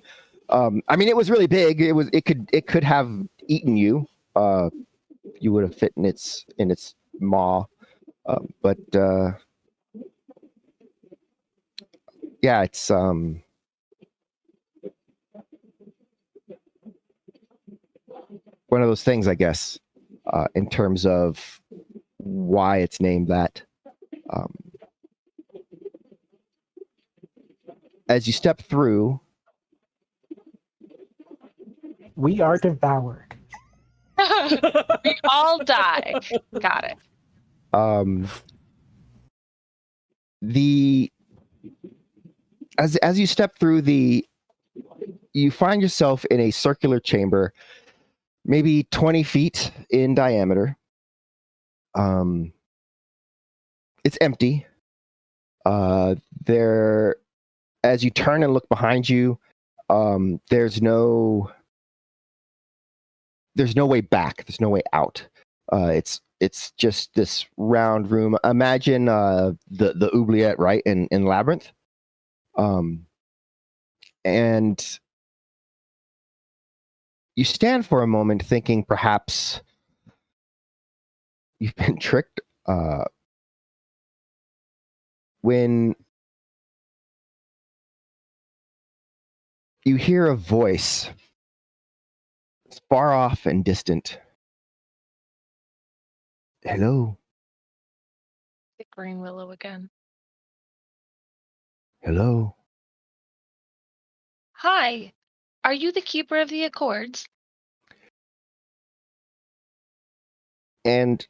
I mean, it was really big. It could have eaten you. You would have fit in its maw, but yeah, it's one of those things, I guess, in terms of why it's named that. As you step through, We are devoured. We all die. Got it. As you step through you find yourself in a circular chamber, maybe 20 feet in diameter. It's empty. There, as you turn and look behind you, there's no way back. There's no way out. It's just this round room. Imagine the oubliette, right, in Labyrinth. And you stand for a moment thinking perhaps you've been tricked. When you hear a voice, it's far off and distant. Hello? The green willow again. Hello? Hi. Are you the keeper of the Accords? And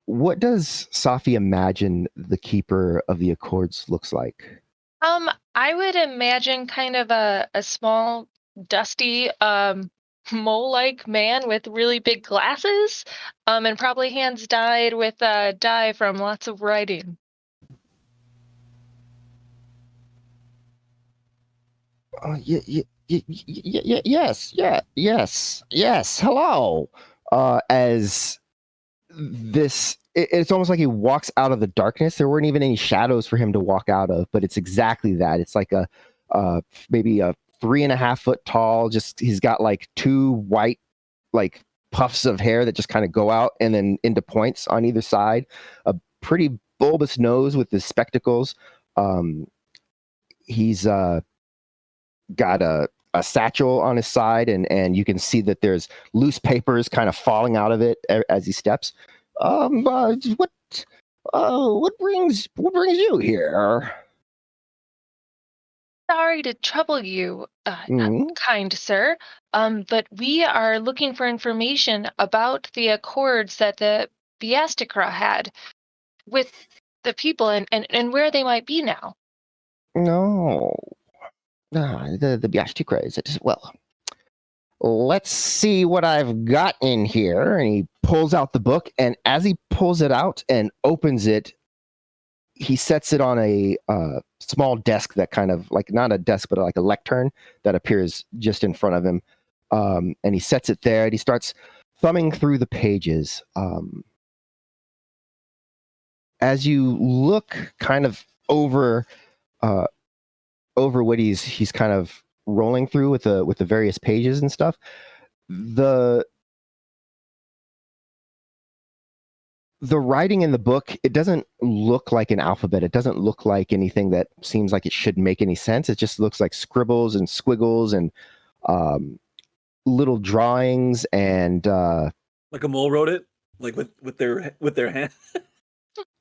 what does Safi imagine the Keeper of the Accords looks like? I would imagine kind of a small, dusty, mole-like man with really big glasses, and probably hands dyed with dye from lots of writing. Yes. Hello. As this, it's almost like he walks out of the darkness. There weren't even any shadows for him to walk out of, but it's exactly that. It's like maybe a 3.5 foot tall. Just he's got like 2 white like puffs of hair that just kind of go out and then into points on either side. A pretty bulbous nose with his spectacles. He's got a satchel on his side, and you can see that there's loose papers kind of falling out of it as he steps. What brings you here? Sorry to trouble you, kind sir, but we are looking for information about the Accords that the Biasticra had with the people and where they might be now. No. The Biasticra is it? Well, let's see what I've got in here. And he pulls out the book, and as he pulls it out and opens it, he sets it on a small desk that kind of like, not a desk, but like a lectern that appears just in front of him. And he sets it there, and he starts thumbing through the pages. As you look kind of over what he's kind of rolling through with the various pages and stuff, the writing in the book, it doesn't look like an alphabet. It doesn't look like anything that seems like it should make any sense. It just looks like scribbles and squiggles and little drawings and like a mole wrote it, like with their hand.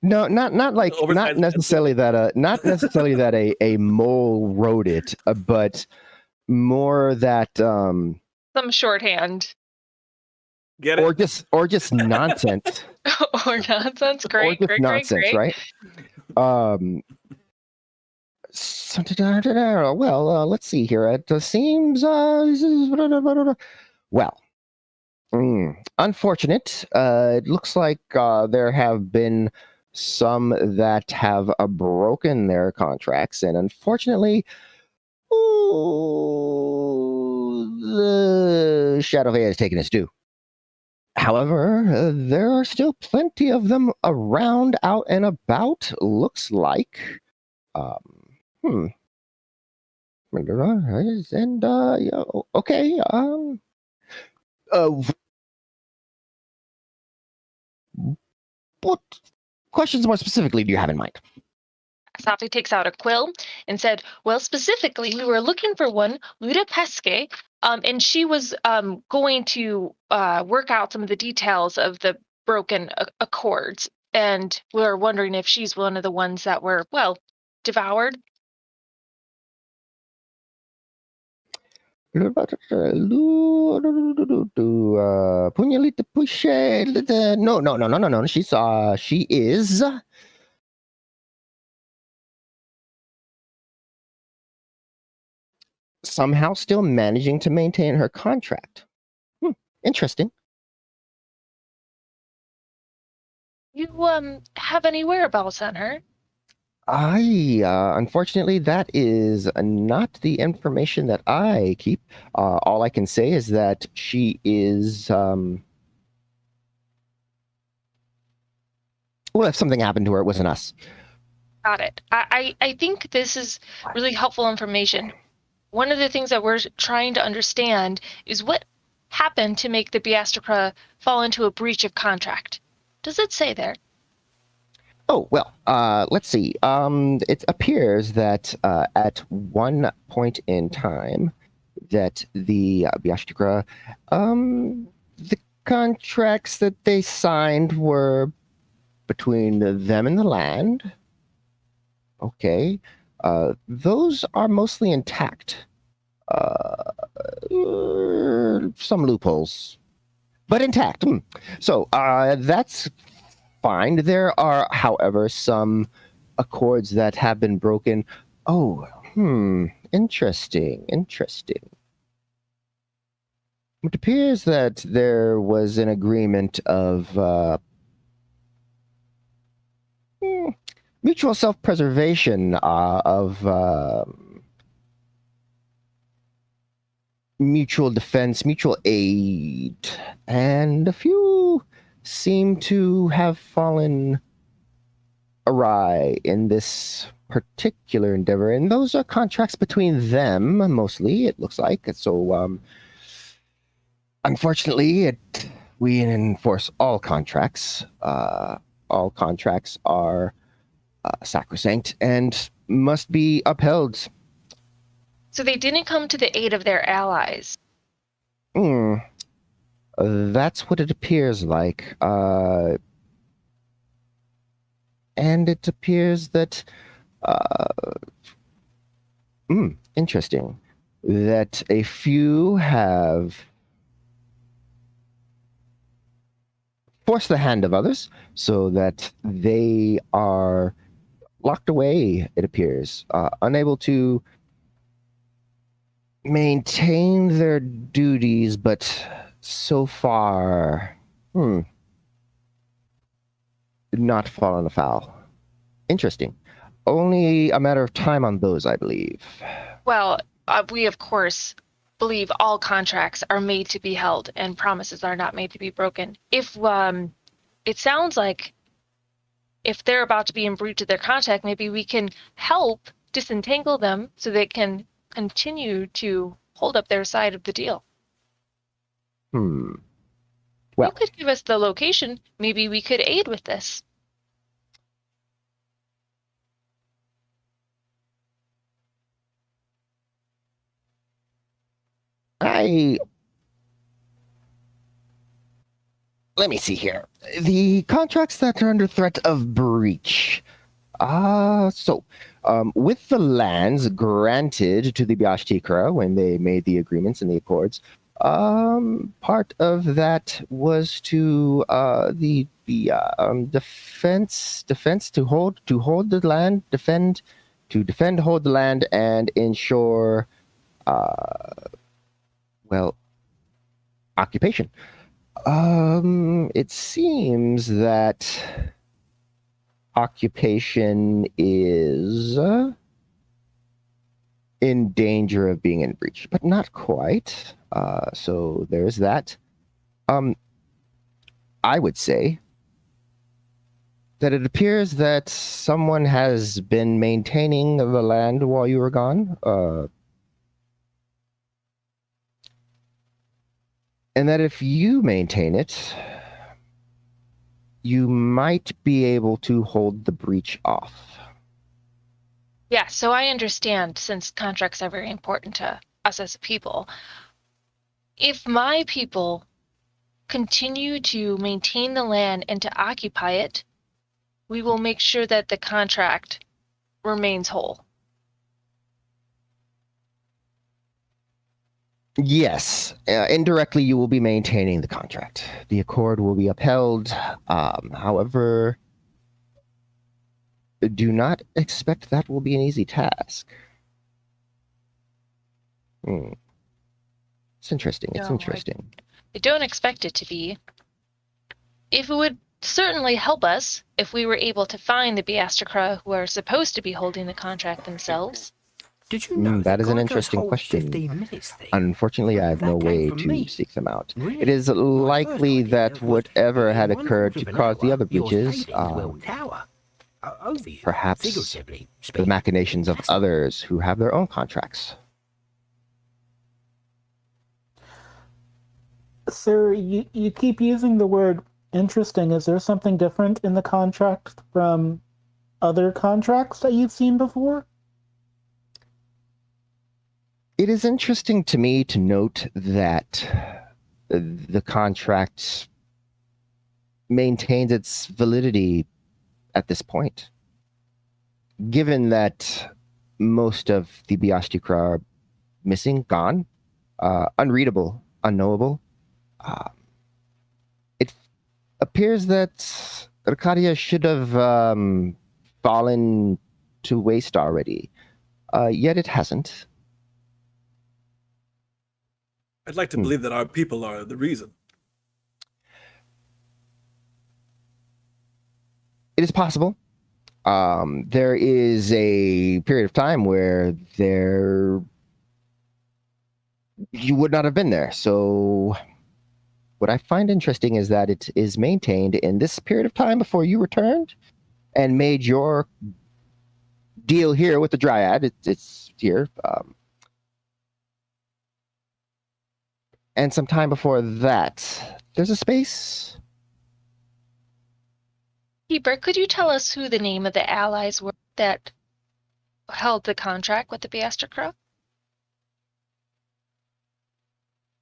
No, not necessarily that a mole wrote it, but more that Some shorthand. Get it? or just nonsense. Or nonsense. Great, or just great, nonsense, great. Right? Well, let's see here. It seems well. Unfortunate. It looks like there have been some that have broken their contracts, and unfortunately, the Shadow Veil has taken its due. However, there are still plenty of them around, out and about. Looks like. And yeah, okay. What questions more specifically do you have in mind? Safi takes out a quill and said, well, specifically, we were looking for one, Luda Pesce, and she was going to work out some of the details of the broken accords. And we were wondering if she's one of the ones that were, well, devoured. Punyalita pushe. No. She is. Somehow still managing to maintain her contract. Interesting. You have any whereabouts on her? Unfortunately, that is not the information that I keep. All I can say is that she is, well, if something happened to her, it wasn't us. Got it. I think this is really helpful information. One of the things that we're trying to understand is what happened to make the Biastra fall into a breach of contract. Does it say there? Oh, well, let's see. It appears that at one point in time that the Biastra, the contracts that they signed were between them and the land. Okay. Those are mostly intact. Some loopholes, but intact. So that's fine. There are, however, some accords that have been broken. Oh, interesting. It appears that there was an agreement of mutual self-preservation, of mutual defense, mutual aid, and a few seem to have fallen awry in this particular endeavor, and those are contracts between them, mostly, it looks like. So, unfortunately, we enforce all contracts. All contracts are sacrosanct and must be upheld. So they didn't come to the aid of their allies. That's what it appears like. And it appears that, interesting, that a few have forced the hand of others so that they are locked away, it appears, unable to maintain their duties, but so far, not fallen afoul. Interesting. Only a matter of time on those, I believe. Well, we, of course, believe all contracts are made to be held and promises are not made to be broken. If it sounds like if they're about to be in breach of their contract, maybe we can help disentangle them so they can continue to hold up their side of the deal. Well, you could give us the location. Maybe we could aid with this. Let me see here. The contracts that are under threat of breach. With the lands granted to the Biashtikra when they made the agreements and the accords, part of that was to the defense to hold the land, hold the land, and ensure occupation. It seems that occupation is in danger of being in breach, but not quite. So there's that. I would say that it appears that someone has been maintaining the land while you were gone. And that if you maintain it, you might be able to hold the breach off. Yeah, so I understand, since contracts are very important to us as a people. If my people continue to maintain the land and to occupy it, we will make sure that the contract remains whole. Yes, indirectly you will be maintaining the contract. The accord will be upheld. However, do not expect that will be an easy task. It's interesting. It's No, interesting. I don't expect it to be. If it would certainly help us if we were able to find the Beastakra who are supposed to be holding the contract themselves. Did you know that is an guy interesting goes whole question. 15 minutes thing? Unfortunately, I have That no came way from to me. seek them out. Really? It is My first likely idea that was whatever that had in one occurred quarter to of an cause the hour, other yours breaches, faded into a tower. Overview, perhaps figuratively the speaking. machinations of others who have their own contracts. Sir, you keep using the word interesting. Is there something different in the contract from other contracts that you've seen before? It is interesting to me to note that the contract maintains its validity at this point. Given that most of the Beastakra are missing, gone, unreadable, unknowable, it appears that Arcadia should have fallen to waste already, yet it hasn't. I'd like to believe that our people are the reason. It is possible. There is a period of time where you would not have been there. So what I find interesting is that it is maintained in this period of time before you returned and made your deal here with the Dryad. It's here. And some time before that, there's a space. Keeper, could you tell us who the name of the allies were that held the contract with the Beastakra?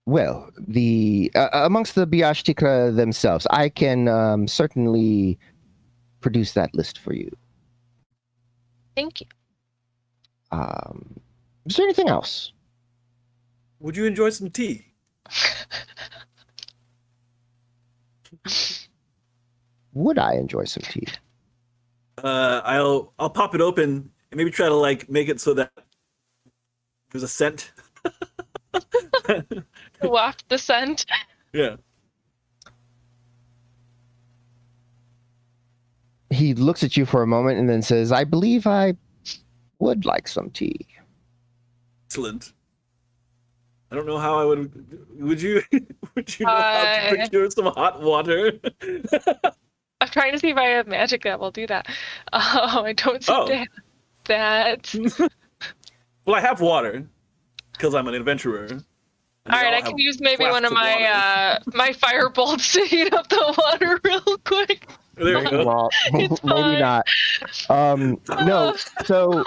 Well, the amongst the Beastakra themselves, I can certainly produce that list for you. Thank you. Is there anything else? Would you enjoy some tea? Would I enjoy some tea? I'll pop it open and maybe try to like make it so that there's a scent. Waft the scent. Yeah. He looks at you for a moment and then says, I believe I would like some tea. Excellent. I don't know how I would you know how to procure some hot water? I'm trying to see if I have magic that will do that. Oh, I don't seem to have that. Well, I have water because I'm an adventurer. All right, I can use maybe one of my my fire bolts to heat up the water real quick. There you go. Well, maybe fine. not. No, so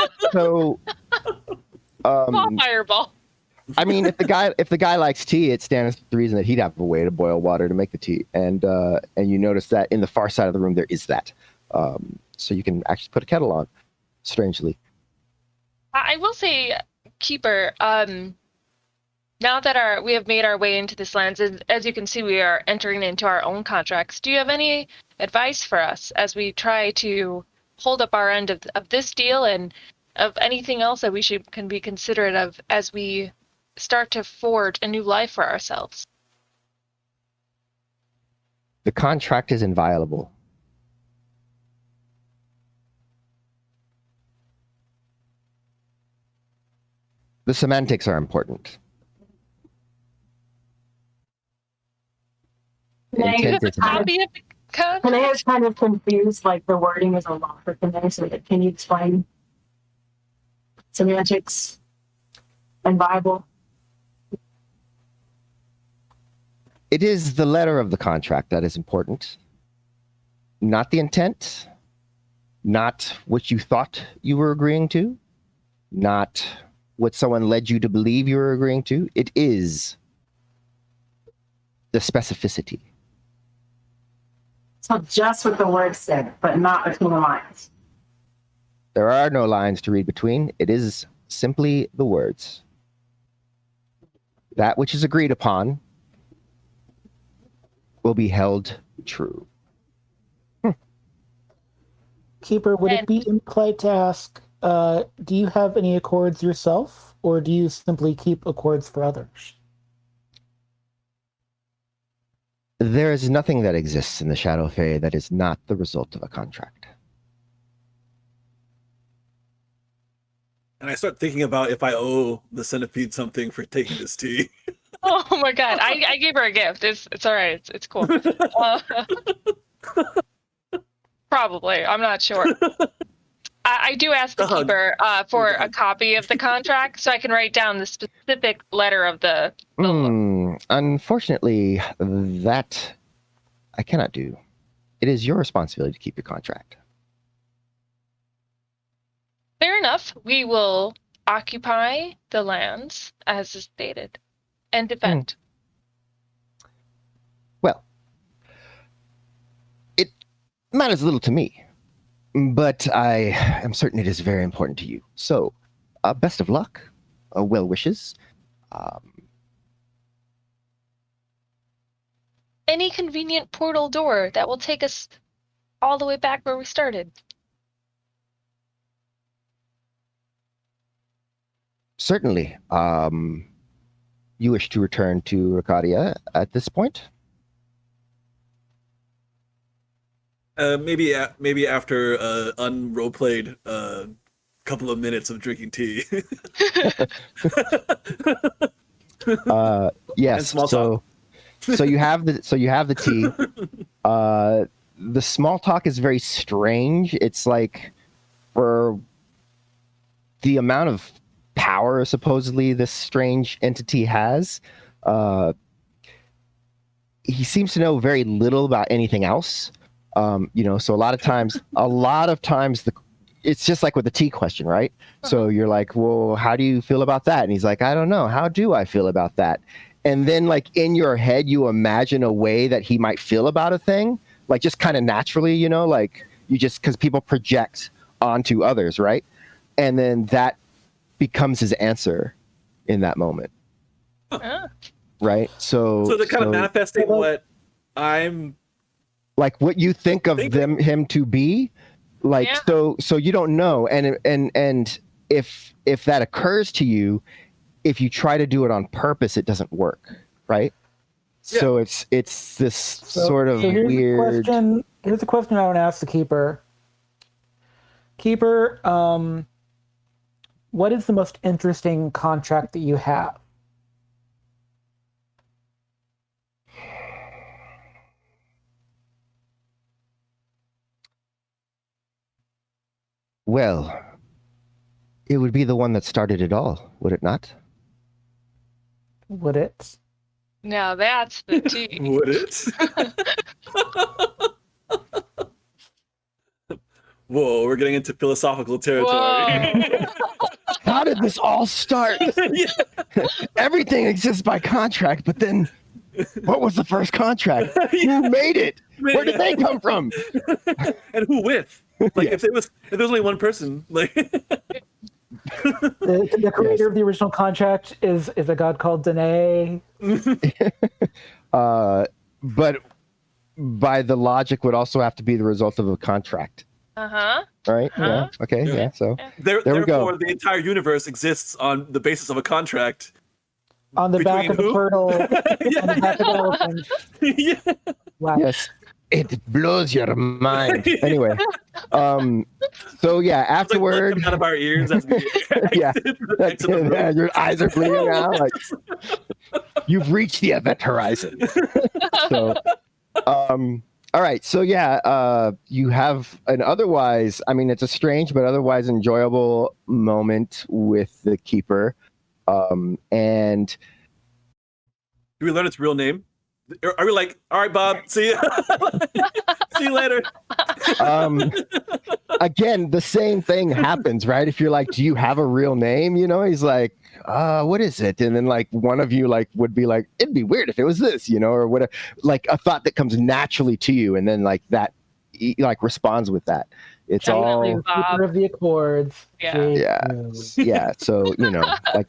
Small fireball. I mean, if the guy likes tea, it stands to the reason that he'd have a way to boil water to make the tea, and you notice that in the far side of the room there is that, so you can actually put a kettle on. Strangely, I will say, Keeper. Now that we have made our way into this lands, as you can see, we are entering into our own contracts. Do you have any advice for us as we try to hold up our end of this deal and of anything else that we can be considerate of as we start to forge a new life for ourselves? the contract is inviolable. The semantics are important. Intent is Copy of the contract? Panay is kind of confused, like the wording is a lot for Panay, so can you explain semantics and Bible? It is the letter of the contract that is important, not the intent, not what you thought you were agreeing to, not what someone led you to believe you were agreeing to. It is the specificity. So just what the word said, but not between the lines. There are no lines to read between. It is simply the words. That which is agreed upon will be held true. Keeper, would it be impolite to ask, do you have any accords yourself, or do you simply keep accords for others? There is nothing that exists in the Shadow Fae that is not the result of a contract. And I start thinking about if I owe the centipede something for taking this tea. Oh my god, I gave her a gift. It's all right. It's cool. Probably. I'm not sure. I do ask the keeper for a copy of the contract so I can write down the specific letter of the Unfortunately, that I cannot do. It is your responsibility to keep your contract. Fair enough. We will occupy the lands as is stated and defend. Well, it matters little to me, but I am certain it is very important to you. So, best of luck, well wishes. Any convenient portal door that will take us all the way back where we started. Certainly. You wish to return to Ricadia at this point? Maybe after unroleplayed couple of minutes of drinking tea. Yes. And small talk. So you have the tea. The small talk is very strange. It's like, for the amount of power supposedly this strange entity has, he seems to know very little about anything else. So a lot of times it's just like with the tea question, right? So you're like, well, how do you feel about that? And he's like, I don't know. How do I feel about that? And then, like, in your head, you imagine a way that he might feel about a thing, like just kind of naturally, like you just, because people project onto others, right? And then that becomes his answer in that moment. Right? So they're kind of manifesting what I'm, like, what you think of him to be, like, so you don't know. And if that occurs to you, if you try to do it on purpose, it doesn't work, right? Yeah. So it's this sort of weird. Here's a question I want to ask the keeper. Keeper, what is the most interesting contract that you have? Well, it would be the one that started it all, would it not? Would it? Now that's the tea. Would it? Whoa, we're getting into philosophical territory. How did this all start? Everything exists by contract, but then what was the first contract? Who made it? Where did they come from? And who with? Like, if there was only one person, like. The creator of the original contract is a god called Danae. But by the logic would also have to be the result of a contract. Right? Yeah. Okay. Yeah. So there we go. Therefore, the entire universe exists on the basis of a contract. On the back of the turtle. On the back of the elephant. Wow. Yes. It blows your mind. Anyway, so yeah, afterward, like out of our ears as we yeah, your eyes are bleeding out. Like, you've reached the event horizon. So, all right. So yeah, you have an otherwise, I mean, it's a strange but otherwise enjoyable moment with the keeper, and do we learn its real name? Are we like, all right, Bob, see you, see you later? Again, the same thing happens, right? If you're like, do you have a real name? You know, he's like, what is it? And then like one of you like would be like, it'd be weird if it was this, you know, or whatever, like a thought that comes naturally to you, and then like that like responds with that. It's Definitely, all Bob. Keeper of the Accords. Yeah. yeah. So, you know, like,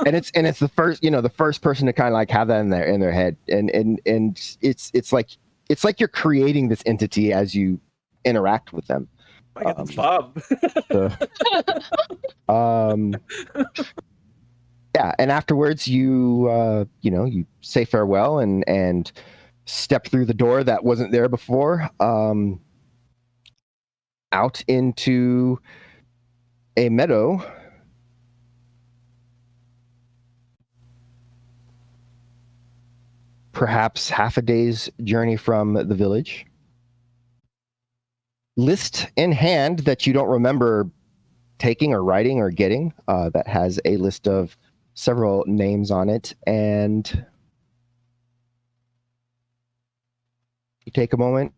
and it's the first, you know, the first person to kind of like have that in their head, and it's like you're creating this entity as you interact with them. I got this Bob. Yeah, and afterwards you you say farewell and step through the door that wasn't there before, out into a meadow. Perhaps half a day's journey from the village. List in hand that you don't remember taking or writing or getting, that has a list of several names on it, and you take a moment,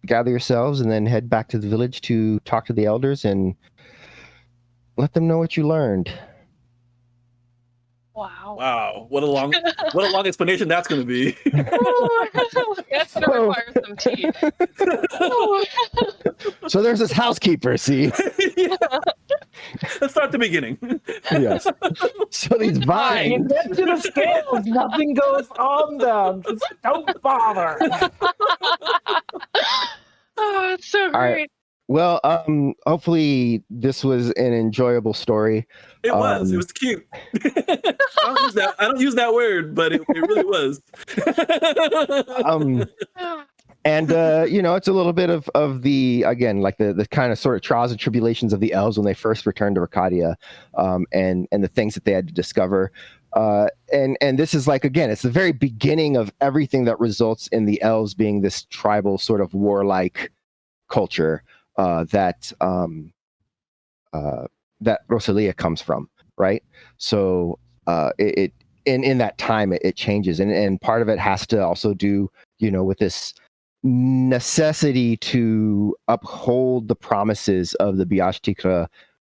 gather yourselves, and then head back to the village to talk to the elders and let them know what you learned. Wow. Wow, what a long explanation that's going to be. That's gonna require some tea. So there's this housekeeper, see? Yeah. Let's start at the beginning. Yes. So these You vines. get to the scales, nothing goes on them. Just don't bother. Oh, it's so All right. great. Well, hopefully this was an enjoyable story. It was. It was cute. I don't use that word, but it really was. And it's a little bit of the, again, like the kind of sort of trials and tribulations of the elves when they first returned to Arcadia, and the things that they had to discover. And this is like, again, it's the very beginning of everything that results in the elves being this tribal sort of warlike culture that Rosalia comes from, right? So it in that time it changes, and part of it has to also do, with this necessity to uphold the promises of the Biashtikra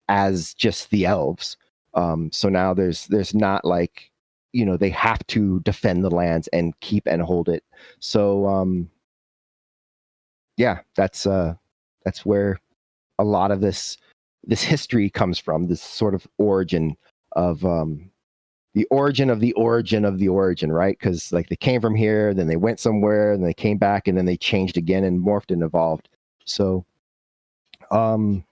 as just the elves. So now there's not like, they have to defend the lands and keep and hold it. So that's where a lot of this history comes from, this sort of origin of the origin of the origin of the origin, right? Because like they came from here, then they went somewhere, and they came back, and then they changed again and morphed and evolved. So I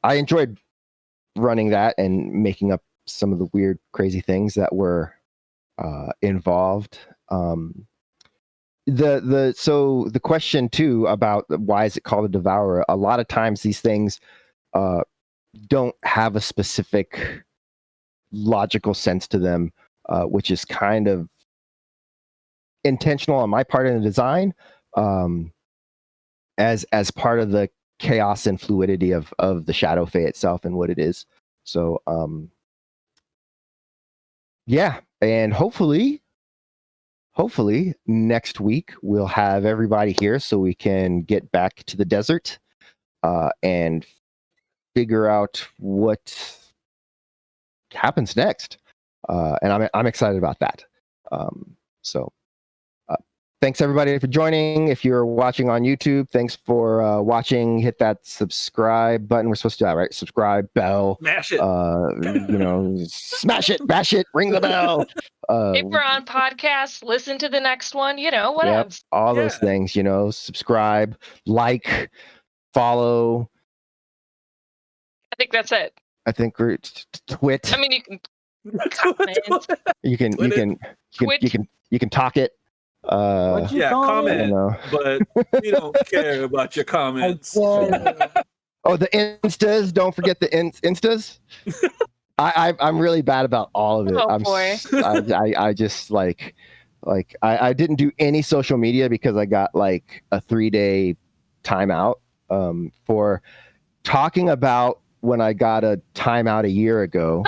enjoyed running that and making up some of the weird, crazy things that were involved. The question too about why is it called a devourer? A lot of times these things don't have a specific logical sense to them, which is kind of intentional on my part in the design, as part of the chaos and fluidity of the Shadow Fae itself and what it is. So and hopefully next week we'll have everybody here so we can get back to the desert and figure out what happens next. And I'm excited about that. Thanks everybody for joining. If you're watching on YouTube, thanks for watching. Hit that subscribe button. We're supposed to do that, right? Subscribe, bell. Smash it. Smash it, bash it, ring the bell. If we're on podcast, listen to the next one. What Yep, else? all those things. Subscribe, like, follow. I think that's it. I think we're twit. I mean, you can comment. You can talk it. Comment, know. but we don't care about your comments. Oh, the instas! Don't forget the instas. I'm really bad about all of it. Oh boy! I just like I didn't do any social media because I got like a 3-day timeout for talking about when I got a timeout a year ago.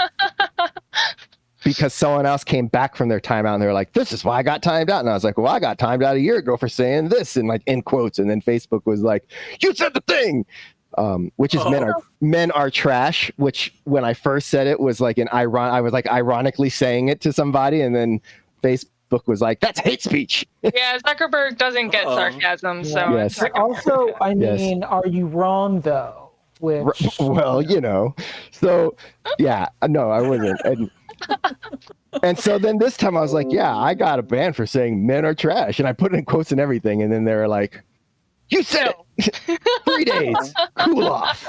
because someone else came back from their timeout and they were like, this is why I got timed out. And I was like, well, I got timed out a year ago for saying this, and like in quotes. And then Facebook was like, you said the thing, which is men are trash, which when I first said it was like I was like ironically saying it to somebody. And then Facebook was like, that's hate speech. Yeah, Zuckerberg doesn't get sarcasm, so Yes. But also, I Yes. mean, are you wrong though? Which Well, so yeah, no, I wasn't. And so then this time I was like, yeah, I got a ban for saying men are trash. And I put it in quotes and everything. And then they were like, you said it. 3 days. Cool off.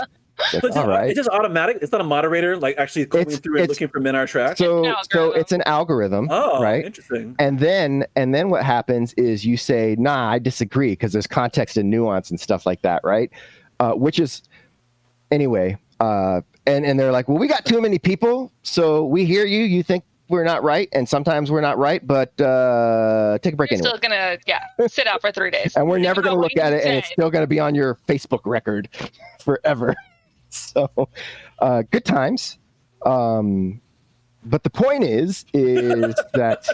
Like, all right. It's just automatic. It's not a moderator like actually going through and looking for men are trash. So it's an algorithm. Oh, right? Interesting. And then what happens is you say, nah, I disagree, because there's context and nuance and stuff like that, right? Which is anyway. And they're like, well, we got too many people, so we hear you. You think we're not right, and sometimes we're not right, but take a break You're anyway. still gonna sit out for 3 days. And we're never going to look at it, and it's still going to be on your Facebook record forever. So good times. But the point is that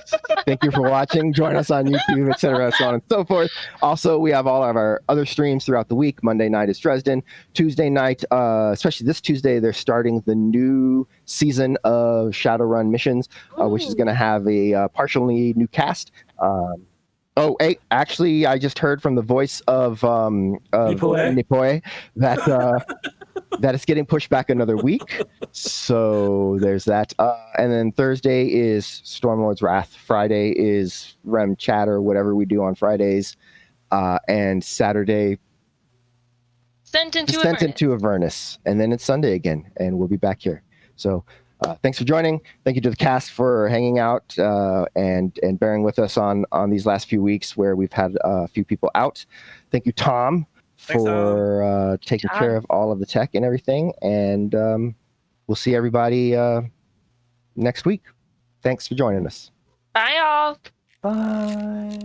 thank you for watching. Join us on YouTube, etc., so on and so forth. Also, we have all of our other streams throughout the week. Monday night is Dresden. Tuesday night, especially this Tuesday, they're starting the new season of Shadowrun Missions, which is going to have a partially new cast. Hey, actually, I just heard from the voice of Nipoe that that it's getting pushed back another week. So there's that. And then Thursday is Stormlord's Wrath. Friday is Rem Chat or whatever we do on Fridays. And Saturday, Sent into Avernus. And then it's Sunday again, and we'll be back here. So thanks for joining. Thank you to the cast for hanging out and bearing with us on these last few weeks where we've had a few people out. Thank you, Tom, for taking care of all of the tech and everything. And we'll see everybody next week. Thanks for joining us. Bye, y'all. bye.